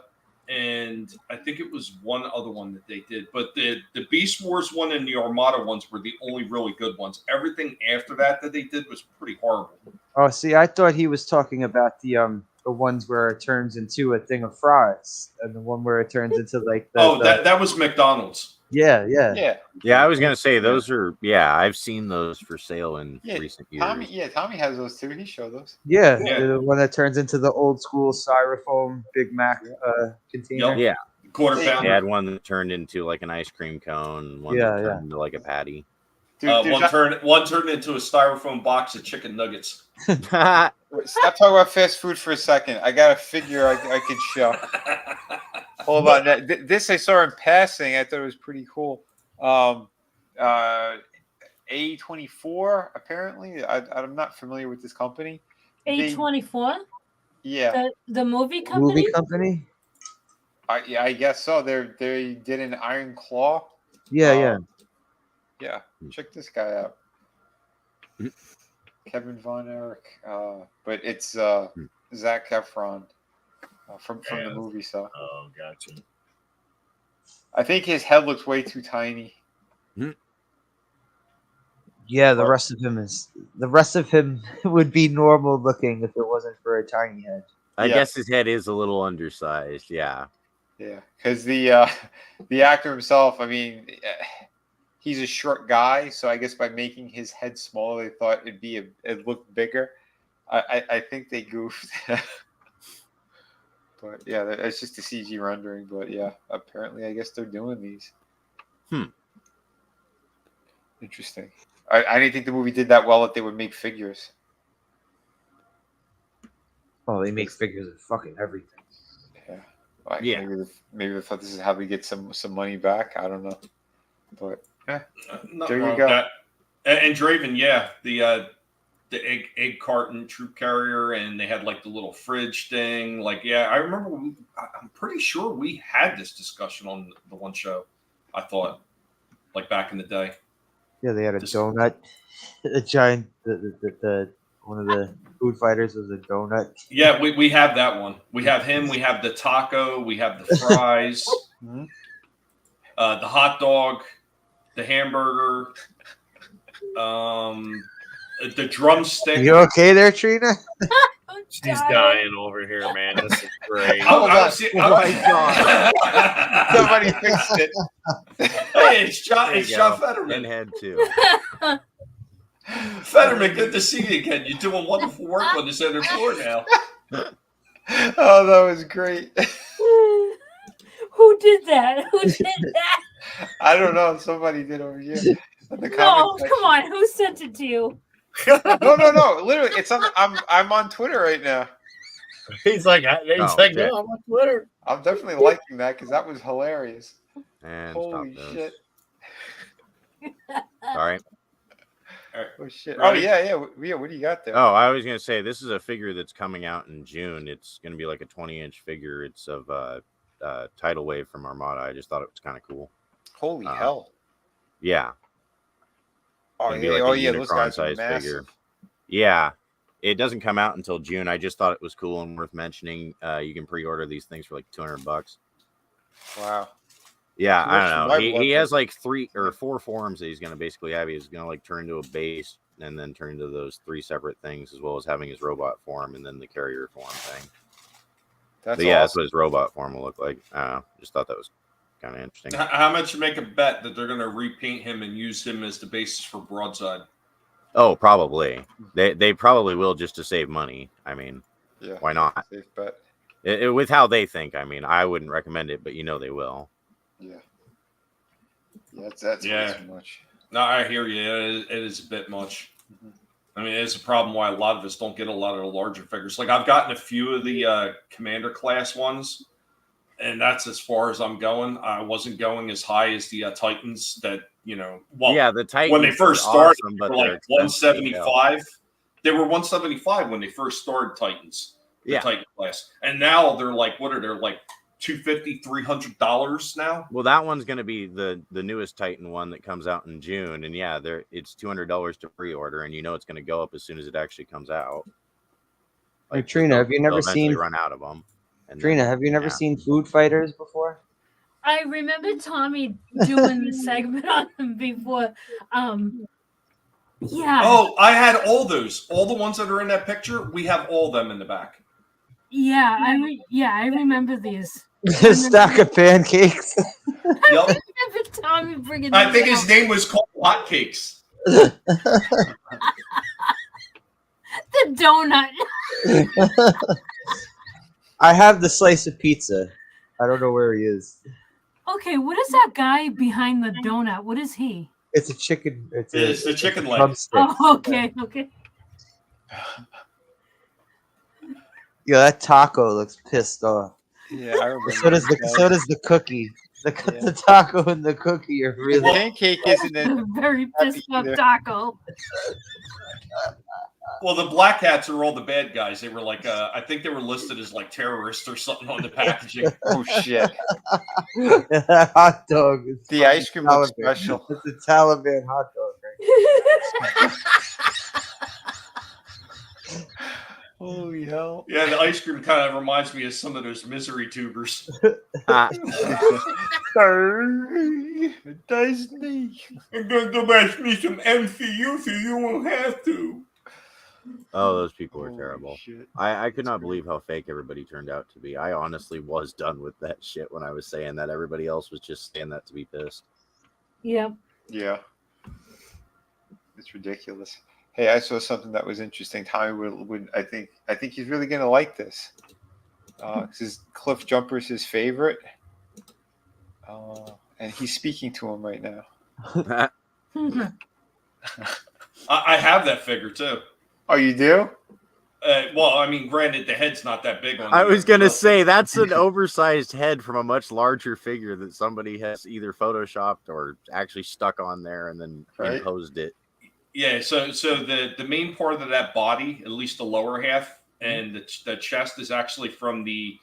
and I think it was one other one that they did. But the Beast Wars one and the Armada ones were the only really good ones. Everything after that they did was pretty horrible. Oh, see, I thought he was talking about the ones where it turns into a thing of fries, and the one where it turns into like the. That was McDonald's. Yeah. I was gonna say those are. Yeah, I've seen those for sale in recent years. Tommy has those too. He showed those. Yeah, the one that turns into the old school styrofoam Big Mac container. Yeah, quarter pounder. They had one that turned into like an ice cream cone. One that turned into like a patty. One turned into a styrofoam box of chicken nuggets. Stop talking about fast food for a second. I got a figure I could show. Hold on. This I saw in passing. I thought it was pretty cool. A24, apparently. I'm not familiar with this company. A24? Yeah. The movie company? Movie company? I guess so. They did an Iron Claw. Yeah. Yeah. Check this guy out. Kevin Von Erich. But it's Zac Efron from the movie. So. Oh, gotcha. I think his head looks way too tiny. Yeah, the rest of him would be normal looking if it wasn't for a tiny head. I guess his head is a little undersized. Yeah. Yeah, because the actor himself, I mean, he's a short guy, so I guess by making his head smaller, they thought it'd look bigger. I think they goofed. But yeah, it's just a CG rendering. But yeah, apparently, I guess they're doing these. Interesting. I didn't think the movie did that well that they would make figures. Oh, they make figures of fucking everything. Yeah. Maybe they thought this is how we get some money back. I don't know. But there you go. And Draven, the egg carton troop carrier, and they had like the little fridge thing. Like, I remember. I'm pretty sure we had this discussion on the one show. I thought, like back in the day. Yeah, they had a donut, a giant, the one of the food fighters was a donut. Yeah, we have that one. We have him. We have the taco. We have the fries, the hot dog, the hamburger, the drumstick. You okay there, Trina? She's dying over here, man. This is great. Oh my God! Somebody fixed it. Hey, it's John Fetterman. And head too. Fetterman, good to see you again. You're doing wonderful work on the center floor now. Oh, that was great. Who did that? Who did that? I don't know. Somebody did over here. No, come on. Who sent it to you? No. Literally, it's on. I'm on Twitter right now. He's like, no, I'm on Twitter. I'm definitely liking that because that was hilarious. And holy shit! All right. Oh shit! Oh yeah. What do you got there? Oh, I was gonna say this is a figure that's coming out in June. It's gonna be like a 20-inch figure. It's of Tidal Wave from Armada. I just thought it was kind of cool. Holy hell! Yeah. Oh yeah, those guys are massive. Figure. Yeah, it doesn't come out until June. I just thought it was cool and worth mentioning. You can pre-order these things for like $200. Wow. Yeah, I don't know. He has like 3 or 4 forms that he's going to basically have. He's going to like turn into a base and then turn into those 3 separate things, as well as having his robot form and then the carrier form thing. That's that's what his robot form will look like. I don't know. Just thought that was kind of interesting. How much you make a bet that they're going to repaint him and use him as the basis for Broadside? Oh, probably. They probably will, just to save money. I mean, yeah, why not? Safe bet. With how they think, I mean, I wouldn't recommend it, but they will. Yeah. That's way too much. No, I hear you. It is a bit much. Mm-hmm. I mean, it's a problem why a lot of us don't get a lot of the larger figures. Like, I've gotten a few of the Commander class ones, and that's as far as I'm going. I wasn't going as high as the Titans that, the Titans when they first started, awesome, they but were like 175. They were 175 when they first started Titans, the Titan class. And now they're like, what are they, like $250, $300 now? Well, that one's going to be the newest Titan one that comes out in June. And it's $200 to pre-order, and it's going to go up as soon as it actually comes out. Like, Trina, have you never seen run out of them? Trina, have you never seen Food Fighters before? I remember Tommy doing the segment on them before. Yeah. Oh, I had all those. All the ones that are in that picture, we have all them in the back. Yeah, I remember these. A stack of pancakes. Yep. I remember Tommy bringing. I think his name was called Hotcakes. The donut. I have the slice of pizza. I don't know where he is. Okay, what is that guy behind the donut? What is he? It's a chicken. It's the chicken leg. Oh, okay. Yeah, that taco looks pissed off. Yeah, I remember. So does the cookie. The taco and the cookie are really. The pancake isn't a very pissed off taco. Well, the black hats are all the bad guys. They were like, I think they were listed as like terrorists or something on the packaging. Oh shit! That hot dog. The ice cream looks special. It's a Taliban hot dog, right? Holy hell! Yeah, the ice cream kind of reminds me of some of those misery tubers. Disney. I'm going to match me some MCU so you won't have to. Oh, those people are terrible. Shit. I could not believe how fake everybody turned out to be. I honestly was done with that shit when I was saying that. Everybody else was just saying that to be pissed. Yeah. Yeah. It's ridiculous. Hey, I saw something that was interesting. Tommy would I think he's really gonna like this. Because Cliff Jumper's his favorite. And he's speaking to him right now. I have that figure too. Oh, you do? Well, I mean, granted, the head's not that big on. I was gonna say that's an oversized head from a much larger figure that somebody has either photoshopped or actually stuck on there and then imposed it. Yeah, so the main part of that body, at least the lower half, and the chest is actually from the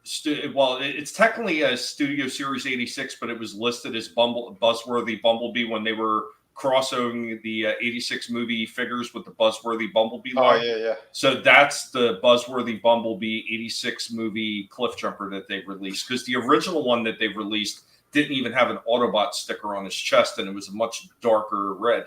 it's technically a Studio Series 86, but it was listed as Buzzworthy Bumblebee when they were crossovering the 86 movie figures with the Buzzworthy Bumblebee Oh, line. yeah. So that's the Buzzworthy Bumblebee 86 movie Cliff Jumper that they released, because the original one that they released didn't even have an Autobot sticker on his chest, and it was a much darker red.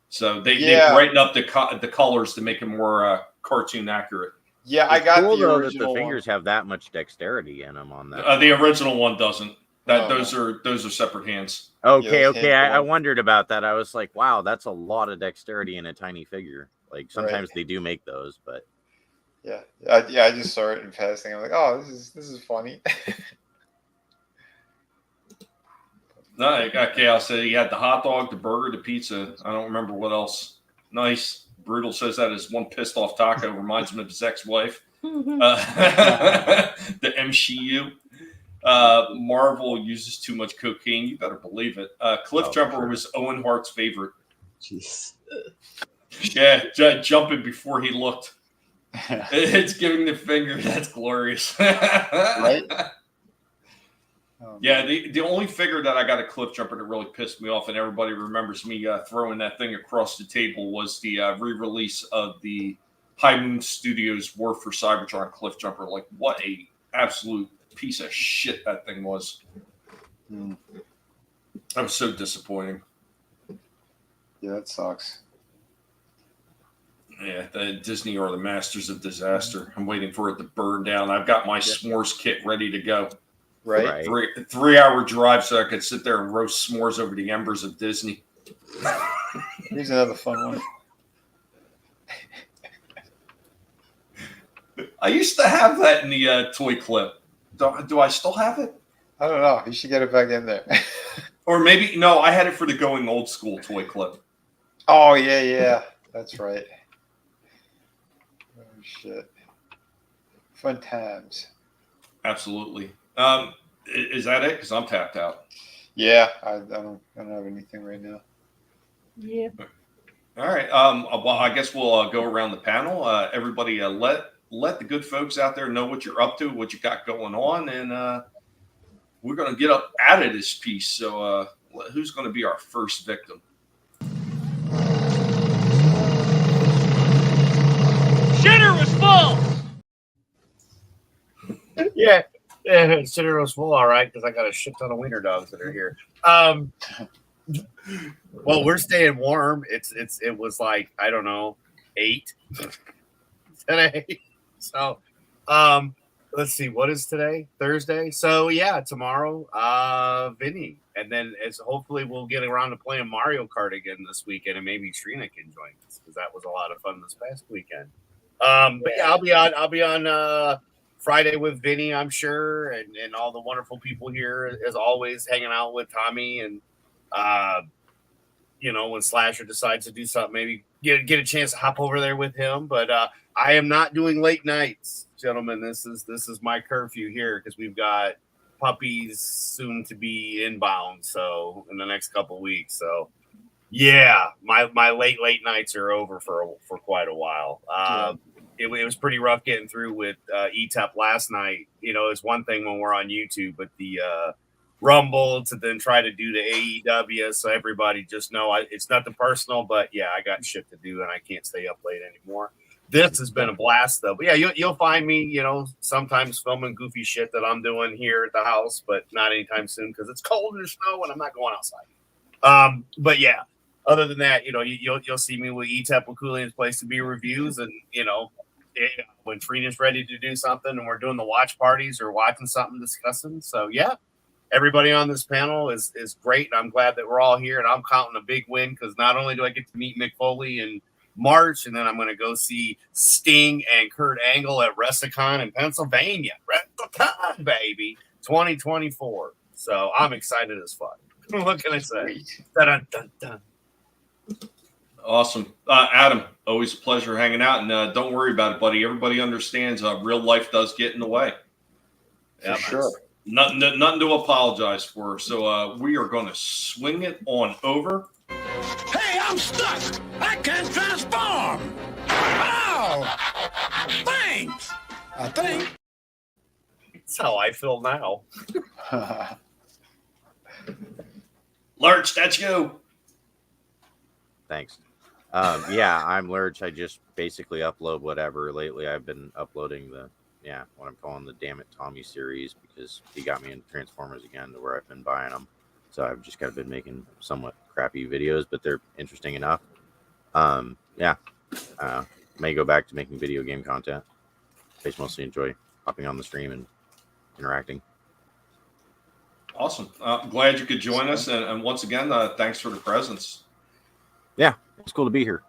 So they brightened up the colors to make it more cartoon accurate. Yeah, It's I got cool, the though, original that the fingers one. have that much dexterity in them on that. The original one doesn't. Those no. are separate hands. Okay, Yeah, okay. I wondered about that. I was like, wow, that's a lot of dexterity in a tiny figure. Like sometimes they do make those, but Yeah, I just saw it in passing. I'm like, oh, this is funny. No, okay. I'll say you had the hot dog, the burger, the pizza. I don't remember what else. Nice. Brutal says that is one pissed off taco reminds him of his ex-wife. The MCU. Marvel uses too much cocaine. You better believe it. Cliff Jumper was Owen Hart's favorite. Jeez. Yeah, jumping before he looked. It's giving the finger. That's glorious. Right? Yeah, the only figure that I got a Cliff Jumper that really pissed me off, and everybody remembers me throwing that thing across the table, was the re-release of the High Moon Studios War for Cybertron Cliff Jumper. Like, what a absolute piece of shit that thing was. That was so disappointing. Yeah, that sucks. Yeah, Disney are the masters of disaster. I'm waiting for it to burn down. I've got my s'mores kit ready to go. Right. 3-hour drive so I could sit there and roast s'mores over the embers of Disney. Here's another fun one. I used to have that in the toy clip. Do I still have it? I don't know. You should get it back in there. Or maybe, no, I had it for the going old school toy clip. Oh, yeah. That's right. Oh, shit. Fun times. Absolutely. Is that it? Because I'm tapped out. Yeah, I don't have anything right now. Yeah. All right. Well, I guess we'll go around the panel. Everybody, let the good folks out there know what you're up to, what you got going on, and we're going to get up out of this piece. So, who's going to be our first victim? Shitter was full. Yeah, Shitter was full, all right, because I got a shit ton of wiener dogs that are here. Well, we're staying warm. It was like, I don't know, 8 today. So, let's see, what is today? Thursday. So yeah, tomorrow, Vinnie, and then hopefully we'll get around to playing Mario Kart again this weekend, and maybe Trina can join us because that was a lot of fun this past weekend. But yeah, I'll be on Friday with Vinnie, I'm sure, and all the wonderful people here as always, hanging out with Tommy, and when Slasher decides to do something, maybe get a chance to hop over there with him. But I am not doing late nights, gentlemen. This is my curfew here because we've got puppies soon to be inbound, so in the next couple of weeks. So yeah, my late nights are over for quite a while. It was pretty rough getting through with ETEP last night. It's one thing when we're on YouTube, but the Rumble to then try to do the AEW, so everybody just know it's nothing personal, but yeah, I got shit to do and I can't stay up late anymore. This has been a blast though. But yeah, you'll find me, sometimes filming goofy shit that I'm doing here at the house, but not anytime soon because it's cold and snow and I'm not going outside. But yeah, other than that, you'll see me with ETEP with Coolian's Place to Be reviews, and when Trina's ready to do something and we're doing the watch parties or watching something, discussing. So yeah, everybody on this panel is great. And I'm glad that we're all here, and I'm counting a big win because not only do I get to meet Mick Foley in March, and then I'm going to go see Sting and Kurt Angle at WrestleCon in Pennsylvania. WrestleCon, baby, 2024. So I'm excited as fuck. What can I say? Dun, dun, dun. Awesome. Adam, always a pleasure hanging out, and don't worry about it, buddy. Everybody understands real life does get in the way. For sure. Nothing to apologize for. So we are going to swing it on over. Hey, I'm stuck. I can't transform. Oh, thanks. I think. That's how I feel now. Lurch, that's you. Thanks. Yeah, I'm Lurch. I just basically upload whatever. Lately, I've been uploading what I'm calling the Damn It Tommy series because he got me into Transformers again to where I've been buying them. So I've just kind of been making somewhat crappy videos, but they're interesting enough. May go back to making video game content. I just mostly enjoy hopping on the stream and interacting. Awesome. Glad you could join us. And once again, thanks for the presence. Yeah, it's cool to be here.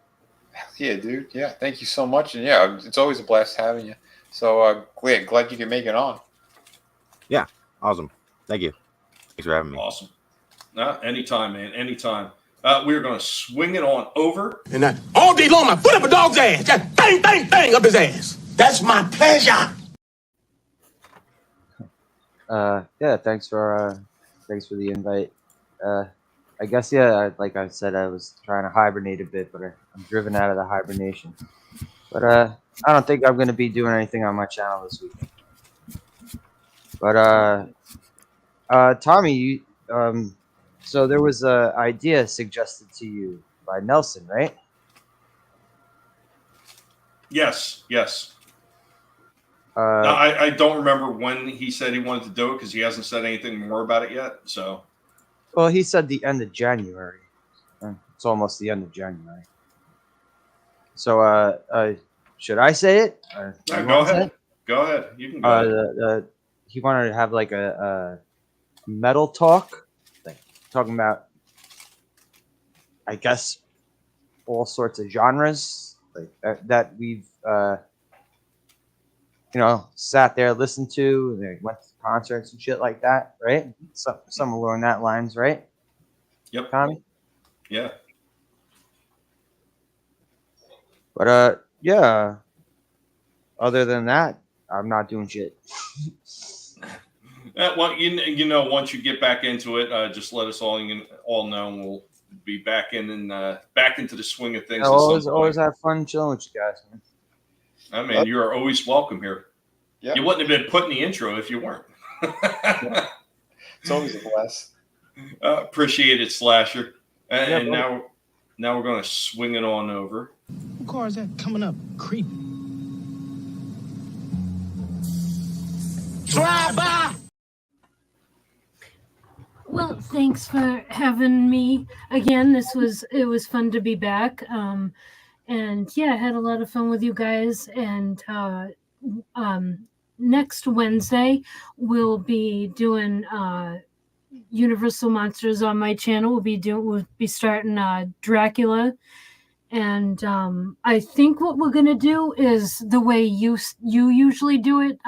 Yeah, dude. Yeah, thank you so much. And yeah, it's always a blast having you. So glad you can make it on. Yeah, awesome. Thank you. Thanks for having me. Awesome. Anytime, man. Anytime. We're going to swing it on over. And that all day long, my foot up a dog's ass. Just bang, bang, bang up his ass. That's my pleasure. Yeah, thanks for the invite. I guess like I said, I was trying to hibernate a bit, but I'm driven out of the hibernation. But I don't think I'm going to be doing anything on my channel this weekend. But Tommy, so there was an idea suggested to you by Nelson, right? Yes. No, I don't remember when he said he wanted to do it because he hasn't said anything more about it yet. So, well, he said the end of January. It's almost the end of January. So, should I say it? Go ahead. Go ahead. You can go ahead. He wanted to have like a metal talk, like talking about, I guess, all sorts of genres like that we've sat there, listened to, and went to concerts and shit like that, right? Some along that lines, right? Yep. Tommy? Yeah. But yeah. Other than that, I'm not doing shit. Well, once you get back into it, just let us all know, and we'll be back back into the swing of things. Always have fun chilling with you guys, man. I mean, you are always welcome here. Yep. You wouldn't have been put in the intro if you weren't. It's always a blast. Appreciate it, Slasher. And now we're going to swing it on over. What car is that coming up? Creepy. Drive by. Well, thanks for having me again. It was fun to be back. And yeah, I had a lot of fun with you guys. And next Wednesday we'll be doing Universal Monsters on my channel. We'll be starting Dracula. And I think what we're gonna do is the way you usually do it,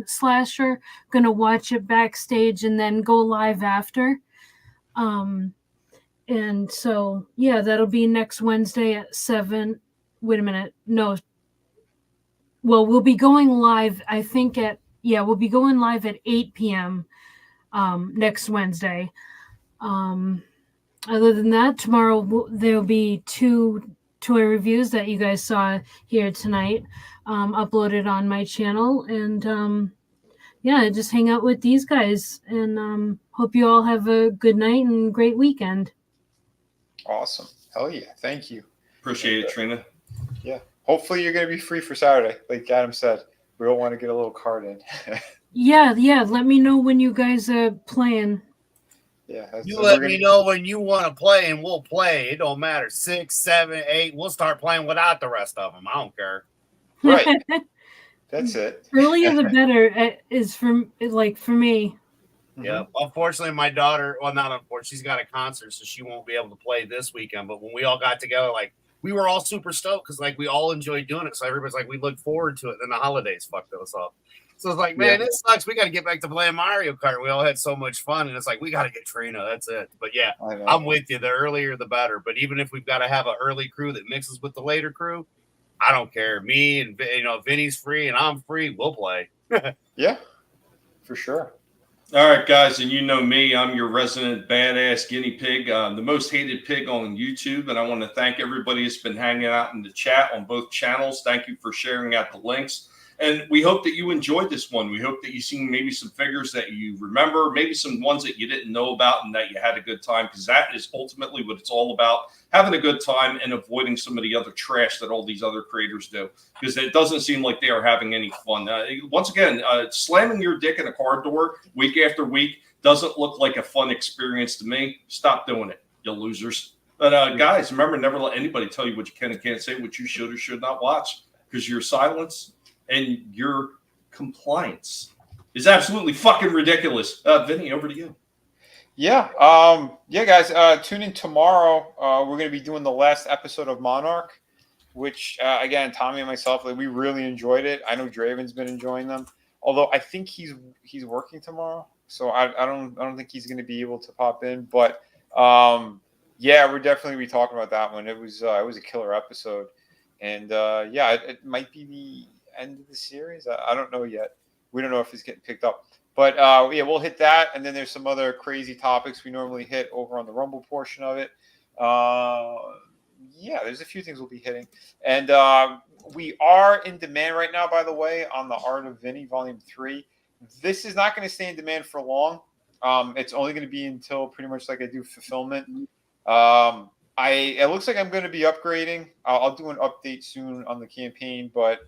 Slasher. Gonna watch it backstage and then go live after. And so yeah, that'll be next Wednesday at 7. Wait a minute, no. Well, we'll be going live. I think we'll be going live at 8 p.m. Next Wednesday. Other than that, tomorrow there'll be 2 toy reviews that you guys saw here tonight, uploaded on my channel. And just hang out with these guys, and hope you all have a good night and great weekend. Awesome. Hell yeah. Thank you. Appreciate it, Trina. Yeah. Hopefully you're going to be free for Saturday. Like Adam said, we all want to get a little card in. Yeah. Let me know when you guys are playing. Yeah. You let me know when you want to play, and we'll play. It don't matter. 6, 7, 8. We'll start playing without the rest of them. I don't care. Right. That's it. Earlier the better is for me. Yeah. Unfortunately, my daughter, well, not unfortunately, she's got a concert, so she won't be able to play this weekend. But when we all got together, we were all super stoked because we all enjoyed doing it. So everybody's we look forward to it. Then the holidays fucked us up. So it's man, it sucks. We got to get back to playing Mario Kart. We all had so much fun, and it's we got to get Trina. That's it. But yeah, I'm with you. The earlier, the better. But even if we've got to have an early crew that mixes with the later crew, I don't care. Me and Vinny's free and I'm free. We'll play. Yeah, for sure. All right, guys, and you know me. I'm your resident badass guinea pig, the most hated pig on YouTube. And I want to thank everybody that's been hanging out in the chat on both channels. Thank you for sharing out the links. And we hope that you enjoyed this one. We hope that you've seen maybe some figures that you remember, maybe some ones that you didn't know about and that you had a good time, because that is ultimately what it's all about, having a good time and avoiding some of the other trash that all these other creators do, because it doesn't seem like they are having any fun. Once again, slamming your dick in a car door week after week doesn't look like a fun experience to me. Stop doing it, you losers. But guys, remember, never let anybody tell you what you can and can't say, what you should or should not watch, because your silence and your compliance is absolutely fucking ridiculous. Vinny, over to you. Yeah. Guys, tune in tomorrow. We're going to be doing the last episode of Monarch, which, again, Tommy and myself, we really enjoyed it. I know Draven's been enjoying them, although I think he's working tomorrow, so I don't think he's going to be able to pop in. But yeah, we're definitely be talking about that one. It was a killer episode, and it might be the end of the series. I don't know yet. We don't know if it's getting picked up, but we'll hit that, and then there's some other crazy topics we normally hit over on the Rumble portion of it. There's a few things we'll be hitting, and we are in demand right now, by the way, on the Art of Vinnie Volume 3. This is not going to stay in demand for long. It's only going to be until pretty much like I do fulfillment. It looks like I'm going to be upgrading. I'll do an update soon on the campaign, but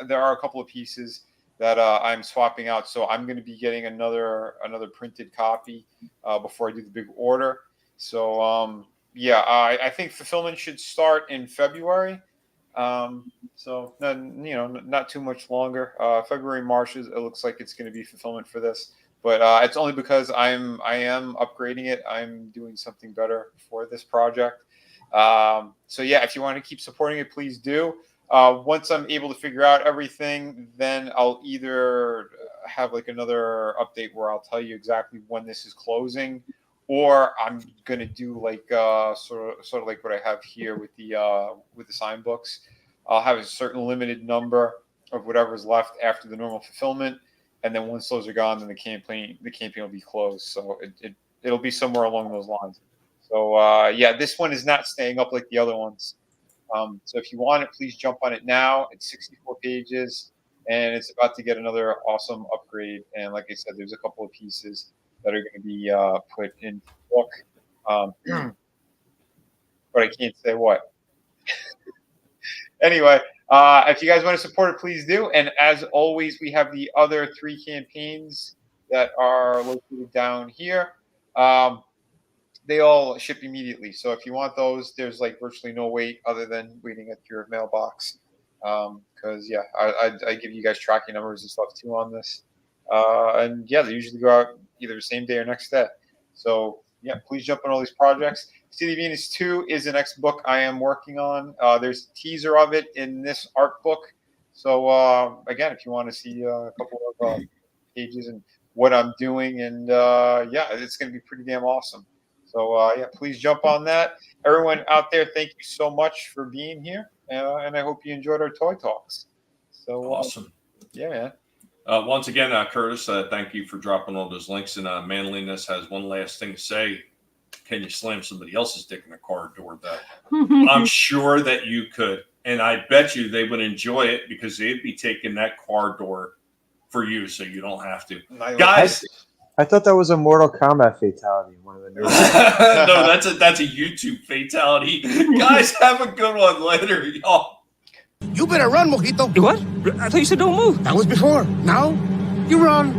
there are a couple of pieces that I'm swapping out. So I'm going to be getting another printed copy before I do the big order. So I think fulfillment should start in February. So not too much longer. February, March it looks like it's going to be fulfillment for this. But it's only because I am upgrading it. I'm doing something better for this project. If you want to keep supporting it, please do. Once I'm able to figure out everything, then I'll either have like another update where I'll tell you exactly when this is closing, or I'm gonna do like sort of like what I have here with the sign books. I'll have a certain limited number of whatever's left after the normal fulfillment. And then once those are gone, then the campaign will be closed. So it'll be somewhere along those lines. So this one is not staying up like the other ones. So if you want it, please jump on it now. It's 64 pages, and it's about to get another awesome upgrade. And like I said, there's a couple of pieces that are going to be put in the book. But I can't say what. Anyway. If you guys want to support it, please do. And as always, we have the other 3 campaigns that are located down here. They all ship immediately. So if you want those, there's like virtually no wait other than waiting at your mailbox. Because I give you guys tracking numbers and stuff too on this. They usually go out either the same day or next day. So please jump on all these projects. City of Venus 2 is the next book I am working on. There's a teaser of it in this art book. So, again, if you want to see a couple of pages and what I'm doing, and it's going to be pretty damn awesome. So, please jump on that. Everyone out there, thank you so much for being here, and I hope you enjoyed our Toy Talks. So, awesome. Man. Once again, Curtis, thank you for dropping all those links. And Manliness has one last thing to say. Can you slam somebody else's dick in a car door, though? I'm sure that you could. And I bet you they would enjoy it because they'd be taking that car door for you so you don't have to. Guys. I thought that was a Mortal Kombat fatality. One of the No, that's a YouTube fatality. Guys, have a good one later, y'all. You better run, Mojito. You what? I thought you said don't move. That was before. Now, you run.